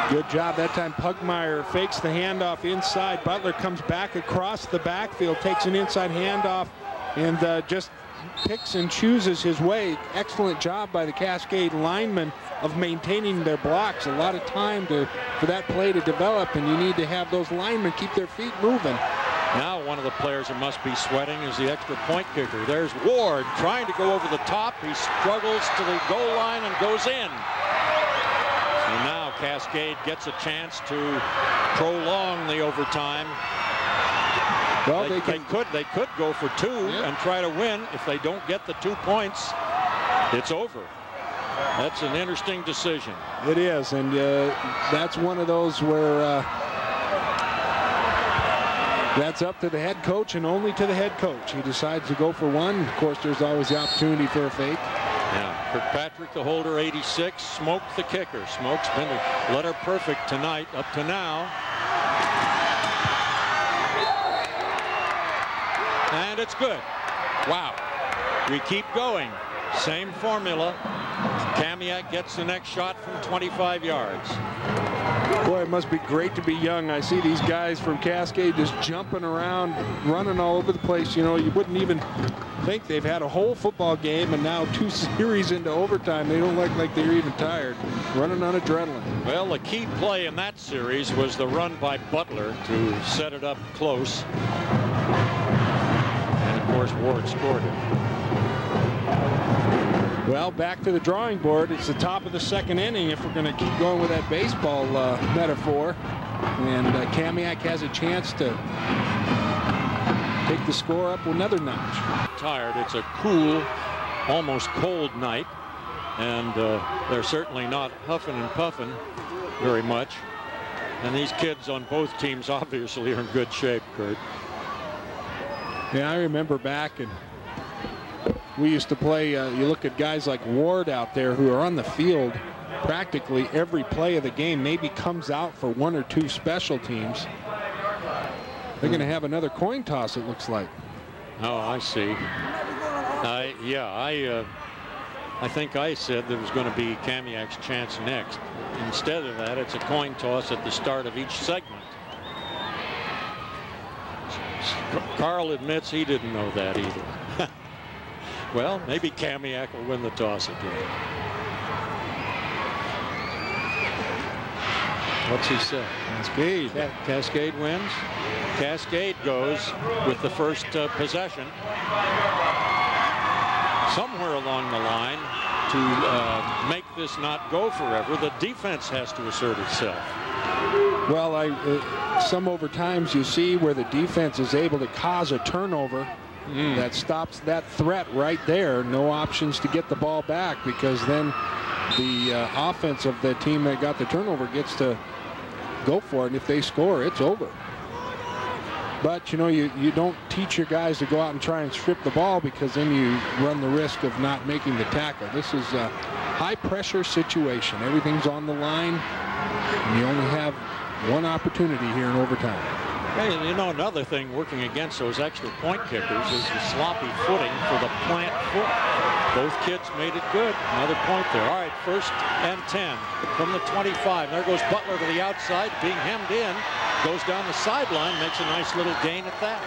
Good job that time. Pugmire fakes the handoff inside. Butler comes back across the backfield, takes an inside handoff, and just picks and chooses his way. Excellent job by the Cascade linemen of maintaining their blocks. A lot of time for that play to develop, and you need to have those linemen keep their feet moving. Now one of the players that must be sweating is the extra point kicker. There's Ward trying to go over the top. He struggles to the goal line and goes in. So now Cascade gets a chance to prolong the overtime. Well, they could go for 2 and try to win. If they don't get the 2 points, it's over. That's an interesting decision. It is, and that's one of those where that's up to the head coach and only to the head coach. He decides to go for 1. Of course, there's always the opportunity for a fake. Yeah, Kirkpatrick, the holder, 86, Smoke the kicker. Smoke's been a letter perfect tonight up to now. And it's good. Wow. We keep going. Same formula. Kamiak gets the next shot from 25 yards. Boy, it must be great to be young. I see these guys from Cascade just jumping around, running all over the place. You know, you wouldn't even think they've had a whole football game, and now 2 series into overtime. They don't look like they're even tired. Running on adrenaline. Well, the key play in that series was the run by Butler to set it up close. And, of course, Ward scored it. Well, back to the drawing board. It's the top of the 2nd inning if we're going to keep going with that baseball metaphor. And Kamiak has a chance to take the score up another notch. Tired. It's a cool, almost cold night. And they're certainly not huffing and puffing very much. And these kids on both teams obviously are in good shape, Kurt. Yeah, I remember back, and we used to play, you look at guys like Ward out there who are on the field practically every play of the game, maybe comes out for 1 or 2 special teams. They're going to have another coin toss, it looks like. Oh, I see. I think I said there was going to be Kamiak's chance next. Instead of that, it's a coin toss at the start of each segment. Carl admits he didn't know that either. Well, maybe Kamiak will win the toss again. What's he say? Cascade. Cascade wins. Cascade goes with the first possession. Somewhere along the line, to make this not go forever, the defense has to assert itself. Well, some overtimes you see where the defense is able to cause a turnover that stops that threat right there. No options to get the ball back, because then the offense of the team that got the turnover gets to go for it, and if they score, it's over. But, you know, you don't teach your guys to go out and try and strip the ball, because then you run the risk of not making the tackle. This is a high-pressure situation. Everything's on the line, and you only have one opportunity here in overtime. Hey, you know, another thing working against those extra point kickers is the sloppy footing for the plant foot. Both kids made it good. Another point there. All right, 1st and 10 from the 25. There goes Butler to the outside, being hemmed in. Goes down the sideline, makes a nice little gain at that.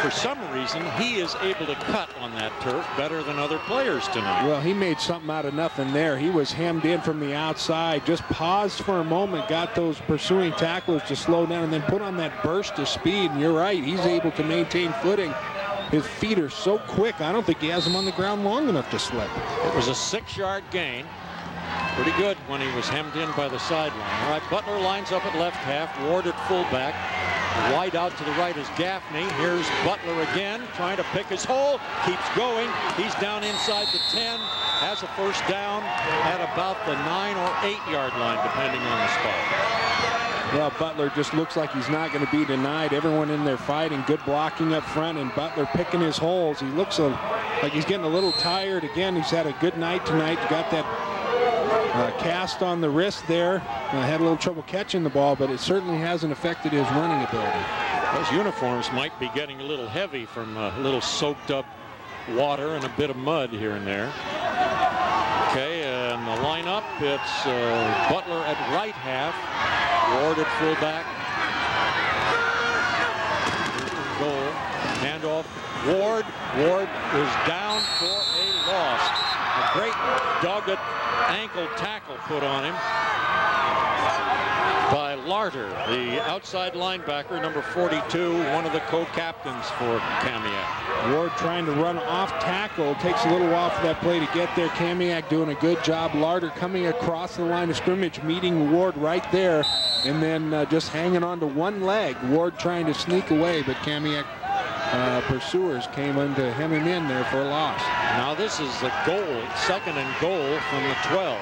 For some reason, he is able to cut on that turf better than other players tonight. Well, he made something out of nothing there. He was hemmed in from the outside, just paused for a moment, got those pursuing tacklers to slow down, and then put on that burst of speed. And you're right, he's able to maintain footing. His feet are so quick, I don't think he has them on the ground long enough to slip. It was a 6-yard gain. Pretty good when he was hemmed in by the sideline. All right, Butler lines up at left half, Ward at fullback. Wide out to the right is Gaffney. Here's Butler again, trying to pick his hole. Keeps going. He's down inside the 10. Has a first down at about the 9 or 8-yard line, depending on the spot. Well, Butler just looks like he's not going to be denied. Everyone in there fighting, good blocking up front, and Butler picking his holes. He looks like he's getting a little tired. Again, he's had a good night tonight. Got that cast on the wrist there. Had a little trouble catching the ball, but it certainly hasn't affected his running ability. Those uniforms might be getting a little heavy from a little soaked up water and a bit of mud here and there. Okay, and the lineup, it's Butler at right half, Ward at fullback. Goal, handoff, Ward. Ward is down for a loss. A great dogged ankle tackle put on him by Larter, the outside linebacker, number 42, one of the co-captains for Kamiak. Ward trying to run off tackle, takes a little while for that play to get there. Kamiak doing a good job. Larter coming across the line of scrimmage, meeting Ward right there, and then just hanging on to one leg. Ward trying to sneak away, but Kamiak pursuers came in to hem him in there for a loss. Now this is the goal, 2nd and goal from the 12.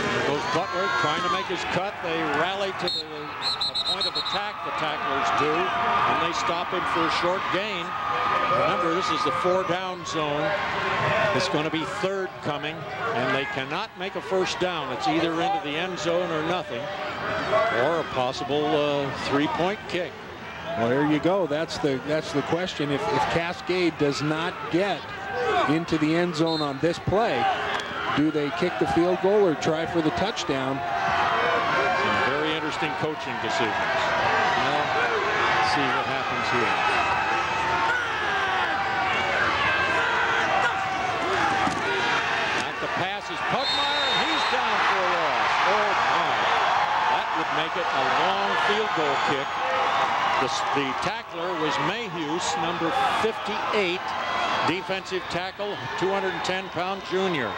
There goes Butler trying to make his cut. They rally to the point of attack, the tacklers do, and they stop him for a short gain. Remember, this is the 4-down zone. It's going to be 3rd coming, and they cannot make a first down. It's either into the end zone or nothing, or a possible 3-point kick. Well, there you go. That's the question. If Cascade does not get into the end zone on this play, do they kick the field goal or try for the touchdown? Some very interesting coaching decisions. Well, let's see what happens here. Pass is Pugmire, and he's down for a loss. Oh my. That would make it a long field goal kick. The tackler was Mayhews, number 58, defensive tackle, 210-pound junior.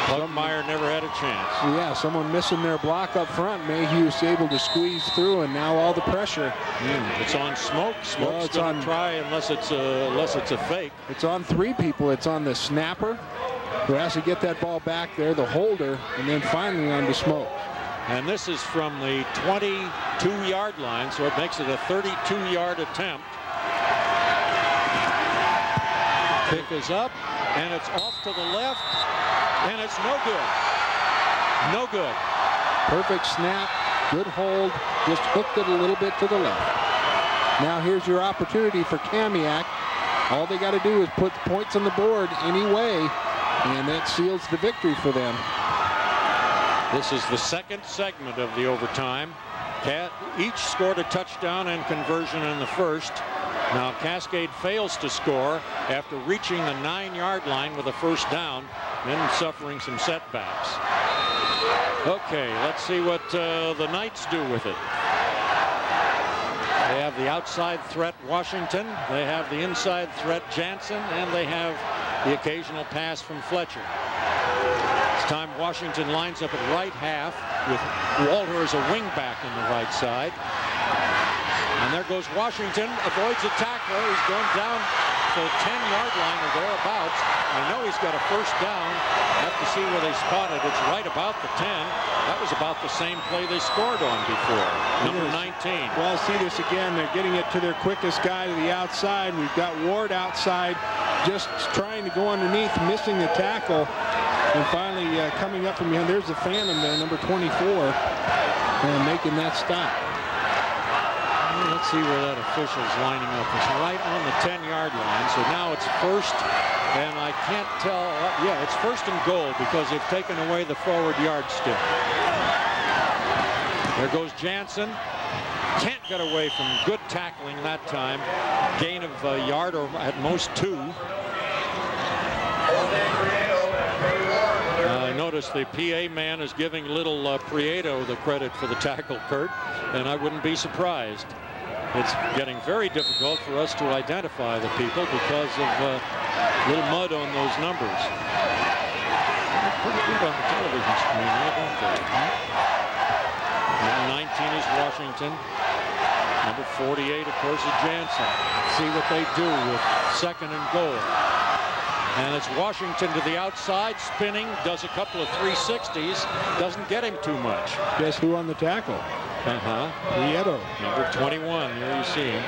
Pugmire never had a chance. Yeah, someone missing their block up front. Mayhews able to squeeze through, and now all the pressure. It's on Smoke. Smoke's going to try unless it's a fake. It's on 3 people. It's on the snapper, who has to get that ball back there, the holder, and then finally on to Smoke. And this is from the 22-yard line, so it makes it a 32-yard attempt. Pick is up, and it's off to the left, and it's no good. No good. Perfect snap, good hold, just hooked it a little bit to the left. Now here's your opportunity for Kamiak. All they got to do is put points on the board anyway, and that seals the victory for them. This is the 2nd segment of the overtime. Each scored a touchdown and conversion in the 1st. Now Cascade fails to score after reaching the 9-yard line with a first down, then suffering some setbacks. Okay, let's see what the Knights do with it. They have the outside threat Washington, they have the inside threat Jansen, and they have the occasional pass from Fletcher. This time Washington lines up at right half with Walter as a wingback on the right side. And there goes Washington, avoids a tackler. He's going down the 10-yard line or thereabouts. I know he's got a first down. I have to see where they spot it. It's right about the 10. That was about the same play they scored on before. Number 19. Well, see this again. They're getting it to their quickest guy to the outside. We've got Ward outside, just trying to go underneath, missing the tackle, and finally coming up from behind. There's the Phantom there, number 24, and making that stop. Well, let's see where that official's lining up. It's right on the 10-yard line. So now it's first, and I can't tell. Yeah, it's first and goal because they've taken away the forward yardstick. There goes Jansen. Can't get away from good tackling that time. Gain of a yard or at most 2. I noticed the PA man is giving little Prieto the credit for the tackle, Kurt, and I wouldn't be surprised. It's getting very difficult for us to identify the people because of little mud on those numbers. They're pretty good on the television screen, don't they? Number 19 is Washington. Number 48, of course, is Jansen. See what they do with second and goal. And it's Washington to the outside, spinning, does a couple of 360s, doesn't get him too much. Guess who on the tackle? Prieto. Number 21, there you see him.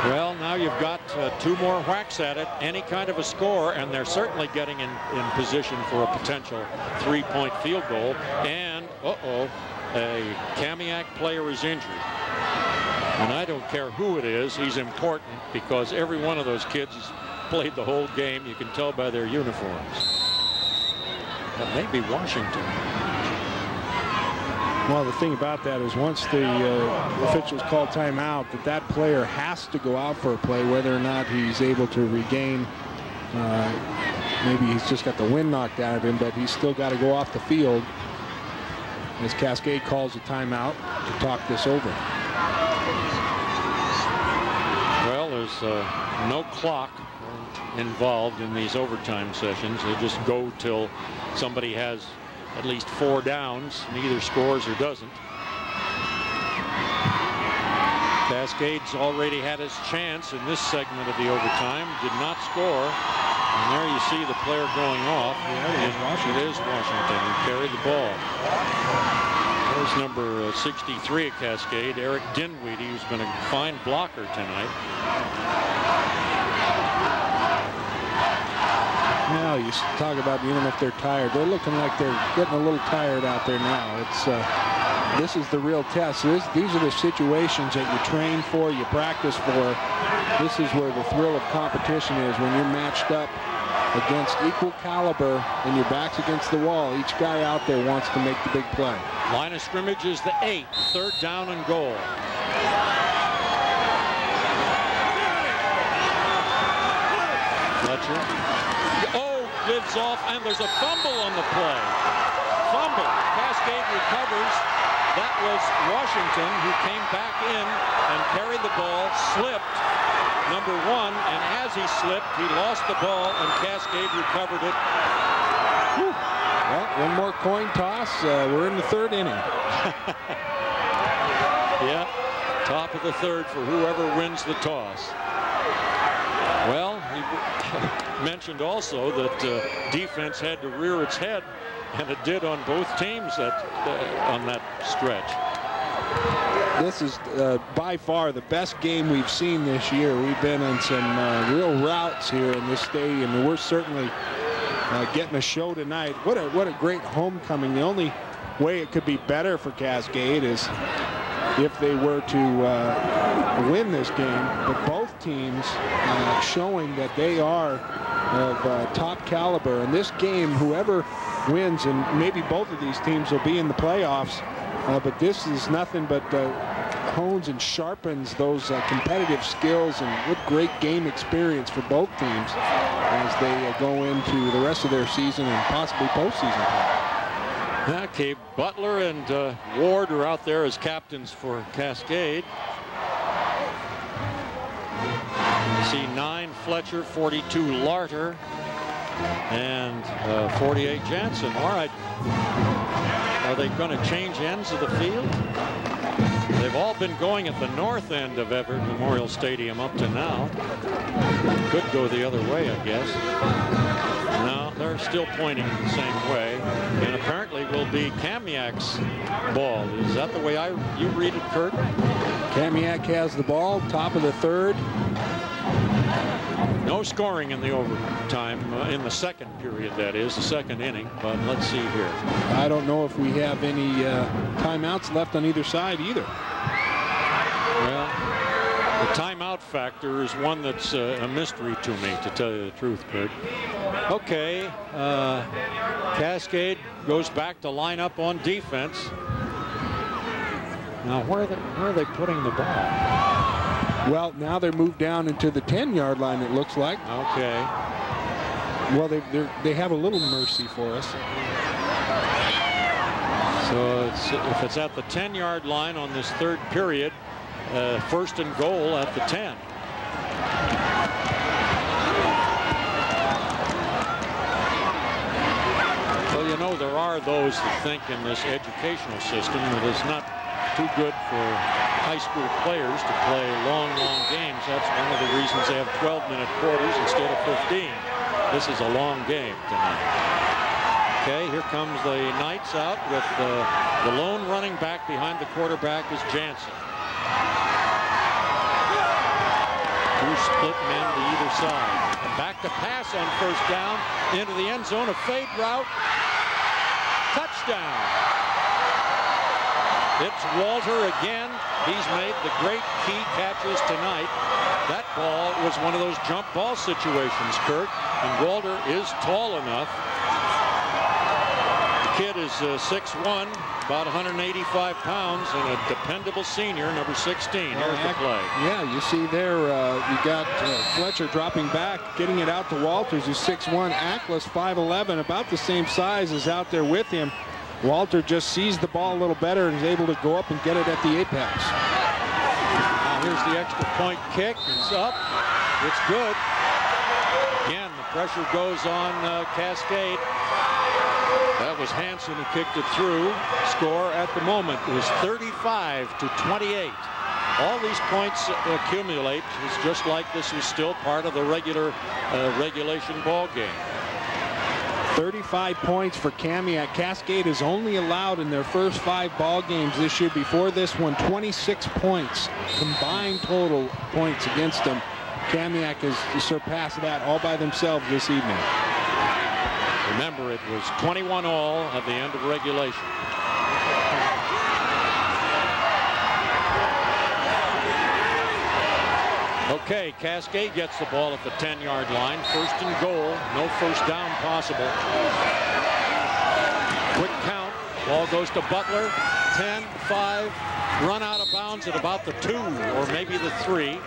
Well, now you've got 2 more whacks at it, any kind of a score, and they're certainly getting in position for a potential 3-point field goal. And, a Kamiak player is injured. And I don't care who it is, he's important because every one of those kids has played the whole game. You can tell by their uniforms. But maybe Washington. Well, the thing about that is once the officials call timeout, that player has to go out for a play, whether or not he's able to regain. Maybe he's just got the wind knocked out of him, but he's still got to go off the field as Cascade calls a timeout to talk this over. Well, there's no clock involved in these overtime sessions. They just go till somebody has at least 4 downs, neither scores or doesn't. Cascade's already had his chance in this segment of the overtime, did not score. And there you see the player going off. Yeah, it is Washington who carried the ball. There's number 63 at Cascade, Eric Dinwiddie, who's been a fine blocker tonight. Well, you talk about even if they're tired, they're looking like they're getting a little tired out there now. It's this is the real test. These are the situations that you train for, you practice for. This is where the thrill of competition is, when you're matched up against equal caliber and your back's against the wall. Each guy out there wants to make the big play. Line of scrimmage is the 8, 3rd down and goal. Fletcher. Gives off, and there's a fumble on the play. Fumble. Cascade recovers. That was Washington, who came back in and carried the ball, slipped, number 1, and as he slipped, he lost the ball, and Cascade recovered it. Whew. Well, one more coin toss. We're in the 3rd inning. Yeah, top of the 3rd for whoever wins the toss. Well, he mentioned also that defense had to rear its head, and it did on both teams on that stretch. This is by far the best game we've seen this year. We've been on some real routes here in this stadium, and we're certainly getting a show tonight. What a great homecoming. The only way it could be better for Cascade is if they were to win this game, but both teams showing that they are of top caliber. In this game, whoever wins, and maybe both of these teams will be in the playoffs, but this is nothing but hones and sharpens those competitive skills, and what great game experience for both teams as they go into the rest of their season and possibly postseason play. Okay, Butler and Ward are out there as captains for Cascade. You see 9 Fletcher, 42 Larter, and 48 Jansen. All right. Are they going to change ends of the field? They've all been going at the north end of Everett Memorial Stadium up to now. Could go the other way, I guess. No, they're still pointing the same way, and apparently will be Kamiak's ball. Is that the way you read it, Kurt? Kamiak has the ball, top of the third. No scoring in the overtime, in the second period, that is, the second inning, but let's see here. I don't know if we have any timeouts left on either side either. Well, the timeout factor is one that's a mystery to me, to tell you the truth, Kurt. Okay, Cascade goes back to line up on defense. Now, where are they putting the ball? Well, now they're moved down into the 10-yard line, it looks like. Okay. Well, they have a little mercy for us. So if it's at the 10-yard line on this third period, first and goal at the 10. Well, you know, there are those that think in this educational system that it's not too good for high school players to play long games. That's one of the reasons they have 12-minute quarters instead of 15. This is a long game tonight. Okay, here comes the Knights out with the lone running back behind the quarterback is Jansen. Two split men to either side. Back to pass on first down into the end zone, a fade route. Touchdown. It's Walter again. He's made the great key catches tonight. That ball was one of those jump ball situations, Kurt, and Walter is tall enough. The kid is 6'1", about 185 pounds, and a dependable senior, number 16. Here's the play. Yeah, you see there, you got Fletcher dropping back, getting it out to Walters, who's 6'1". Ackles, 5'11", about the same size, is out there with him. Walter just sees the ball a little better and is able to go up and get it at the apex. Now here's the extra point kick. It's up. It's good. Again, the pressure goes on Cascade. That was Hansen who kicked it through. Score at the moment is 35-28. All these points accumulate. It's just like this was still part of the regulation ball game. 35 points for Kamiak. Cascade is only allowed in their first 5 ball games this year. Before this one, 26 points combined total points against them. Kamiak has surpassed that all by themselves this evening. Remember, it was 21-all at the end of regulation. Okay, Cascade gets the ball at the 10-yard line. First and goal. No first down possible. Quick count. Ball goes to Butler. 10, 5. Run out of bounds at about the 2 or maybe the 3.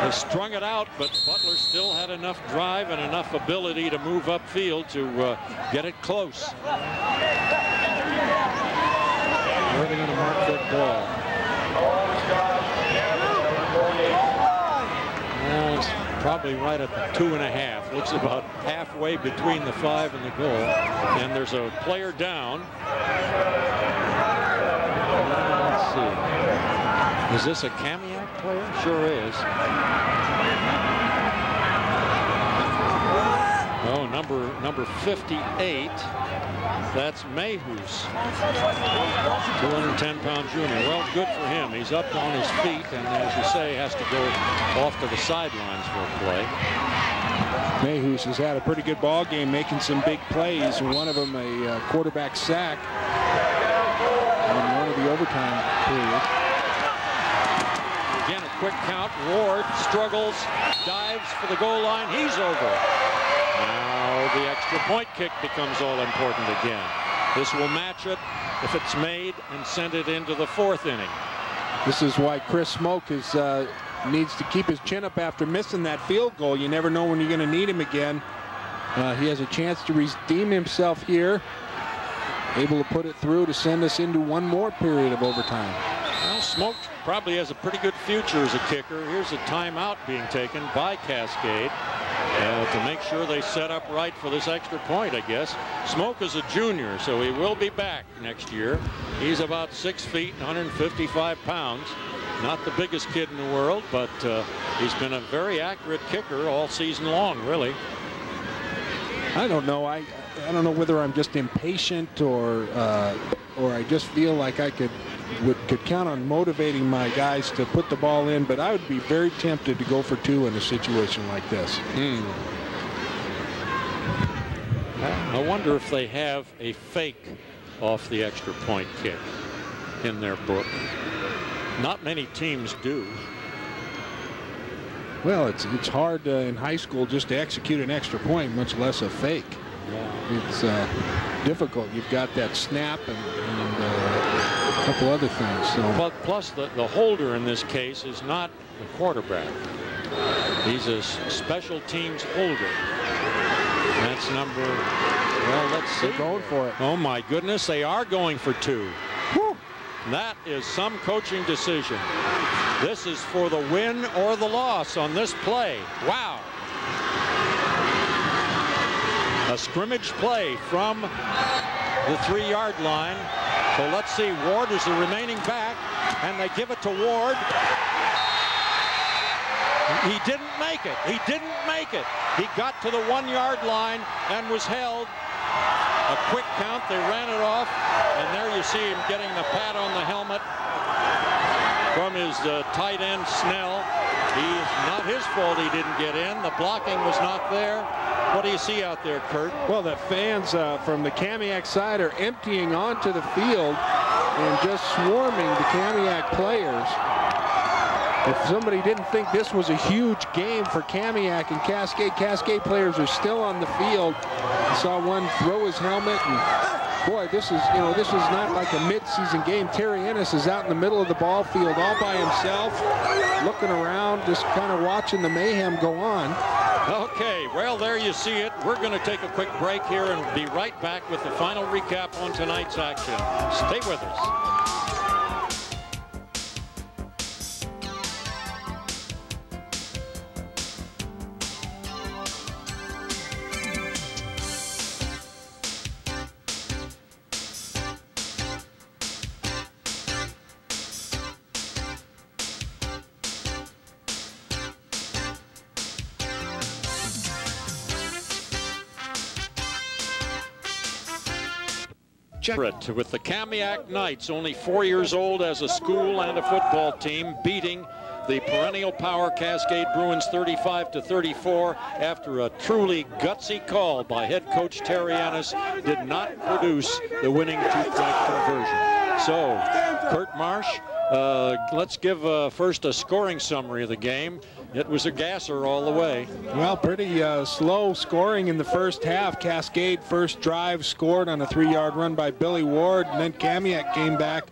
They strung it out, but Butler still had enough drive and enough ability to move upfield to get it close. Where are they going to mark that ball? It's probably right at the 2.5. Looks about halfway between the 5 and the goal. And there's a player down. Let's see. Is this a Kamiak player? Sure is. Oh, number 58. That's Mayhews, 210-pound junior. Well, good for him. He's up on his feet, and as you say, has to go off to the sidelines for a play. Mayhews has had a pretty good ball game, making some big plays. One of them a quarterback sack in one of the overtime periods. Again, a quick count. Ward struggles, dives for the goal line. He's over. Now the extra point kick becomes all important again. This will match it if it's made and send it into the 4th inning. This is why Chris Smoke is, needs to keep his chin up after missing that field goal. You never know when you're going to need him again. He has a chance to redeem himself here. Able to put it through to send us into one more period of overtime. Well, Smoke probably has a pretty good future as a kicker. Here's a timeout being taken by Cascade. to make sure they set up right for this extra point, I guess. Smoke is a junior, so he will be back next year. He's about 6 feet, 155 pounds. Not the biggest kid in the world, but he's been a very accurate kicker all season long, really. I don't know. I don't know whether I'm just impatient or I just feel like I could count on motivating my guys to put the ball in, but I would be very tempted to go for 2 in a situation like this. I wonder if they have a fake off the extra point kick in their book. Not many teams do. Well, it's hard in high school just to execute an extra point, much less a fake. Yeah. It's difficult. You've got that snap and a couple other things. So. But plus the holder in this case is not the quarterback. He's a special teams holder. That's number, well, let's see. They're going for it. Oh my goodness, they are going for 2. Whew. That is some coaching decision. This is for the win or the loss on this play. Wow. A scrimmage play from the 3-yard line. So let's see, Ward is the remaining back, and they give it to Ward. He didn't make it. He didn't make it. He got to the 1-yard line and was held. A quick count, they ran it off, and there you see him getting the pat on the helmet from his tight end Snell. It's not his fault he didn't get in. The blocking was not there. What do you see out there, Kurt? Well, the fans from the Kamiak side are emptying onto the field and just swarming the Kamiak players. If somebody didn't think this was a huge game for Kamiak and Cascade players are still on the field. I saw one throw his helmet, and boy, this is not like a mid-season game. Terry Ennis is out in the middle of the ball field all by himself, looking around, just kind of watching the mayhem go on. Okay, well, there you see it. We're going to take a quick break here and be right back with the final recap on tonight's action. Stay with us. Everett with the Kamiak Knights, only 4 years old as a school and a football team, beating the perennial power Cascade Bruins 35-34 after a truly gutsy call by head coach Terry Ennis did not produce the winning 2-point conversion. So, Kurt Marsh, let's give first a scoring summary of the game. It was a gasser all the way. Well, pretty slow scoring in the first half. Cascade first drive scored on a 3-yard run by Billy Ward, and then Kamiak came back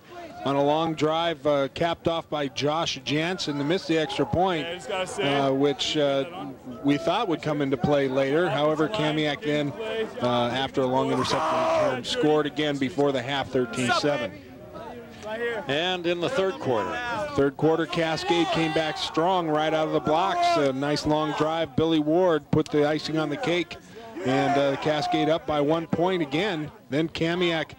on a long drive capped off by Josh Jansen to miss the extra point, which we thought would come into play later. However, Kamiak then, after a long interception return, scored again before the half, 13-7. And in the third quarter, Cascade came back strong right out of the blocks. A nice long drive. Billy Ward put the icing on the cake, and Cascade up by 1 point again. Then Kamiak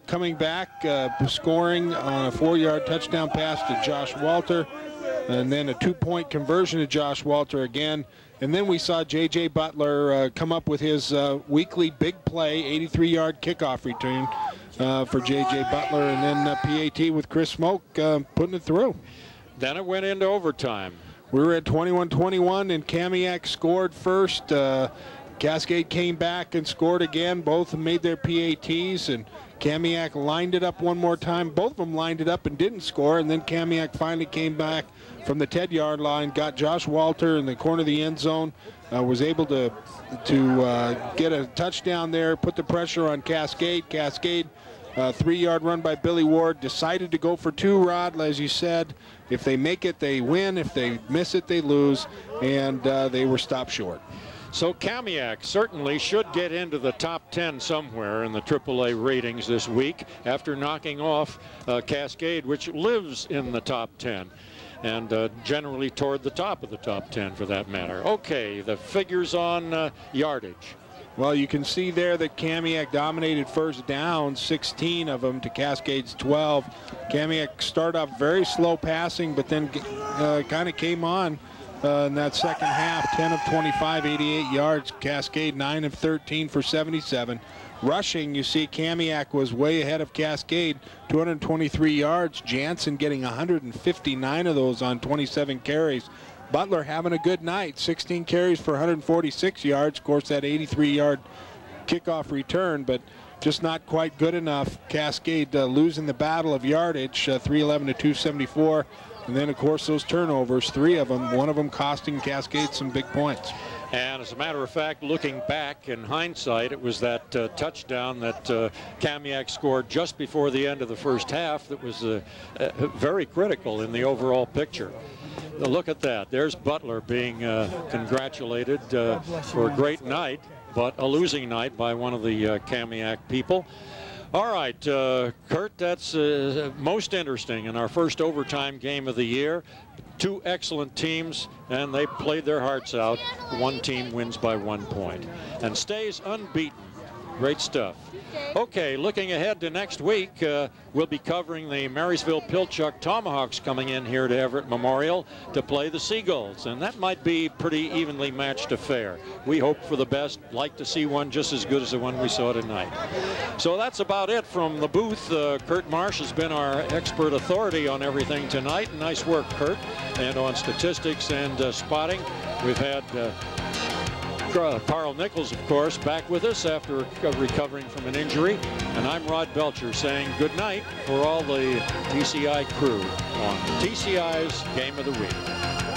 coming back, scoring on a 4-yard touchdown pass to Josh Walter, and then a 2-point conversion to Josh Walter again. And then we saw J.J. Butler come up with his weekly big play, 83-yard kickoff return for J.J. Butler, and then PAT with Chris Smoke putting it through. Then it went into overtime. We were at 21-21, and Kamiak scored first. Cascade came back and scored again. Both made their PATs, and Kamiak lined it up one more time. Both of them lined it up and didn't score, and then Kamiak finally came back from the 10-yard line, got Josh Walter in the corner of the end zone, was able to get a touchdown there, put the pressure on Cascade. Cascade, 3-yard run by Billy Ward, decided to go for 2, Rod, as you said. If they make it, they win. If they miss it, they lose, and they were stopped short. So Kamiak certainly should get into the top 10 somewhere in the AAA ratings this week after knocking off Cascade, which lives in the top 10. and generally toward the top of the top 10 for that matter. Okay, the figures on yardage. Well, you can see there that Kamiak dominated first down, 16 of them to Cascade's 12. Kamiak started off very slow passing, but then kind of came on in that second half. 10 of 25, 88 yards. Cascade 9 of 13 for 77. Rushing, you see Kamiak was way ahead of Cascade, 223 yards. Jansen getting 159 of those on 27 carries. Butler having a good night, 16 carries for 146 yards. Of course, that 83-yard kickoff return, but just not quite good enough. Cascade losing the battle of yardage, 311 to 274. And then, of course, those turnovers, 3 of them, one of them costing Cascade some big points. And as a matter of fact, looking back in hindsight, it was that touchdown that Kamiak scored just before the end of the first half that was very critical in the overall picture. Look at that. There's Butler being congratulated for a great night, but a losing night by one of the Kamiak people. All right, Kurt, that's most interesting in our first overtime game of the year. 2 excellent teams, and they played their hearts out. One team wins by 1 point and stays unbeaten. Great stuff. Okay, looking ahead to next week, we'll be covering the Marysville Pilchuck Tomahawks coming in here to Everett Memorial to play the Seagulls, and that might be pretty evenly matched affair. We hope for the best, like to see one just as good as the one we saw tonight. So that's about it from the booth. Kurt Marsh has been our expert authority on everything tonight. Nice work, Kurt, and on statistics and spotting. We've had Carl Nichols, of course, back with us after recovering from an injury. And I'm Rod Belcher saying good night for all the TCI crew on TCI's Game of the Week.